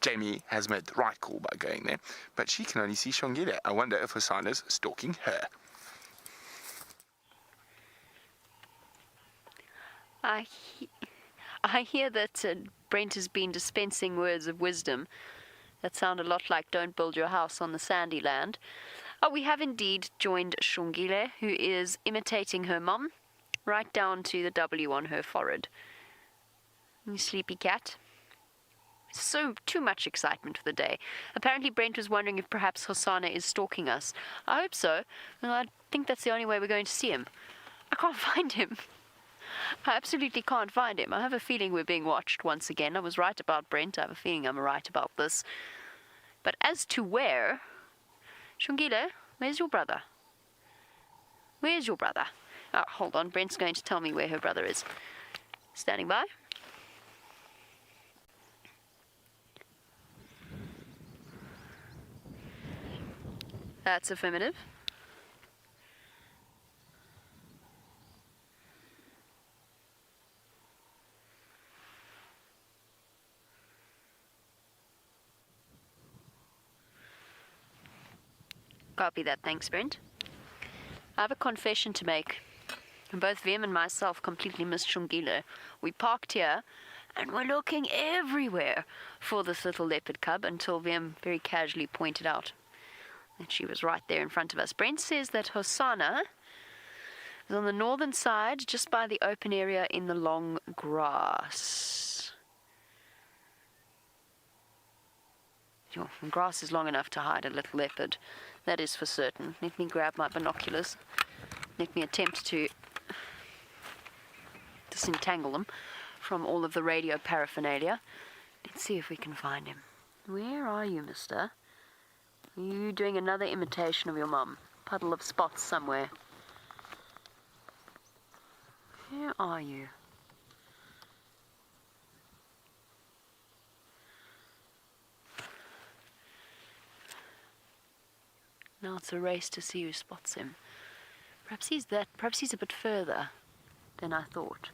Jamie has made the right call by going there, but she can only see Shongile. I wonder if Hosanna's stalking her. I hear that Brent has been dispensing words of wisdom that sound a lot like don't build your house on the sandy land. Oh, we have indeed joined Shongile, who is imitating her mum, right down to the W on her forehead. You sleepy cat. So, too much excitement for the day. Apparently Brent was wondering if perhaps Hosanna is stalking us. I hope so. Well, I think that's the only way we're going to see him. I can't find him. I absolutely can't find him. I have a feeling we're being watched once again. I was right about Brent. I have a feeling I'm right about this. But as to where... Shongile, where's your brother? Where's your brother? Oh, hold on. Brent's going to tell me where her brother is. Standing by. That's affirmative. Copy that, thanks, Brent. I have a confession to make. Both Vim and myself completely missed Shongile. We parked here, and we're looking everywhere for this little leopard cub until Vim very casually pointed out that she was right there in front of us. Brent says that Hosanna is on the northern side, just by the open area in the long grass. Sure, the grass is long enough to hide a little leopard. That is for certain. Let me grab my binoculars. Let me attempt to disentangle them from all of the radio paraphernalia. Let's see if we can find him. Where are you, mister? Are you doing another imitation of your mum? Puddle of spots somewhere. Where are you? Now it's a race to see who spots him. Perhaps he's a bit further than I thought.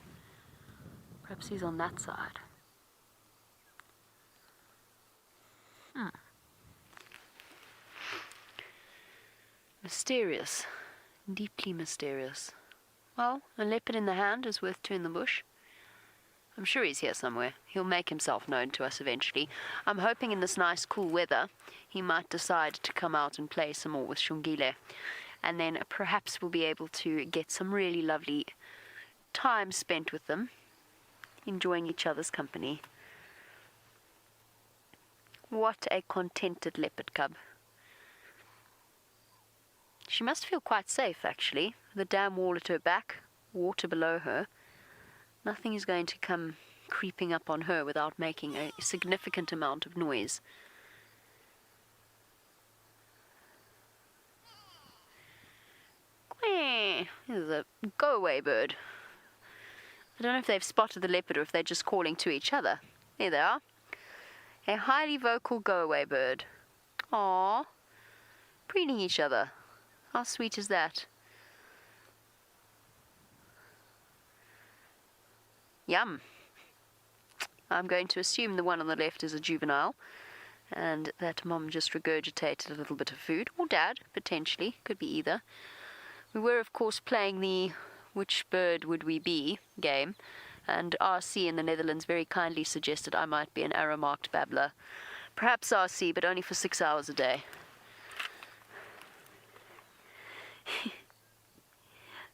Perhaps he's on that side. Mysterious. Deeply mysterious. Well, a leopard in the hand is worth two in the bush. I'm sure he's here somewhere. He'll make himself known to us eventually. I'm hoping in this nice cool weather he might decide to come out and play some more with Shongile. And then perhaps we'll be able to get some really lovely time spent with them, enjoying each other's company. What a contented leopard cub. She must feel quite safe, actually. The dam wall at her back, water below her. Nothing is going to come creeping up on her without making a significant amount of noise. This is a go-away bird. I don't know if they've spotted the leopard or if they're just calling to each other. There they are. A highly vocal go-away bird. Aww. Preening each other. How sweet is that? Yum. I'm going to assume the one on the left is a juvenile, and that Mom just regurgitated a little bit of food, or Dad, potentially, could be either. We were, of course, playing the which bird would we be game, and RC in the Netherlands very kindly suggested I might be an arrow-marked babbler. Perhaps RC, but only for 6 hours a day.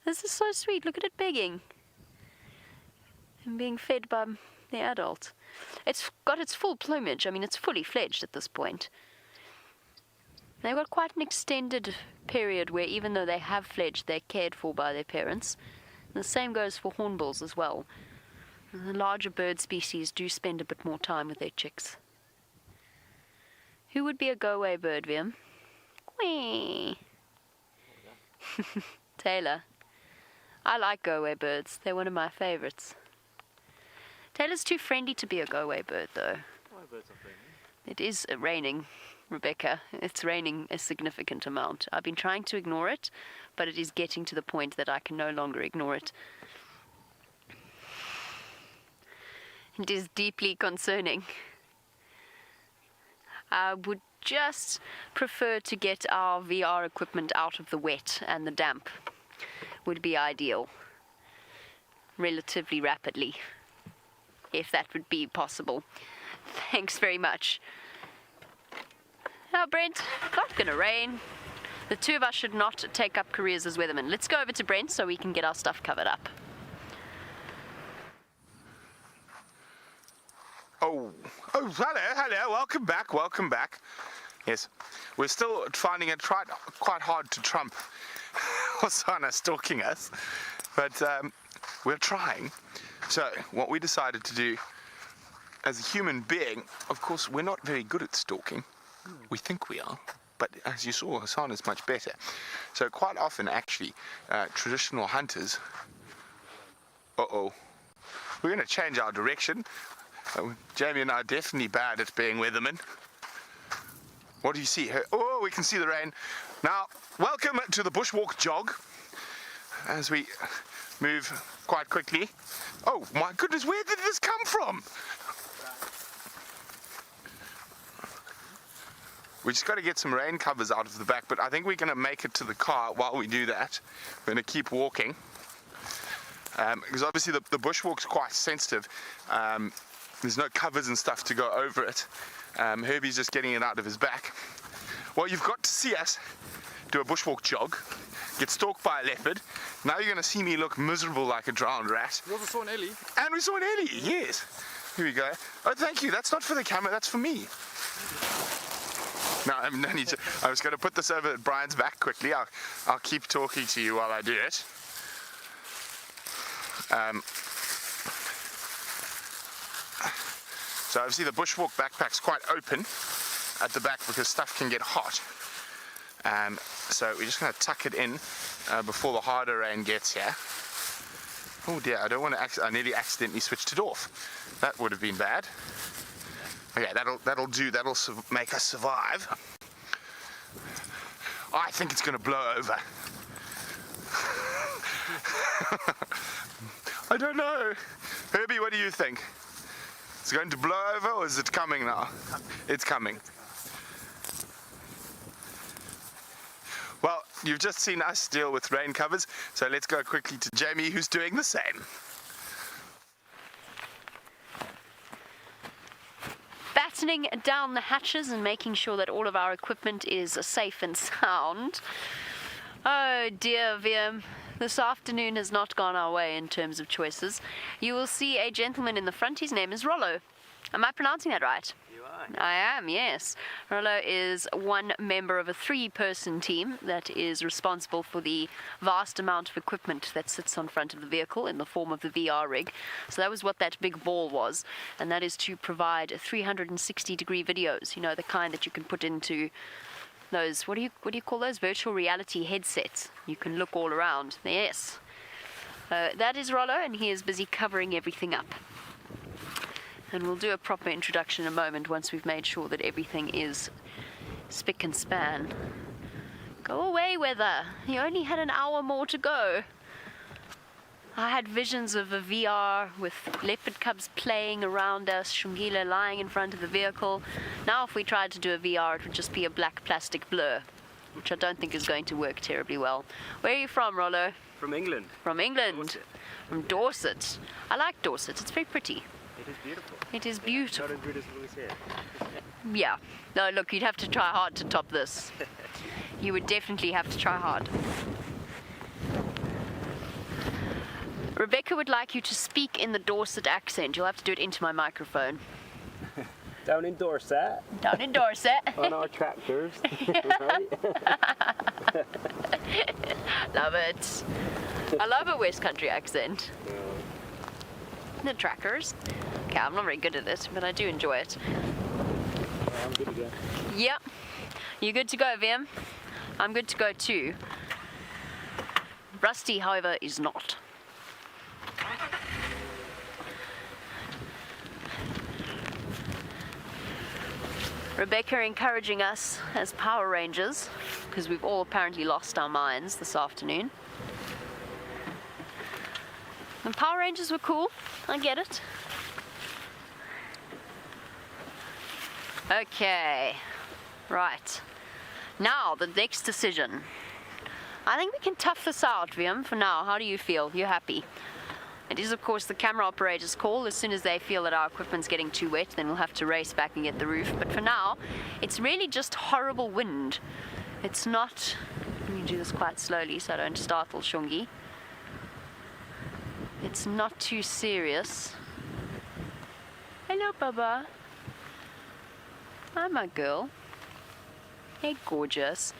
This is so sweet. Look at it begging and being fed by the adult. It's got its full plumage. I mean, it's fully fledged at this point. They've got quite an extended period where even though they have fledged, they're cared for by their parents. And the same goes for hornbills as well. The larger bird species do spend a bit more time with their chicks. Who would be a go-away bird, Viam? Whee! Taylor. I like go-away birds. They're one of my favorites. Taylor's too friendly to be a go-away bird, though. Why birds are friendly? It is raining, Rebecca. It's raining a significant amount. I've been trying to ignore it, but it is getting to the point that I can no longer ignore it. It is deeply concerning. I would just prefer to get our VR equipment out of the wet, and the damp would be ideal relatively rapidly, if that would be possible. Thanks very much. Now, Brent, not gonna rain. The two of us should not take up careers as weathermen. Let's go over to Brent so we can get our stuff covered up. Oh, hello, welcome back. Yes, we're still finding it quite hard to trump Osana stalking us, but we're trying. So, what we decided to do as a human being, of course, we're not very good at stalking. We think we are, but as you saw, Osana's much better. So, quite often, actually, traditional hunters... we're going to change our direction. Jamie and I are definitely bad at being weathermen. What do you see? Oh, we can see the rain. Now, welcome to the bushwalk jog as we move quite quickly. Oh my goodness, where did this come from? We just got to get some rain covers out of the back, but I think we're going to make it to the car while we do that. We're going to keep walking. Because obviously the bushwalk's quite sensitive. There's no covers and stuff to go over it. Herbie's just getting it out of his back. Well, you've got to see us do a bushwalk jog, get stalked by a leopard. Now you're going to see me look miserable like a drowned rat. We also saw an Ellie. And we saw an Ellie, yes. Here we go. Oh, thank you. That's not for the camera, that's for me. Now, I was going to put this over at Brian's back quickly. I'll keep talking to you while I do it. So obviously the bushwalk backpack's quite open at the back because stuff can get hot. So we're just going to tuck it in before the harder rain gets here. Oh dear, I don't want to. I nearly accidentally switched it off. That would have been bad. Okay, that'll do. That'll make us survive. I think it's going to blow over. I don't know. Herbie, what do you think? It's going to blow over, or is it coming now? It's coming. Well, you've just seen us deal with rain covers, so let's go quickly to Jamie, who's doing the same. Battening down the hatches and making sure that all of our equipment is safe and sound. Oh dear, Viam. This afternoon has not gone our way in terms of choices. You will see a gentleman in the front. His name is Rollo. Am I pronouncing that right? You are. I am, yes. Rollo is one member of a 3-person team that is responsible for the vast amount of equipment that sits on front of the vehicle in the form of the VR rig. So that was what that big ball was, and that is to provide 360-degree videos, you know, the kind that you can put into those, what do you call those, virtual reality headsets. You can look all around. Yes. That is Rollo, and he is busy covering everything up. And we'll do a proper introduction in a moment once we've made sure that everything is spick and span. Go away, weather. You only had an hour more to go. I had visions of a VR with leopard cubs playing around us, Shungile lying in front of the vehicle. Now if we tried to do a VR, it would just be a black plastic blur, which I don't think is going to work terribly well. Where are you from, Rollo? From England. From England. Dorset. From Dorset. I like Dorset. It's very pretty. It is beautiful. It is Not beautiful. as good as Louis here. Yeah. No, look, you'd have to try hard to top this. You would definitely have to try hard. Rebecca would like you to speak in the Dorset accent. You'll have to do it into my microphone. Down in Dorset, Down in Dorset. on our tractors. Love it. I love a West Country accent. The trackers. Okay, I'm not very good at it, but I do enjoy it. I'm good to go. Yep. You good to go, Vim? I'm good to go too. Rusty, however, is not. Rebecca encouraging us as Power Rangers, because we've all apparently lost our minds this afternoon. The Power Rangers were cool, I get it. Okay, right. Now, the next decision. I think we can tough this out, Viam, for now. How do you feel? You happy? It is, of course, the camera operator's call. As soon as they feel that our equipment's getting too wet, then we'll have to race back and get the roof. But for now, it's really just horrible wind. It's not... Let me do this quite slowly so I don't startle Shungi. It's not too serious. Hello, Baba. Hi, my girl. Hey, gorgeous.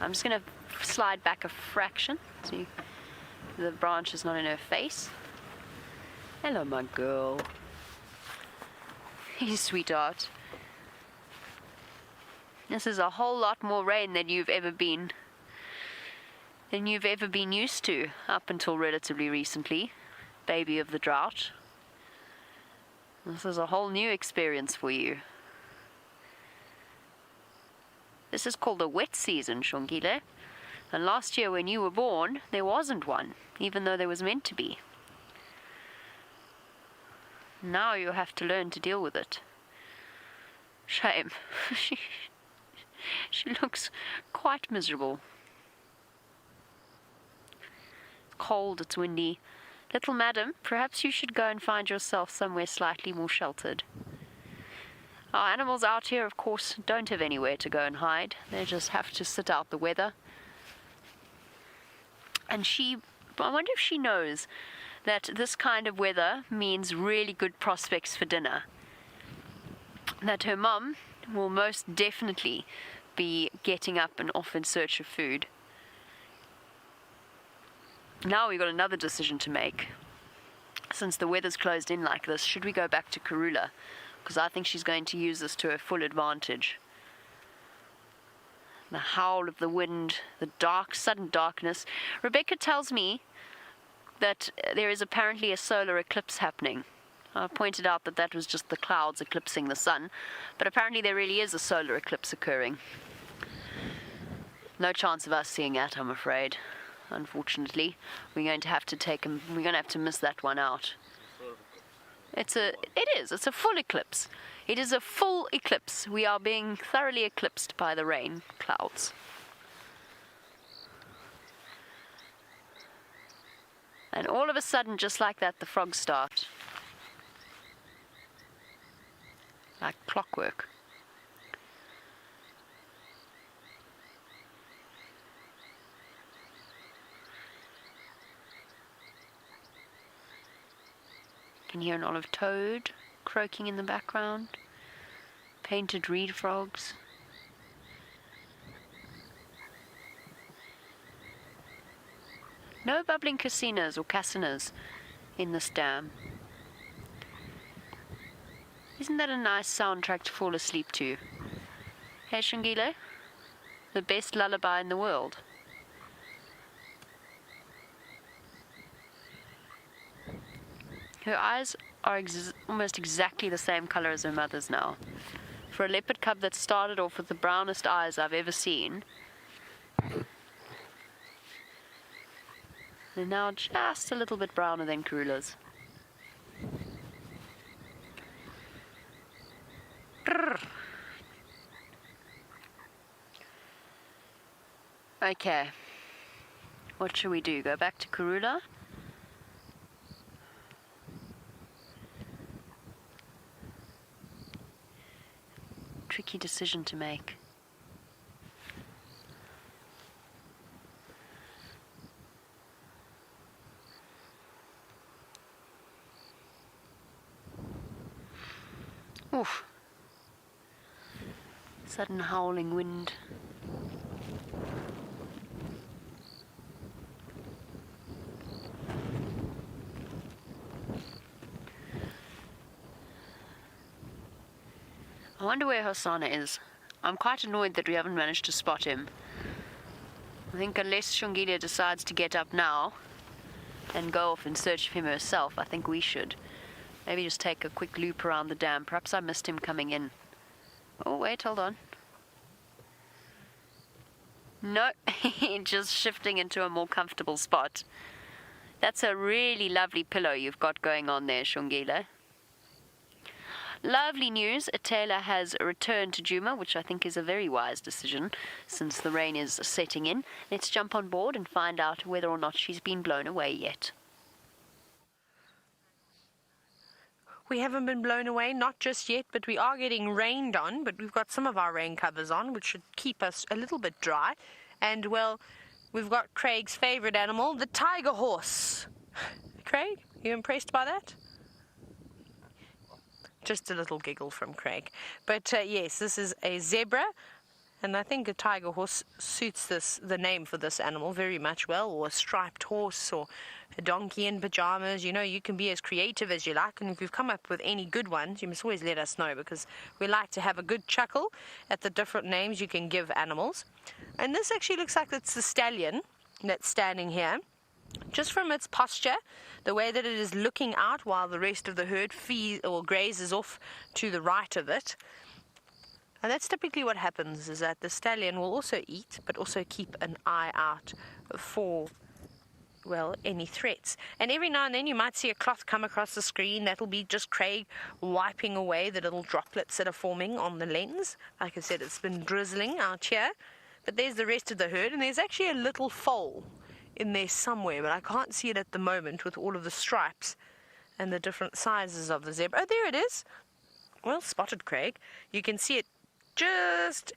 I'm just going to slide back a fraction so the branch is not in her face. Hello, my girl. Hey, sweetheart. This is a whole lot more rain than you've ever been used to up until relatively recently, baby of the drought. This is a whole new experience for you. This is called a wet season, Shongile. And last year when you were born, there wasn't one, even though there was meant to be. Now you have to learn to deal with it. Shame. She looks quite miserable. It's cold, it's windy. Little madam, perhaps you should go and find yourself somewhere slightly more sheltered. Our animals out here, of course, don't have anywhere to go and hide. They just have to sit out the weather. And I wonder if she knows that this kind of weather means really good prospects for dinner. That her mum will most definitely be getting up and off in search of food. Now we've got another decision to make. Since the weather's closed in like this, should we go back to Karula? Because I think she's going to use this to her full advantage. The howl of the wind, the sudden darkness. Rebecca tells me that there is apparently a solar eclipse happening. I pointed out that that was just the clouds eclipsing the sun, but apparently there really is a solar eclipse occurring. No chance of us seeing that, I'm afraid. Unfortunately, we're going to have to miss that one out. It's a full eclipse. It is a full eclipse. We are being thoroughly eclipsed by the rain clouds. And all of a sudden, just like that, the frogs start. Like clockwork. You can hear an olive toad croaking in the background. Painted reed frogs. No bubbling casinas or casinas in this dam. Isn't that a nice soundtrack to fall asleep to? Hey, Shungile? The best lullaby in the world. Her eyes are almost exactly the same color as her mother's now. For a leopard cub that started off with the brownest eyes I've ever seen, They're now just a little bit browner than Karula's. Okay. What should we do? Go back to Karula? Tricky decision to make. Oof. Sudden howling wind. I wonder where Hosanna is. I'm quite annoyed that we haven't managed to spot him. I think unless Shongilia decides to get up now and go off in search of him herself, I think we should. Maybe just take a quick loop around the dam. Perhaps I missed him coming in. Oh, wait, hold on. No, just shifting into a more comfortable spot. That's a really lovely pillow you've got going on there, Shongilia. Lovely news, Taylor has returned to Djuma, which I think is a very wise decision since the rain is setting in. Let's jump on board and find out whether or not she's been blown away yet. We haven't been blown away, not just yet, but we are getting rained on, but we've got some of our rain covers on, which should keep us a little bit dry. And, well, we've got Craig's favourite animal, the tiger horse. Craig, you impressed by that? Just a little giggle from Craig. But, yes, this is a zebra, and I think a tiger horse suits the name for this animal very much well, or a striped horse, or a donkey in pajamas. You know, you can be as creative as you like, and if you've come up with any good ones, you must always let us know, because we like to have a good chuckle at the different names you can give animals. And this actually looks like it's the stallion that's standing here. Just from its posture, the way that it is looking out while the rest of the herd feeds or grazes off to the right of it. And that's typically what happens, is that the stallion will also eat, but also keep an eye out for, well, any threats. And every now and then you might see a cloth come across the screen. That'll be just Craig wiping away the little droplets that are forming on the lens. Like I said, it's been drizzling out here. But there's the rest of the herd, and there's actually a little foal in there somewhere, but I can't see it at the moment with all of the stripes and the different sizes of the zebra. Oh, there it is. Well spotted, Craig. You can see it just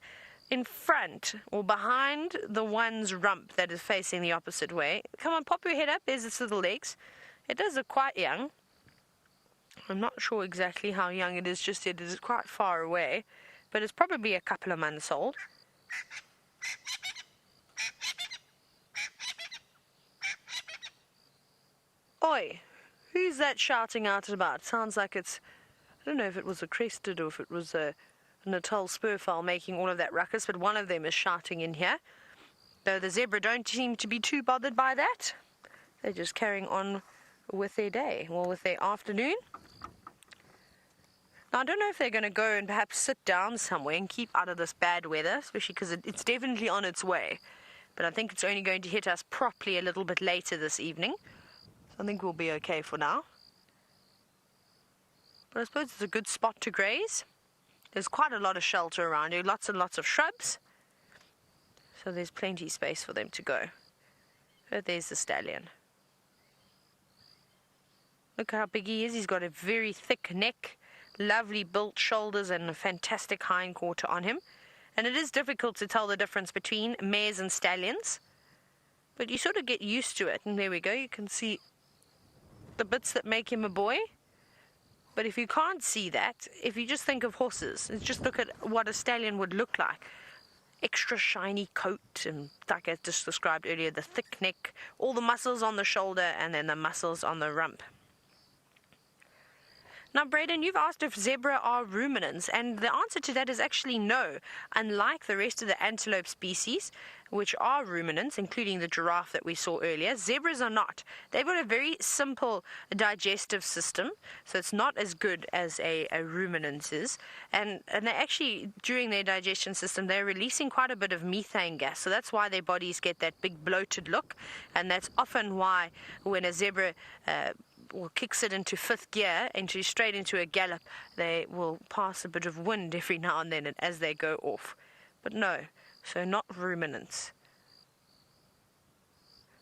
in front or behind the one's rump that is facing the opposite way. Come on, pop your head up. There's its little legs. It does look quite young. I'm not sure exactly how young it is just yet. It is quite far away, but it's probably a couple of months old. Oi, who's that shouting out about? Sounds like it's, I don't know if it was a crested or if it was a Natal spurfowl making all of that ruckus, but one of them is shouting in here. Though the zebra don't seem to be too bothered by that. They're just carrying on with their day, or with their afternoon. Now, I don't know if they're going to go and perhaps sit down somewhere and keep out of this bad weather, especially because it's definitely on its way. But I think it's only going to hit us properly a little bit later this evening. I think we'll be okay for now. But I suppose it's a good spot to graze. There's quite a lot of shelter around here, lots and lots of shrubs. So there's plenty of space for them to go. But there's the stallion. Look how big he is. He's got a very thick neck, lovely built shoulders, and a fantastic hindquarter on him. And it is difficult to tell the difference between mares and stallions. But you sort of get used to it. And there we go. You can see the bits that make him a boy. But if you can't see that, if you just think of horses, just look at what a stallion would look like. Extra shiny coat, and like I just described earlier, the thick neck, all the muscles on the shoulder, and then the muscles on the rump. Now, Braden, you've asked if zebra are ruminants, and the answer to that is actually no. Unlike the rest of the antelope species, which are ruminants, including the giraffe that we saw earlier, zebras are not. They've got a very simple digestive system, so it's not as good as a ruminant is. And they actually, during their digestion system, they're releasing quite a bit of methane gas, so that's why their bodies get that big bloated look, and that's often why when a zebra or kicks it into fifth gear, straight into a gallop, they will pass a bit of wind every now and then as they go off. But no, so not ruminants.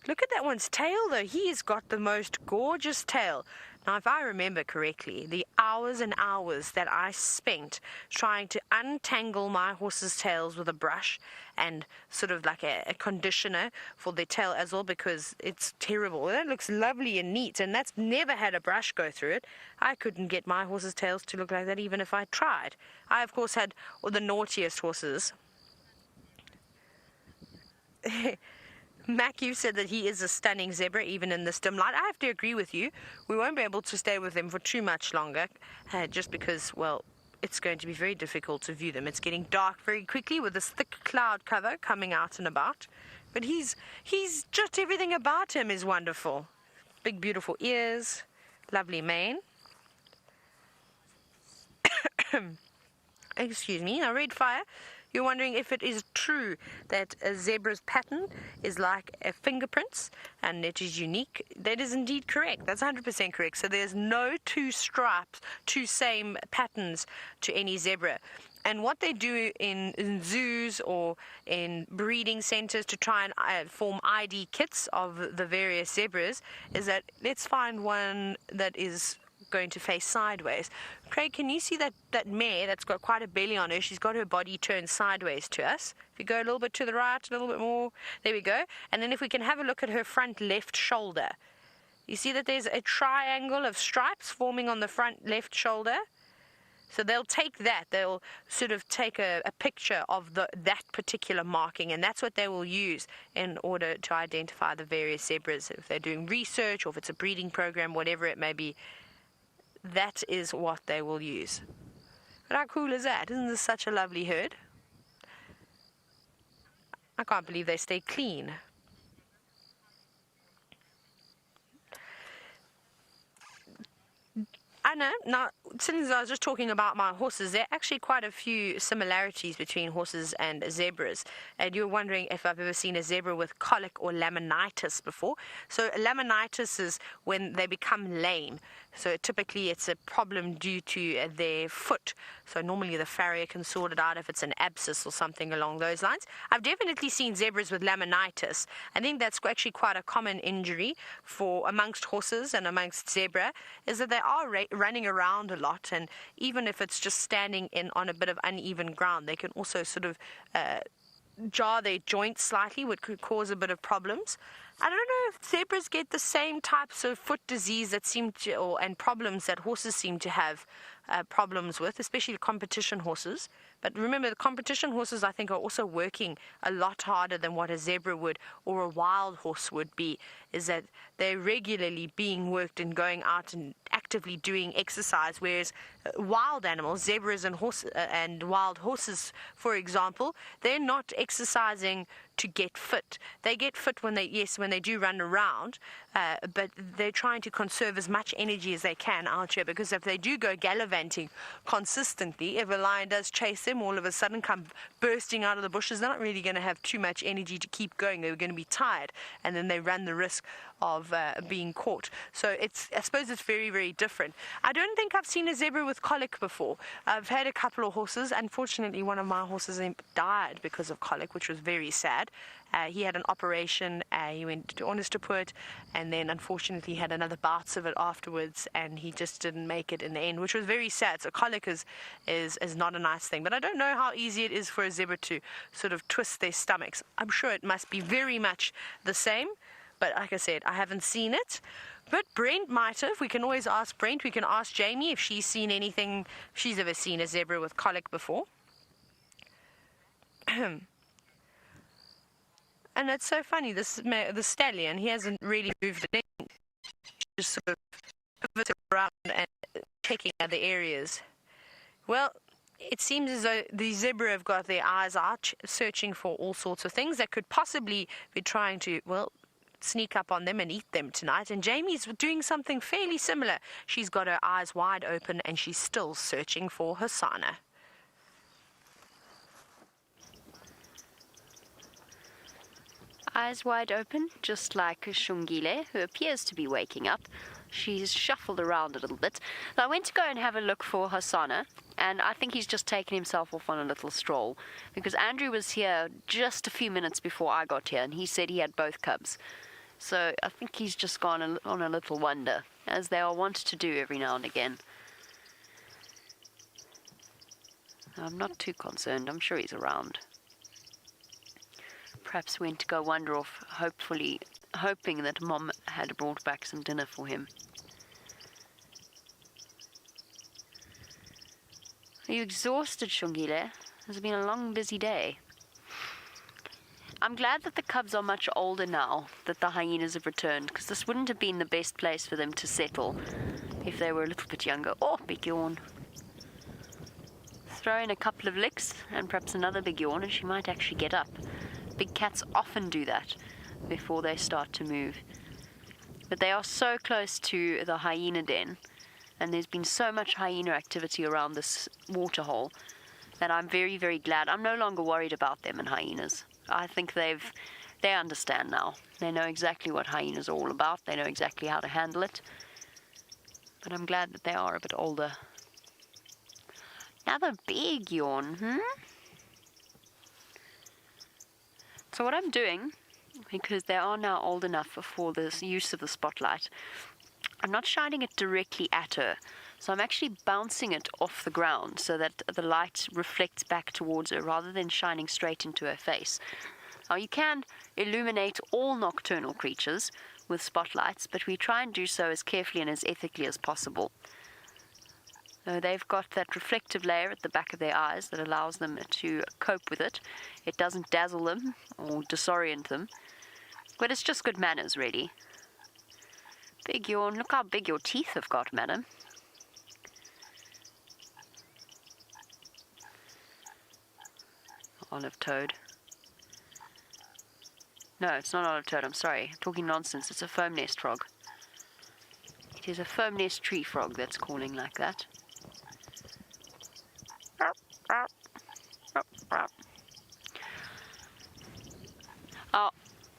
Look at that one's tail, though. He has got the most gorgeous tail. Now, if I remember correctly, the hours and hours that I spent trying to untangle my horse's tails with a brush and sort of like a conditioner for their tail as well, because it's terrible. That looks lovely and neat, and that's never had a brush go through it. I couldn't get my horse's tails to look like that even if I tried. I, of course, had the naughtiest horses. Mac, you said that he is a stunning zebra, even in this dim light. I have to agree with you. We won't be able to stay with them for too much longer, just because, well, it's going to be very difficult to view them. It's getting dark very quickly with this thick cloud cover coming out and about. But he's just, everything about him is wonderful. Big, beautiful ears, lovely mane. Excuse me. Now, Red Fire, you're wondering if it is true that a zebra's pattern is like a fingerprints and it is unique. That is indeed correct. That's 100% correct. So there's no two stripes, two same patterns to any zebra. And what they do in zoos or in breeding centers to try and form ID kits of the various zebras is that let's find one that is going to face sideways. Craig, can you see that mare that's got quite a belly on her? She's got her body turned sideways to us. If you go a little bit to the right, a little bit more, there we go. And then if we can have a look at her front left shoulder, you see that there's a triangle of stripes forming on the front left shoulder. So they'll take that, they'll sort of take a picture of that particular marking, and that's what they will use in order to identify the various zebras. If they're doing research or if it's a breeding program, whatever it may be, that is what they will use. But how cool is that? Isn't this such a lovely herd? I can't believe they stay clean. Anna, now, since I was just talking about my horses, there are actually quite a few similarities between horses and zebras. And you're wondering if I've ever seen a zebra with colic or laminitis before. So laminitis is when they become lame. So typically it's a problem due to their foot. So normally the farrier can sort it out if it's an abscess or something along those lines. I've definitely seen zebras with laminitis. I think that's actually quite a common injury for amongst horses and amongst zebra, is that they are running around a lot, and even if it's just standing on a bit of uneven ground, they can also sort of jar their joints slightly, which could cause a bit of problems. I don't know if zebras get the same types of foot disease that and problems that horses seem to have problems with, especially competition horses. But remember, the competition horses, I think, are also working a lot harder than what a zebra would or a wild horse would be, is that they're regularly being worked and going out and actively doing exercise, whereas wild animals, zebras and wild horses, for example, they're not exercising to get fit. They get fit when they do run around, but they're trying to conserve as much energy as they can out here, because if they do go gallivanting consistently, if a lion does chase them, all of a sudden come bursting out of the bushes, they're not really going to have too much energy to keep going. They're going to be tired, and then they run the risk of being caught. So I suppose it's very, very different. I don't think I've seen a zebra with colic before. I've had a couple of horses. Unfortunately, one of my horses died because of colic, which was very sad. He had an operation, he went to Onderstepoort, and then unfortunately had another bout of it afterwards, and he just didn't make it in the end, which was very sad. So colic is not a nice thing. But I don't know how easy it is for a zebra to sort of twist their stomachs. I'm sure it must be very much the same, but like I said, I haven't seen it. But Brent might have. We can always ask Brent. We can ask Jamie if she's seen anything, if she's ever seen a zebra with colic before. And it's so funny, the stallion, he hasn't really moved an inch. Just sort of pivoted around and pecking other areas. Well, it seems as though the zebra have got their eyes out, searching for all sorts of things that could possibly be trying to, well, sneak up on them and eat them tonight. And Jamie's doing something fairly similar. She's got her eyes wide open and she's still searching for Hosanna. Eyes wide open, just like Shungile, who appears to be waking up. She's shuffled around a little bit. So I went to go and have a look for Hosanna, and I think he's just taken himself off on a little stroll, because Andrew was here just a few minutes before I got here, and he said he had both cubs. So I think he's just gone on a little wander, as they are wont to do every now and again. I'm not too concerned. I'm sure he's around. Perhaps went to go wander off, hoping that Mom had brought back some dinner for him. Are you exhausted, Shungile? It's been a long, busy day. I'm glad that the cubs are much older now, that the hyenas have returned, because this wouldn't have been the best place for them to settle if they were a little bit younger. Oh, big yawn. Throw in a couple of licks and perhaps another big yawn and she might actually get up. Big cats often do that before they start to move. But they are so close to the hyena den, and there's been so much hyena activity around this waterhole, that I'm very, very glad. I'm no longer worried about them and hyenas. I think they understand now. They know exactly what hyenas are all about. They know exactly how to handle it. But I'm glad that they are a bit older. Another big yawn, So what I'm doing, because they are now old enough for the use of the spotlight, I'm not shining it directly at her. So I'm actually bouncing it off the ground so that the light reflects back towards her rather than shining straight into her face. Now you can illuminate all nocturnal creatures with spotlights, but we try and do so as carefully and as ethically as possible. They've got that reflective layer at the back of their eyes that allows them to cope with it. It doesn't dazzle them or disorient them, but it's just good manners, really. Big yawn. Look how big your teeth have got, madam. Olive toad. No, it's not olive toad, I'm sorry. I'm talking nonsense. It's a foam nest frog. It is a foam nest tree frog that's calling like that.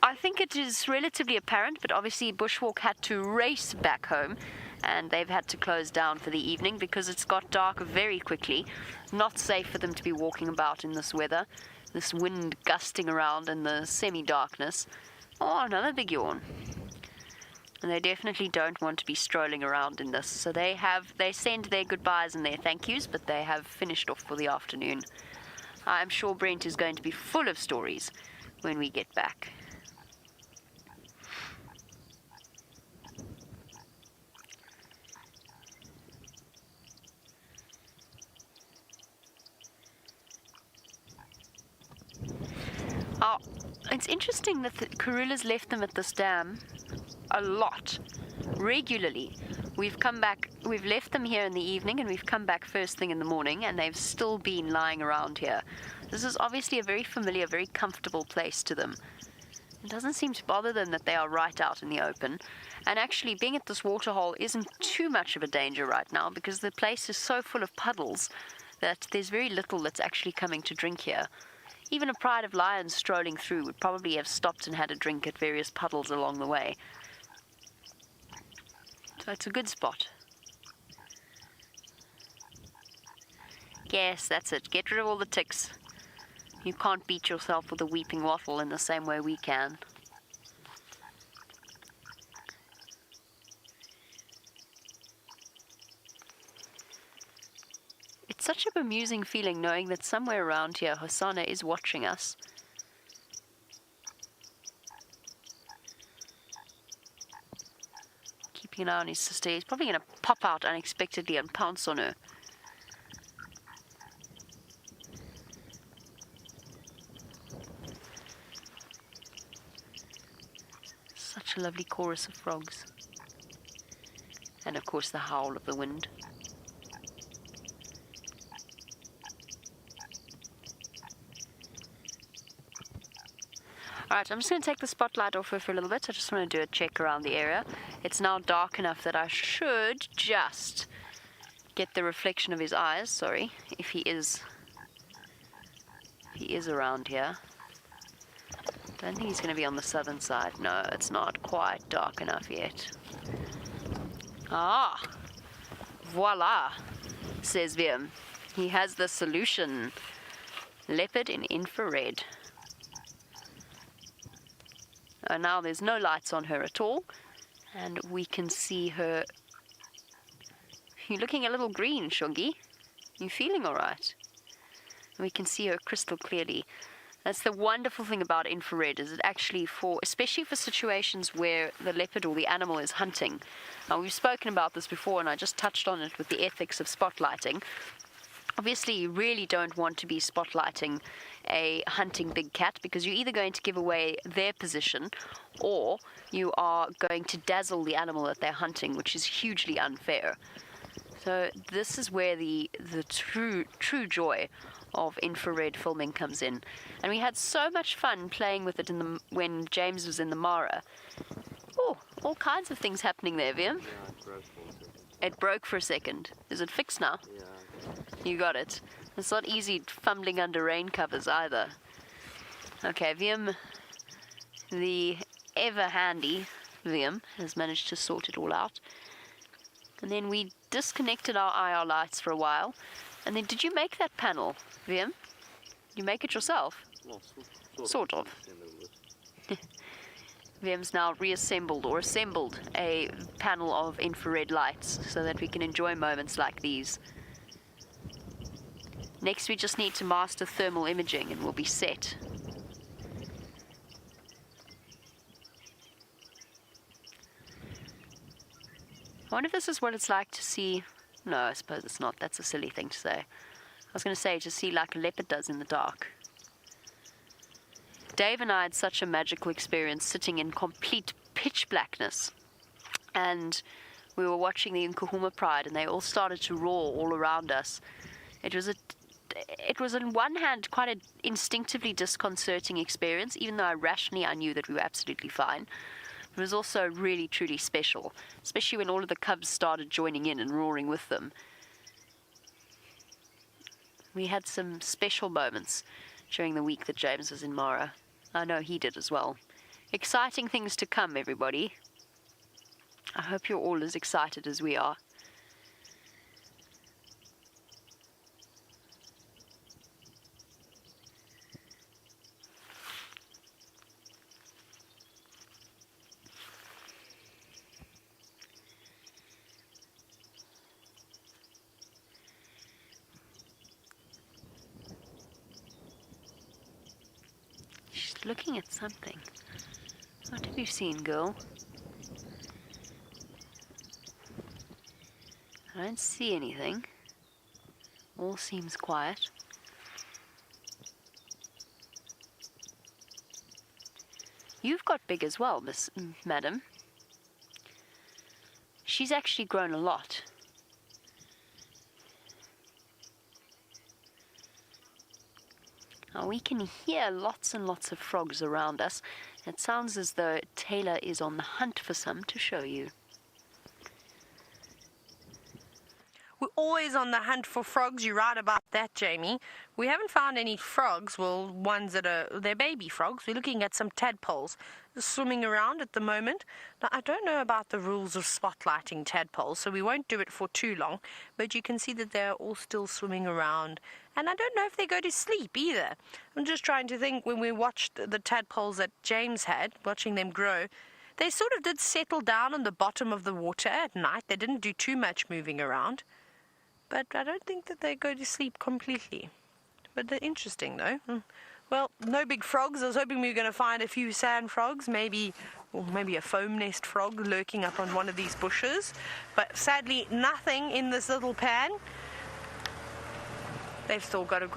I think it is relatively apparent, but obviously Bushwalk had to race back home, and they've had to close down for the evening because it's got dark very quickly. Not safe for them to be walking about in this weather, this wind gusting around in the semi-darkness. Oh, another big yawn. And they definitely don't want to be strolling around in this. So they send their goodbyes and their thank yous, but they have finished off for the afternoon. I'm sure Brent is going to be full of stories when we get back. Oh, it's interesting that the Karulas left them at this dam a lot, regularly. We've left them here in the evening and we've come back first thing in the morning and they've still been lying around here. This is obviously a very familiar, very comfortable place to them. It doesn't seem to bother them that they are right out in the open. And actually being at this waterhole isn't too much of a danger right now because the place is so full of puddles that there's very little that's actually coming to drink here. Even a pride of lions strolling through would probably have stopped and had a drink at various puddles along the way. So it's a good spot. Yes, that's it. Get rid of all the ticks. You can't beat yourself with a weeping wattle in the same way we can. It's such a bemusing feeling knowing that somewhere around here Hosanna is watching us. Keeping an eye on his sister. He's probably going to pop out unexpectedly and pounce on her. Such a lovely chorus of frogs. And of course the howl of the wind. Alright, I'm just going to take the spotlight off her for a little bit. I just want to do a check around the area. It's now dark enough that I should just get the reflection of his eyes. Sorry, if he is around here. I don't think he's going to be on the southern side. No, it's not quite dark enough yet. Ah, voila, says Liam. He has the solution. Leopard in infrared. Now there's no lights on her at all, and we can see her. You're looking a little green, Shoggy. You feeling all right? We can see her crystal clearly. That's the wonderful thing about infrared, is it actually especially for situations where the leopard or the animal is hunting. Now, we've spoken about this before, and I just touched on it with the ethics of spotlighting. Obviously, you really don't want to be spotlighting a hunting big cat, because you're either going to give away their position, or you are going to dazzle the animal that they're hunting, which is hugely unfair. So this is where the true joy of infrared filming comes in. And we had so much fun playing with it when James was in the Mara. Oh, all kinds of things happening there, Viam. Yeah, It broke for a second. Is it fixed now? Yeah. You got it. It's not easy fumbling under rain covers either. Okay, Viam, the ever handy Viam, has managed to sort it all out. And then we disconnected our IR lights for a while. And then did you make that panel, Viam? You make it yourself? Well, Sort of. Viam's now reassembled or assembled a panel of infrared lights so that we can enjoy moments like these. Next, we just need to master thermal imaging and we'll be set. I wonder if this is what it's like to see. No, I suppose it's not. That's a silly thing to say. I was going to say to see like a leopard does in the dark. Dave and I had such a magical experience sitting in complete pitch blackness. And we were watching the Nkuhuma Pride and they all started to roar all around us. It was on one hand quite an instinctively disconcerting experience, even though I knew that we were absolutely fine. It was also really, truly special, especially when all of the cubs started joining in and roaring with them. We had some special moments during the week that James was in Mara. I know he did as well. Exciting things to come, everybody. I hope you're all as excited as we are. Looking at something. What have you seen, girl? I don't see anything. All seems quiet. You've got big as well, Madam. She's actually grown a lot. Now we can hear lots and lots of frogs around us. It sounds as though Taylor is on the hunt for some to show you. We're always on the hunt for frogs. You're right about that, Jamie. We haven't found any frogs, well, ones that they're baby frogs. We're looking at some tadpoles swimming around at the moment. Now, I don't know about the rules of spotlighting tadpoles, so we won't do it for too long, but you can see that they're all still swimming around. And I don't know if they go to sleep either. I'm just trying to think, when we watched the tadpoles that James had, watching them grow, they sort of did settle down on the bottom of the water at night. They didn't do too much moving around. But I don't think that they go to sleep completely. But they're interesting, though. Well, no big frogs. I was hoping we were going to find a few sand frogs, maybe a foam nest frog lurking up on one of these bushes. But sadly, nothing in this little pan. They've still got a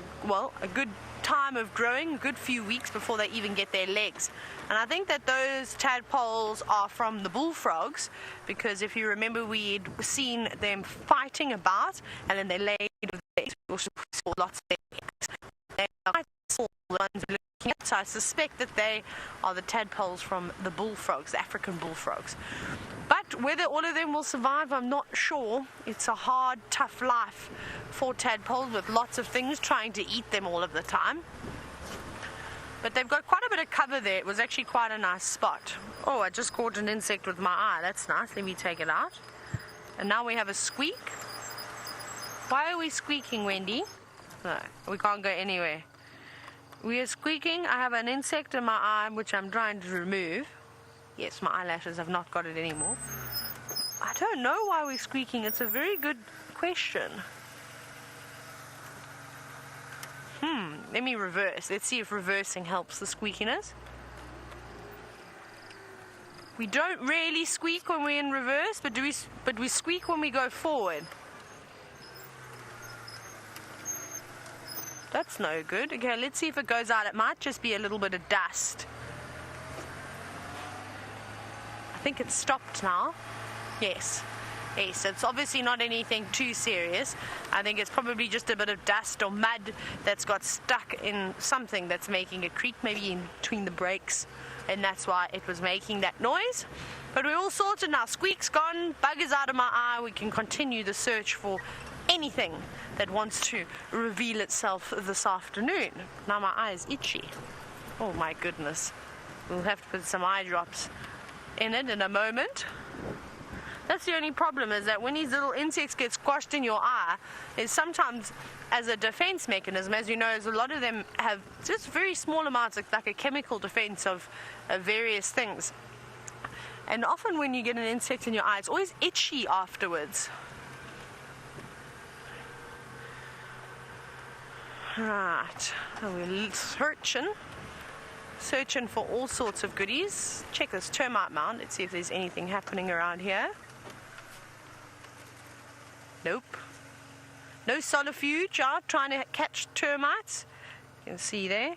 good time of growing, a good few weeks before they even get their legs. And I think that those tadpoles are from the bullfrogs, because if you remember, we'd seen them fighting about, and then they laid with the eggs. We also saw lots of their eggs. They are quite small, the ones looking So I suspect that they are the tadpoles from the bullfrogs, the African bullfrogs. But whether all of them will survive, I'm not sure. It's a hard, tough life for tadpoles with lots of things trying to eat them all of the time. But they've got quite a bit of cover there. It was actually quite a nice spot. Oh, I just caught an insect with my eye. That's nice. Let me take it out. And now we have a squeak. Why are we squeaking, Wendy? No, we can't go anywhere. We are squeaking. I have an insect in my eye, which I'm trying to remove. Yes, my eyelashes have not got it anymore. I don't know why we're squeaking. It's a very good question. Let me reverse. Let's see if reversing helps the squeakiness. We don't really squeak when we're in reverse, but we squeak when we go forward. That's no good. Okay, let's see if it goes out. It might just be a little bit of dust. I think it's stopped now. Yes. Yes, it's obviously not anything too serious. I think it's probably just a bit of dust or mud that's got stuck in something that's making it creak, maybe in between the brakes, and that's why it was making that noise. But we're all sorted now. Squeak's gone, bug is out of my eye. We can continue the search for anything that wants to reveal itself this afternoon. Now my eye is itchy. Oh my goodness. We'll have to put some eye drops in it in a moment. That's the only problem, is that when these little insects get squashed in your eye, is sometimes as a defense mechanism, as you know, a lot of them have just very small amounts, like a chemical defense of various things. And often when you get an insect in your eye, it's always itchy afterwards. Right, so we're searching for all sorts of goodies. Check this termite mound. Let's see if there's anything happening around here. Nope. No solifuge out trying to catch termites. You can see there.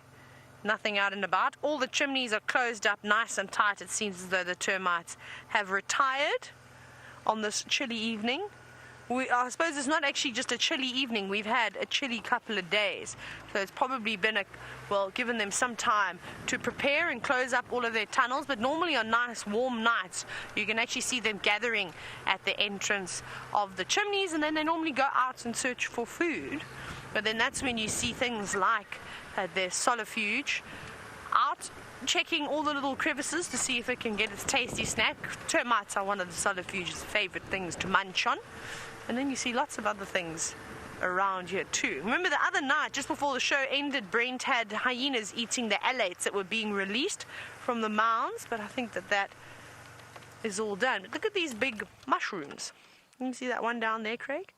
Nothing out and about. All the chimneys are closed up nice and tight. It seems as though the termites have retired on this chilly evening. I suppose it's not actually just a chilly evening. We've had a chilly couple of days. So it's probably been given them some time to prepare and close up all of their tunnels. But normally on nice warm nights, you can actually see them gathering at the entrance of the chimneys, and then they normally go out and search for food. But then that's when you see things like their solifuge out, checking all the little crevices to see if it can get its tasty snack. Termites are one of the solifuge's favorite things to munch on. And then you see lots of other things around here too. Remember the other night, just before the show ended, Brent had hyenas eating the alates that were being released from the mounds, but I think that is all done. But look at these big mushrooms. You can see that one down there, Craig?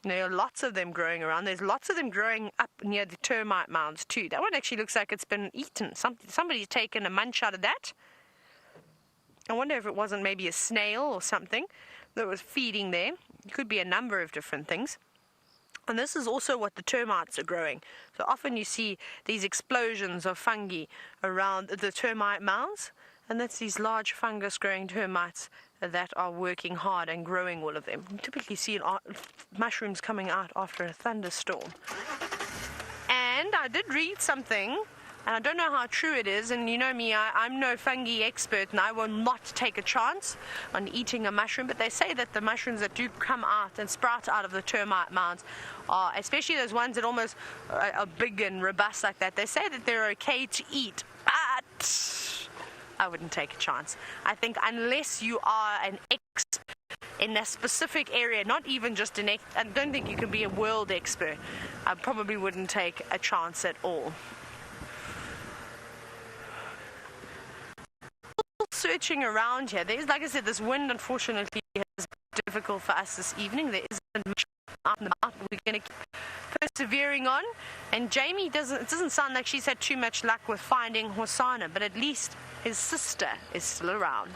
There are lots of them growing around. There's lots of them growing up near the termite mounds too. That one actually looks like it's been eaten. Somebody's taken a munch out of that. I wonder if it wasn't maybe a snail or something that was feeding there. It could be a number of different things. And this is also what the termites are growing. So often you see these explosions of fungi around the termite mounds, and that's these large fungus growing termites that are working hard and growing all of them. You typically see mushrooms coming out after a thunderstorm. And I did read something, and I don't know how true it is, and you know me, I'm no fungi expert, and I will not take a chance on eating a mushroom, but they say that the mushrooms that do come out and sprout out of the termite mounds are, especially those ones that almost are big and robust like that, they say that they're okay to eat, but I wouldn't take a chance. I think unless you are an expert in a specific area, not even just I don't think you can be a world expert, I probably wouldn't take a chance at all. Searching around here. There's, like I said, this wind unfortunately has been difficult for us this evening. There isn't much out and about. We're going to keep persevering on. And Jamie it doesn't sound like she's had too much luck with finding Hosanna, but at least his sister is still around.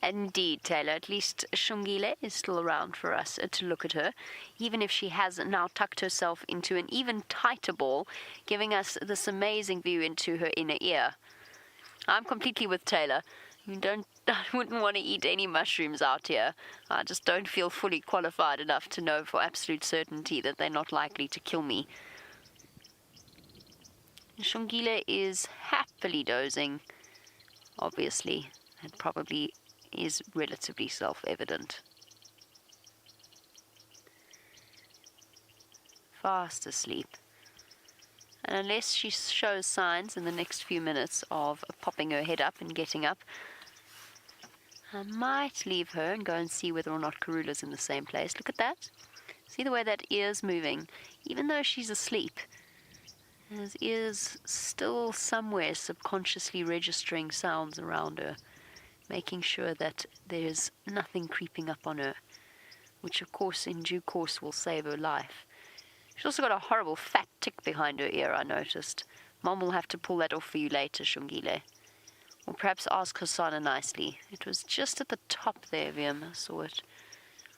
Indeed, Taylor. At least Shungile is still around for us to look at her, even if she has now tucked herself into an even tighter ball, giving us this amazing view into her inner ear. I'm completely with Taylor. You don't wouldn't want to eat any mushrooms out here. I just don't feel fully qualified enough to know for absolute certainty that they're not likely to kill me. Shongile is happily dozing. Obviously, it probably is relatively self-evident. Fast asleep. And unless she shows signs in the next few minutes of popping her head up and getting up, I might leave her and go and see whether or not Karula's in the same place. Look at that. See the way that ear's moving? Even though she's asleep, his ears still somewhere subconsciously registering sounds around her, making sure that there's nothing creeping up on her, which of course in due course will save her life. She's also got a horrible fat tick behind her ear, I noticed. Mom will have to pull that off for you later, Shongile. Or perhaps ask Hosanna nicely. It was just at the top there, Wiem. I saw it.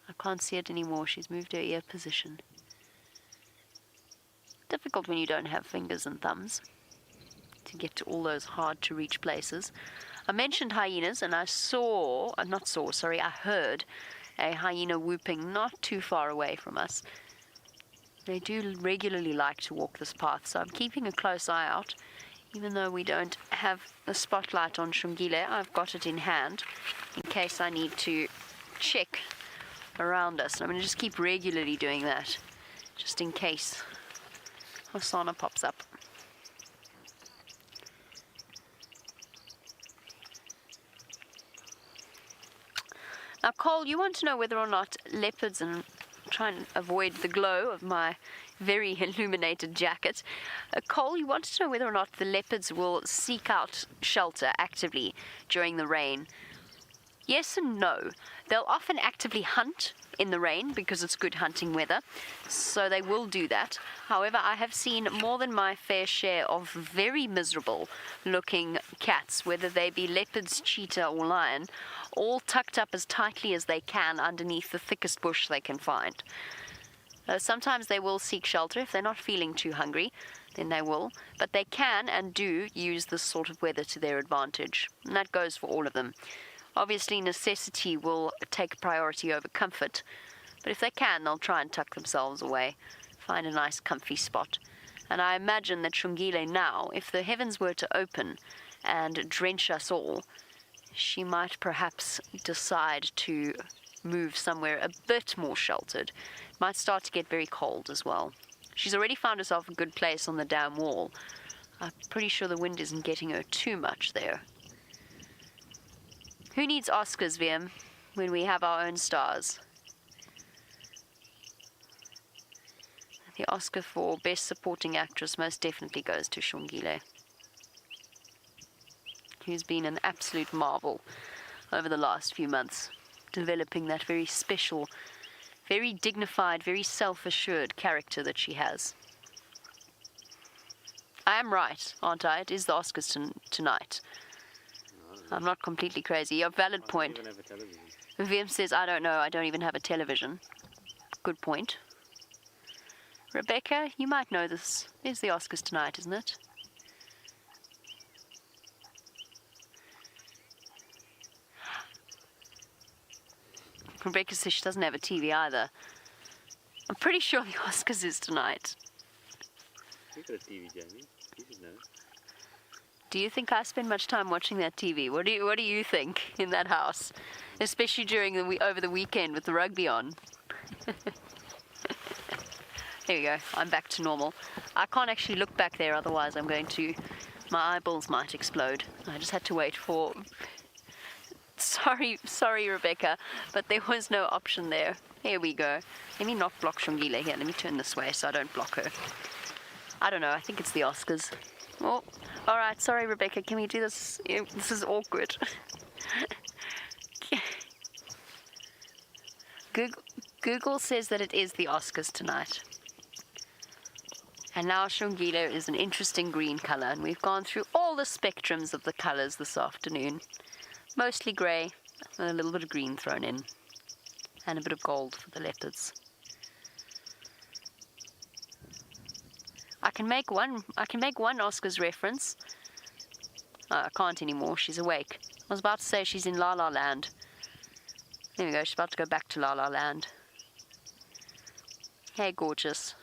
I can't see it anymore. She's moved her ear position. Difficult when you don't have fingers and thumbs to get to all those hard-to-reach places. I mentioned hyenas, and I heard a hyena whooping not too far away from us. They do regularly like to walk this path, so I'm keeping a close eye out. Even though we don't have a spotlight on Shongile, I've got it in hand in case I need to check around us. And I'm going to just keep regularly doing that, just in case Hosanna pops up. Now, Cole, you want to know whether or not leopards, and try and avoid the glow of my very illuminated jacket. Cole, you wanted to know whether or not the leopards will seek out shelter actively during the rain. Yes and no. They'll often actively hunt in the rain because it's good hunting weather, so they will do that. However, I have seen more than my fair share of very miserable looking cats, whether they be leopards, cheetah or lion, all tucked up as tightly as they can underneath the thickest bush they can find. Sometimes they will seek shelter if they're not feeling too hungry, then they will, but they can and do use this sort of weather to their advantage, and that goes for all of them. Obviously, necessity will take priority over comfort, but if they can, they'll try and tuck themselves away, find a nice comfy spot. And I imagine that Shongile now, if the heavens were to open and drench us all, she might perhaps decide to move somewhere a bit more sheltered. It might start to get very cold as well. She's already found herself a good place on the dam wall. I'm pretty sure the wind isn't getting her too much there. Who needs Oscars, Wiem, when we have our own stars? The Oscar for Best Supporting Actress most definitely goes to Shongile, who's been an absolute marvel over the last few months, developing that very special, very dignified, very self-assured character that she has. I am right, aren't I? It is the Oscars tonight. I'm not completely crazy. A valid point. Wiem says, I don't know, I don't even have a television. Good point. Rebecca, you might know this. It's the Oscars tonight, isn't it? Rebecca says she doesn't have a TV either. I'm pretty sure the Oscars is tonight. You've got a TV, Jamie. You should know. Do you think I spend much time watching that TV? What do you think in that house? Especially during over the weekend with the rugby on. There we go. I'm back to normal. I can't actually look back there, otherwise my eyeballs might explode. I just had to wait for... Sorry, Rebecca, but there was no option there. Here we go. Let me not block Shongile here. Let me turn this way so I don't block her. I don't know. I think it's the Oscars. Oh, all right. Sorry, Rebecca. Can we do this? This is awkward. Google says that it is the Oscars tonight. And now Shongile is an interesting green color, and we've gone through all the spectrums of the colors this afternoon. Mostly grey, and a little bit of green thrown in, and a bit of gold for the leopards. I can make one Oscars reference. I can't anymore. She's awake. I was about to say she's in La La Land. There we go, she's about to go back to La La Land. Hey, gorgeous.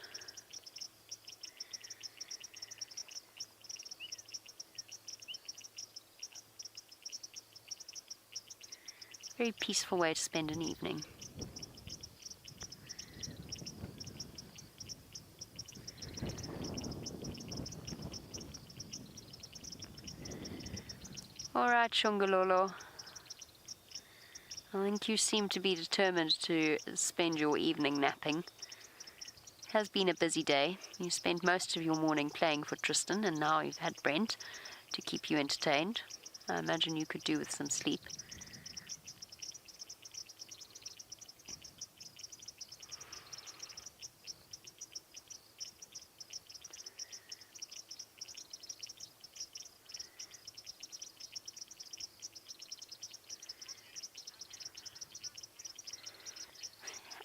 Very peaceful way to spend an evening. Alright, Shongololo. I think you seem to be determined to spend your evening napping. It has been a busy day. You spent most of your morning playing for Tristan, and now you've had Brent to keep you entertained. I imagine you could do with some sleep.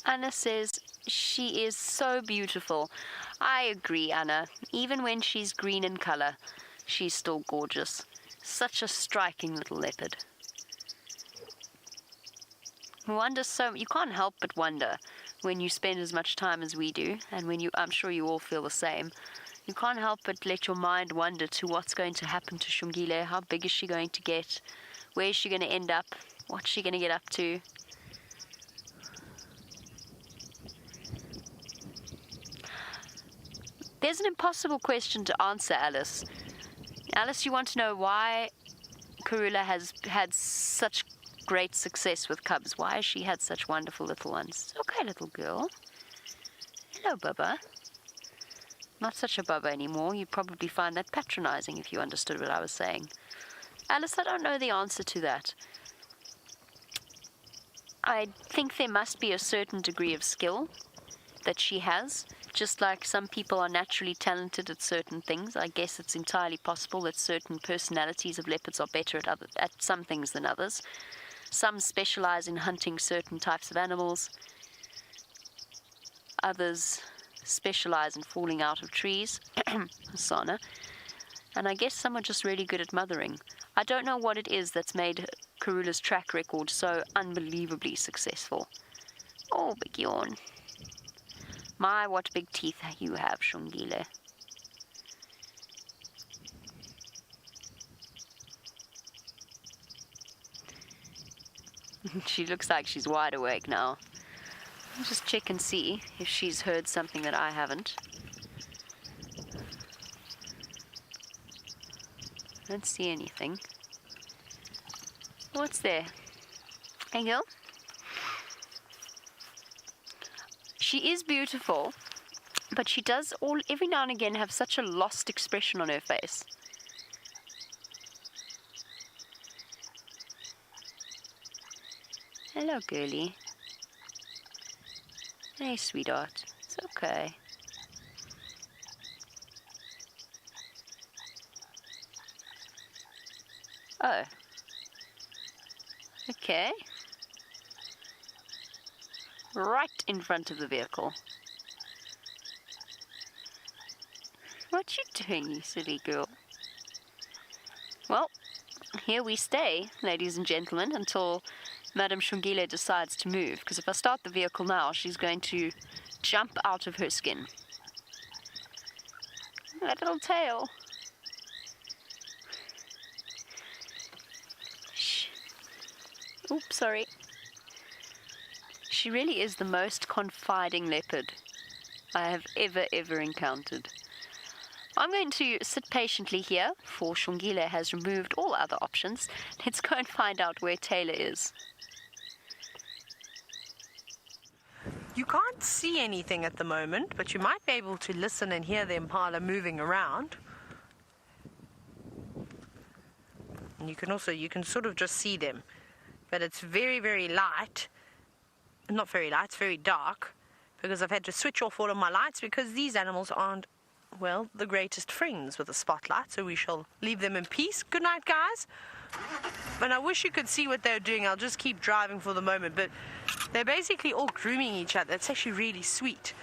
Anna says she is so beautiful. I agree, Anna. Even when she's green in color, she's still gorgeous. Such a striking little leopard. You can't help but wonder when you spend as much time as we do, and I'm sure you all feel the same. You can't help but let your mind wander to what's going to happen to Shongile. How big is she going to get? Where is she going to end up? What's she going to get up to? There's an impossible question to answer, Alice. Alice, you want to know why Karula has had such great success with cubs? Why has she had such wonderful little ones? Okay, little girl. Hello, Bubba. Not such a Bubba anymore. You'd probably find that patronizing if you understood what I was saying. Alice, I don't know the answer to that. I think there must be a certain degree of skill that she has. Just like some people are naturally talented at certain things, I guess it's entirely possible that certain personalities of leopards are better at some things than others. Some specialize in hunting certain types of animals. Others specialize in falling out of trees, Sana. And I guess some are just really good at mothering. I don't know what it is that's made Karula's track record so unbelievably successful. Oh, big yawn. My, what big teeth you have, Shongile. She looks like she's wide awake now. I'll just check and see if she's heard something that I haven't. Don't see anything. What's there? Hey, girl? She is beautiful, but she does every now and again have such a lost expression on her face. Hello, girlie. Hey, sweetheart. It's okay. Oh. Okay. Right in front of the vehicle. What you doing, you silly girl? Well, here we stay, ladies and gentlemen, until Madame Shongile decides to move, because if I start the vehicle now, she's going to jump out of her skin. That little tail. Shh. Oops, sorry. She really is the most confiding leopard I have ever encountered. I'm going to sit patiently here, for Shongile has removed all other options. Let's go and find out where Taylor is. You can't see anything at the moment, but you might be able to listen and hear the impala moving around. And you can sort of just see them. But it's very, very light. Not very light, it's very dark, because I've had to switch off all of my lights because these animals aren't, well, the greatest friends with a spotlight, so we shall leave them in peace. Good night, guys. And I wish you could see what they're doing. I'll just keep driving for the moment, but they're basically all grooming each other. It's actually really sweet.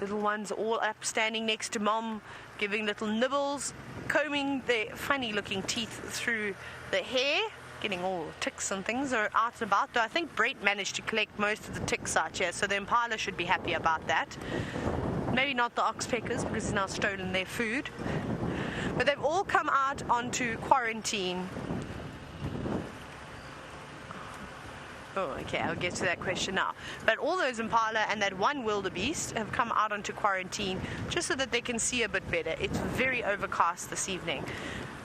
Little ones all up, standing next to mom, giving little nibbles, combing their funny-looking teeth through the hair, getting all the ticks and things are out and about. Though I think Brett managed to collect most of the ticks out here, so the impala should be happy about that. Maybe not the oxpeckers because he's now stolen their food. But they've all come out onto quarantine. Oh, okay, I'll get to that question now. But all those impala and that one wildebeest have come out onto quarantine just so that they can see a bit better. It's very overcast this evening.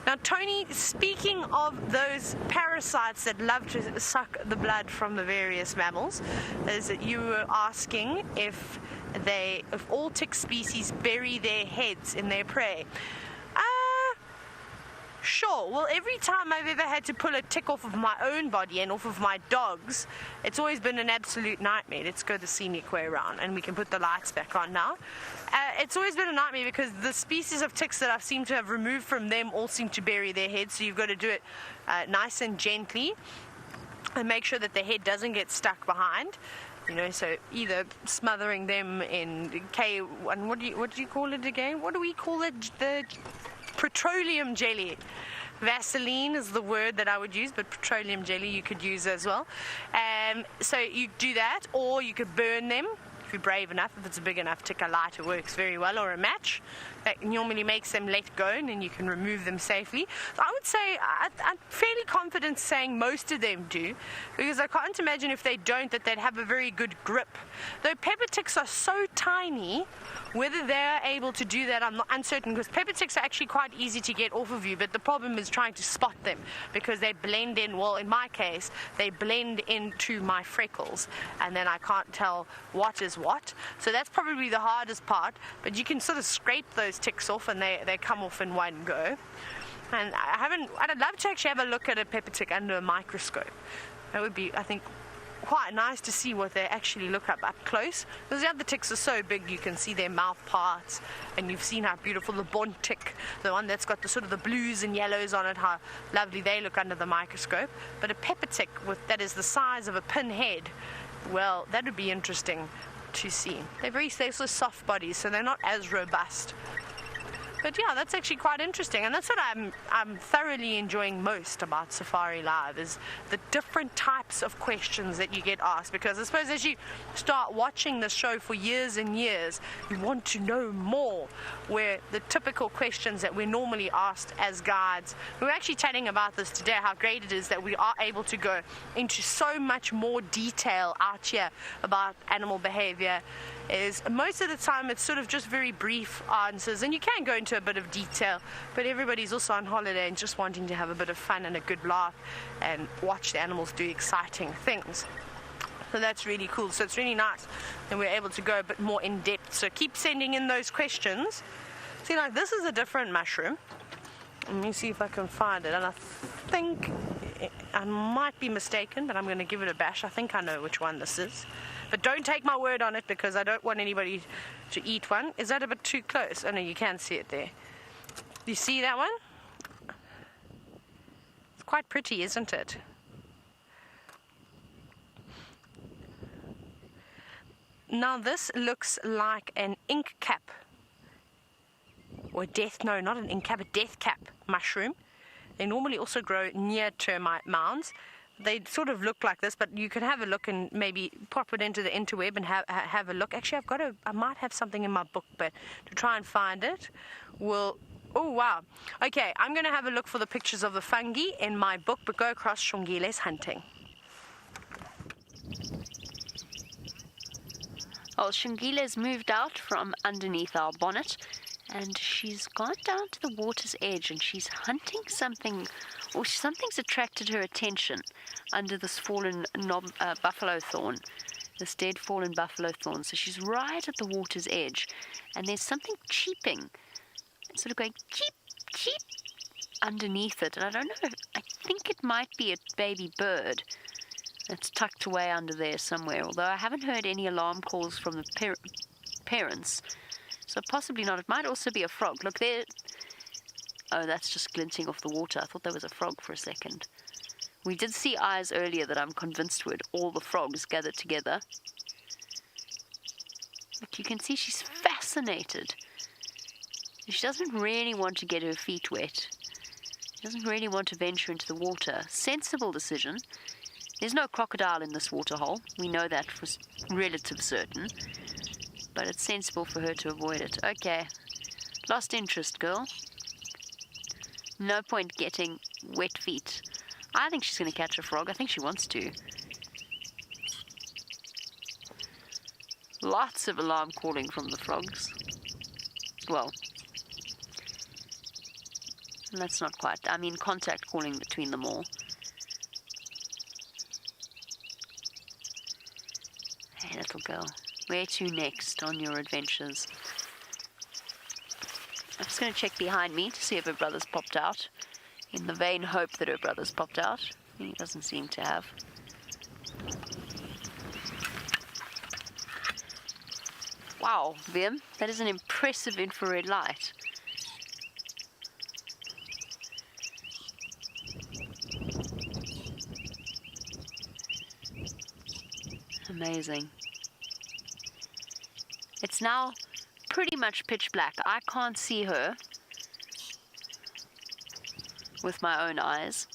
Now, Tony, speaking of those parasites that love to suck the blood from the various mammals, is that you were asking if all tick species bury their heads in their prey. Sure. Well, every time I've ever had to pull a tick off of my own body and off of my dog's, it's always been an absolute nightmare. Let's go the scenic way around, and we can put the lights back on now. It's always been a nightmare because the species of ticks that I've seemed to have removed from them all seem to bury their heads, so you've got to do it nice and gently and make sure that the head doesn't get stuck behind. You know, so either smothering them in what do you call it again? What do we call it? The petroleum jelly. Vaseline is the word that I would use, but petroleum jelly you could use as well. So you do that, or you could burn them if you're brave enough. If it's a big enough tick, a lighter works very well, or a match. That normally makes them let go, and then you can remove them safely. So I would say I'm fairly confident saying most of them do, because I can't imagine if they don't that they'd have a very good grip. Though pepper ticks are so tiny, whether they're able to do that, I'm not uncertain, because pepper ticks are actually quite easy to get off of you, but the problem is trying to spot them because they blend in. Well, in my case, they blend into my freckles, and then I can't tell what is what. So that's probably the hardest part, but you can sort of scrape those ticks off and they come off in one go. And I'd love to actually have a look at a pepper tick under a microscope. That would be, I think, quite nice to see what they actually look up close, because the other ticks are so big you can see their mouth parts, and you've seen how beautiful the bont tick, the one that's got the sort of the blues and yellows on it, how lovely they look under the microscope. But a pepper tick that is the size of a pinhead, well, that would be interesting to see. They're so soft bodies, so they're not as robust. But yeah, that's actually quite interesting, and that's what I'm thoroughly enjoying most about safariLIVE, is the different types of questions that you get asked. Because I suppose as you start watching this show for years and years, you want to know more, where the typical questions that we're normally asked as guides. We're actually chatting about this today, how great it is that we are able to go into so much more detail out here about animal behavior. Is most of the time it's sort of just very brief answers, and you can go into a bit of detail, but everybody's also on holiday and just wanting to have a bit of fun and a good laugh and watch the animals do exciting things. So that's really cool. So it's really nice and we're able to go a bit more in depth. So keep sending in those questions. See, like, this is a different mushroom. Let me see if I can find it, and I think I might be mistaken, but I'm going to give it a bash. I think I know which one this is. But don't take my word on it, because I don't want anybody to eat one. Is that a bit too close? Oh no, you can see it there. You see that one? It's quite pretty, isn't it? Now this looks like an ink cap. Or not an ink cap, a death cap mushroom. They normally also grow near termite mounds. They sort of look like this, but you can have a look and maybe pop it into the interweb and have a look. Actually, I might have something in my book, but to try and find it, oh wow. Okay, I'm going to have a look for the pictures of the fungi in my book, but go across Shongile's hunting. Well, Shongile's moved out from underneath our bonnet, and she's gone down to the water's edge, and she's hunting something, or something's attracted her attention under this fallen buffalo thorn, this dead fallen buffalo thorn. So she's right at the water's edge, and there's something cheeping, sort of going cheep, cheep underneath it. And I don't know, I think it might be a baby bird that's tucked away under there somewhere, although I haven't heard any alarm calls from the parents. So possibly not. It might also be a frog. Look there. Oh, that's just glinting off the water. I thought there was a frog for a second. We did see eyes earlier that I'm convinced were all the frogs gathered together. But you can see she's fascinated. She doesn't really want to get her feet wet. He doesn't really want to venture into the water. Sensible decision. There's no crocodile in this waterhole. We know that for relative certain. But it's sensible for her to avoid it. Okay. Lost interest, girl. No point getting wet feet. I think she's going to catch a frog. I think she wants to. Lots of alarm calling from the frogs. Well, that's not quite. I mean, contact calling between them all. Hey, little girl. Where to next on your adventures? I'm just going to check behind me to see if her brother's popped out. In the vain hope that her brother's popped out. He doesn't seem to have. Wow, Vim, that is an impressive infrared light. Amazing. It's now pretty much pitch black. I can't see her with my own eyes,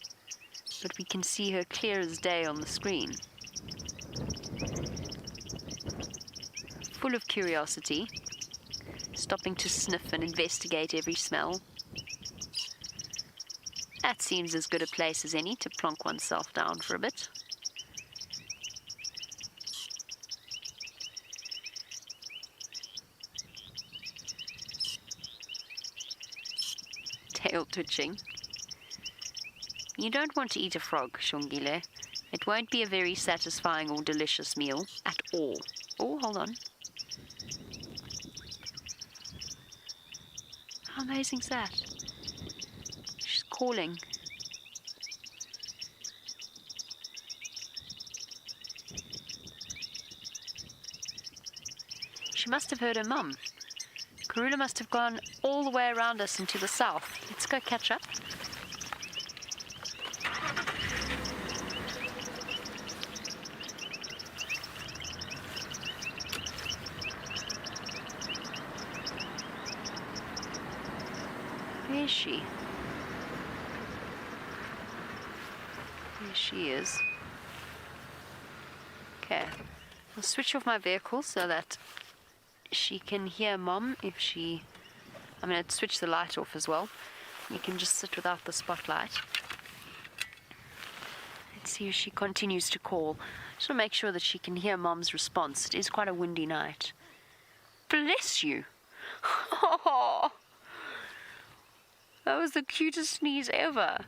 but we can see her clear as day on the screen. Full of curiosity, stopping to sniff and investigate every smell. That seems as good a place as any to plonk oneself down for a bit. Tail twitching. You don't want to eat a frog, Shongile. It won't be a very satisfying or delicious meal at all. Oh, hold on. How amazing is that? She's calling. She must have heard her mum. Karula must have gone all the way around us and to the south. Let's go catch up. Where is she? There she is. Okay. I'll switch off my vehicle so that she can hear Mom if she... I'm going to switch the light off as well. You can just sit without the spotlight. Let's see if she continues to call. Just want to make sure that she can hear Mom's response. It is quite a windy night. Bless you! Oh, that was the cutest sneeze ever.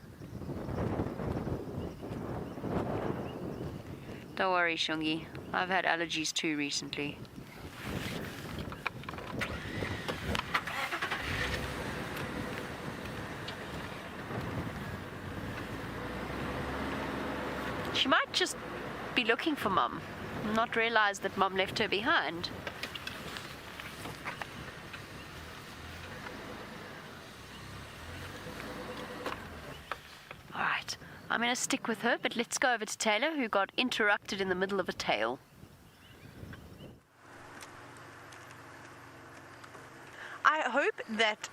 Don't worry, Shungi. I've had allergies too recently. She might just be looking for Mum, not realize that Mum left her behind. Alright, I'm going to stick with her, but let's go over to Taylor, who got interrupted in the middle of a tale. I hope that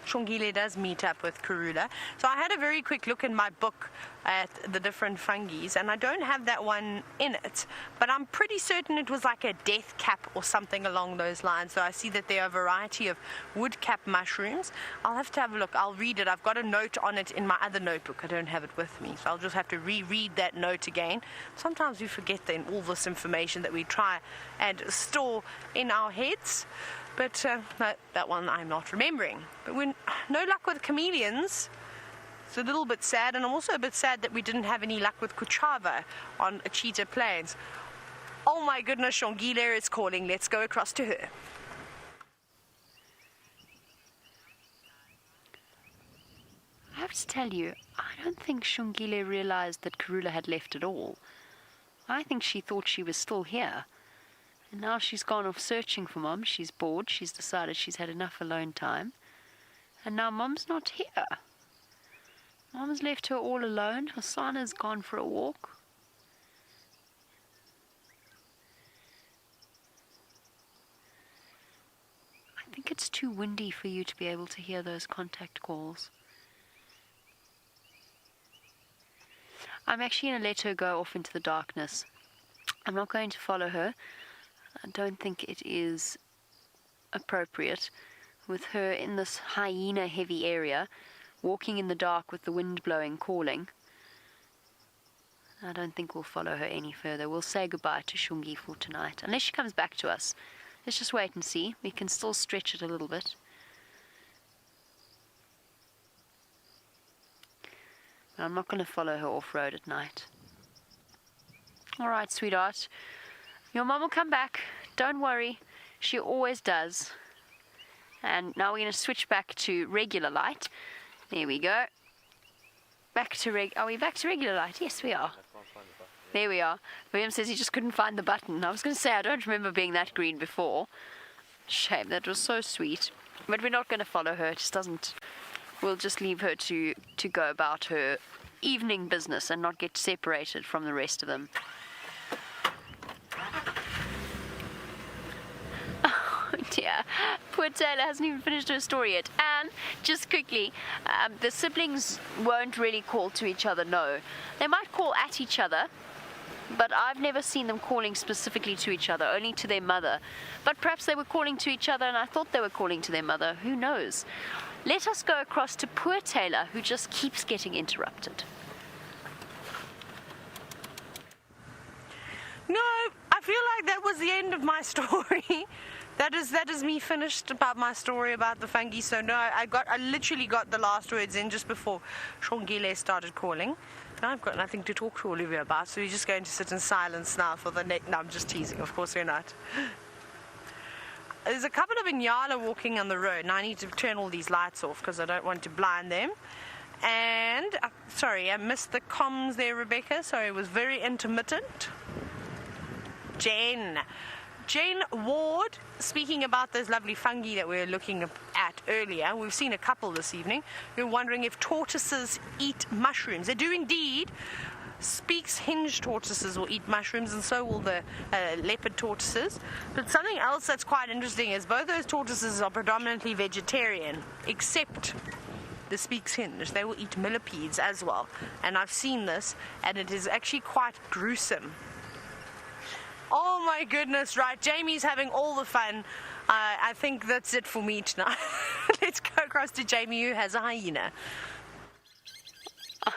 Shongile does meet up with Karula. So I had a very quick look in my book at the different fungi, and I don't have that one in it, but I'm pretty certain it was like a death cap or something along those lines. So I see that there are a variety of wood cap mushrooms. I'll have to have a look. I'll read it. I've got a note on it in my other notebook. I don't have it with me, so I'll just have to reread that note again. Sometimes we forget then all this information that we try and store in our heads. But that one I'm not remembering. But no luck with chameleons. It's a little bit sad, and I'm also a bit sad that we didn't have any luck with Kuchava on Cheetah Plains. Oh my goodness, Shongile is calling. Let's go across to her. I have to tell you, I don't think Shongile realized that Karula had left at all. I think she thought she was still here. And now she's gone off searching for Mum. She's bored. She's decided she's had enough alone time. And now Mum's not here. Mum's left her all alone. Hasana's gone for a walk. I think it's too windy for you to be able to hear those contact calls. I'm actually going to let her go off into the darkness. I'm not going to follow her. I don't think it is appropriate with her in this hyena-heavy area, walking in the dark with the wind blowing, calling. I don't think we'll follow her any further. We'll say goodbye to Shungi for tonight, unless she comes back to us. Let's just wait and see. We can still stretch it a little bit. But I'm not going to follow her off-road at night. All right, sweetheart. Your mum will come back. Don't worry. She always does. And now we're going to switch back to regular light. There we go. Back to Are we back to regular light? Yes, we are. There we are. William says he just couldn't find the button. I was going to say, I don't remember being that green before. Shame, that was so sweet. But we're not going to follow her. It just doesn't... We'll just leave her to go about her evening business and not get separated from the rest of them. Oh dear, poor Taylor hasn't even finished her story yet. And just quickly, the siblings won't really call to each other, no. They might call at each other, but I've never seen them calling specifically to each other, only to their mother. But perhaps they were calling to each other and I thought they were calling to their mother. Who knows? Let us go across to poor Taylor, who just keeps getting interrupted. No, I feel like that was the end of my story. That is me finished about my story about the fungi. So no, I literally got the last words in just before Shongile started calling. Now I've got nothing to talk to Olivia about, so we're just going to sit in silence now for the next... No, I'm just teasing. Of course we're not. There's a couple of Inyala walking on the road, and I need to turn all these lights off because I don't want to blind them. And, sorry, I missed the comms there, Rebecca. Sorry, it was very intermittent. Jane Ward, speaking about those lovely fungi that we were looking at earlier. We've seen a couple this evening. We're wondering if tortoises eat mushrooms. They do indeed. Speaks hinge tortoises will eat mushrooms, and so will the leopard tortoises. But something else that's quite interesting is both those tortoises are predominantly vegetarian, except the Speaks hinge. They will eat millipedes as well. And I've seen this, and it is actually quite gruesome. Oh my goodness, right. Jamie's having all the fun. I think that's it for me tonight. Let's go across to Jamie, who has a hyena.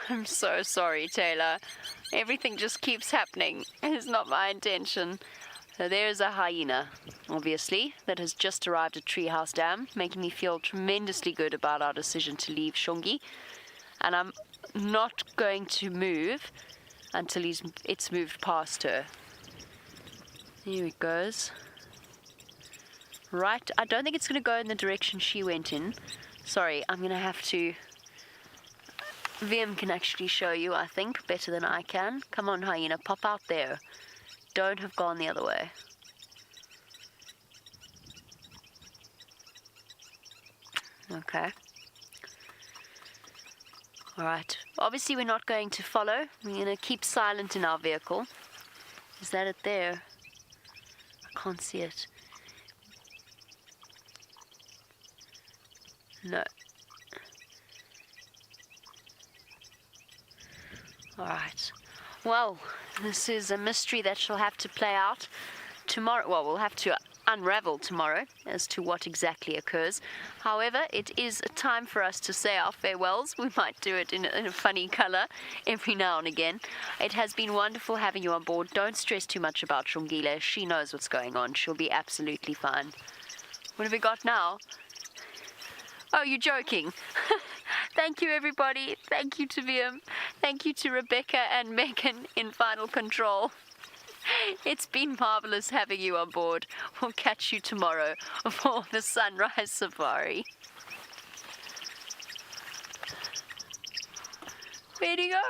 I'm so sorry, Taylor. Everything just keeps happening. It's not my intention. So there's a hyena, obviously, that has just arrived at Treehouse Dam, making me feel tremendously good about our decision to leave Shungi. And I'm not going to move until it's moved past her. Here it goes. Right, I don't think it's going to go in the direction she went in. Sorry, I'm going to have to... Vim can actually show you, I think, better than I can. Come on, hyena, pop out there. Don't have gone the other way. Okay. Alright. Obviously, we're not going to follow. We're going to keep silent in our vehicle. Is that it there? I can't see it. No. Alright. Well, this is a mystery that shall have to play out tomorrow. Well, we'll have to unravel tomorrow as to what exactly occurs. However, it is time for us to say our farewells. We might do it in a funny colour every now and again. It has been wonderful having you on board. Don't stress too much about Shongile. She knows what's going on. She'll be absolutely fine. What have we got now? Oh, you're joking. Thank you, everybody. Thank you to Viam. Thank you to Rebecca and Megan in Final Control. It's been marvellous having you on board. We'll catch you tomorrow for the sunrise safari. Where'd he go?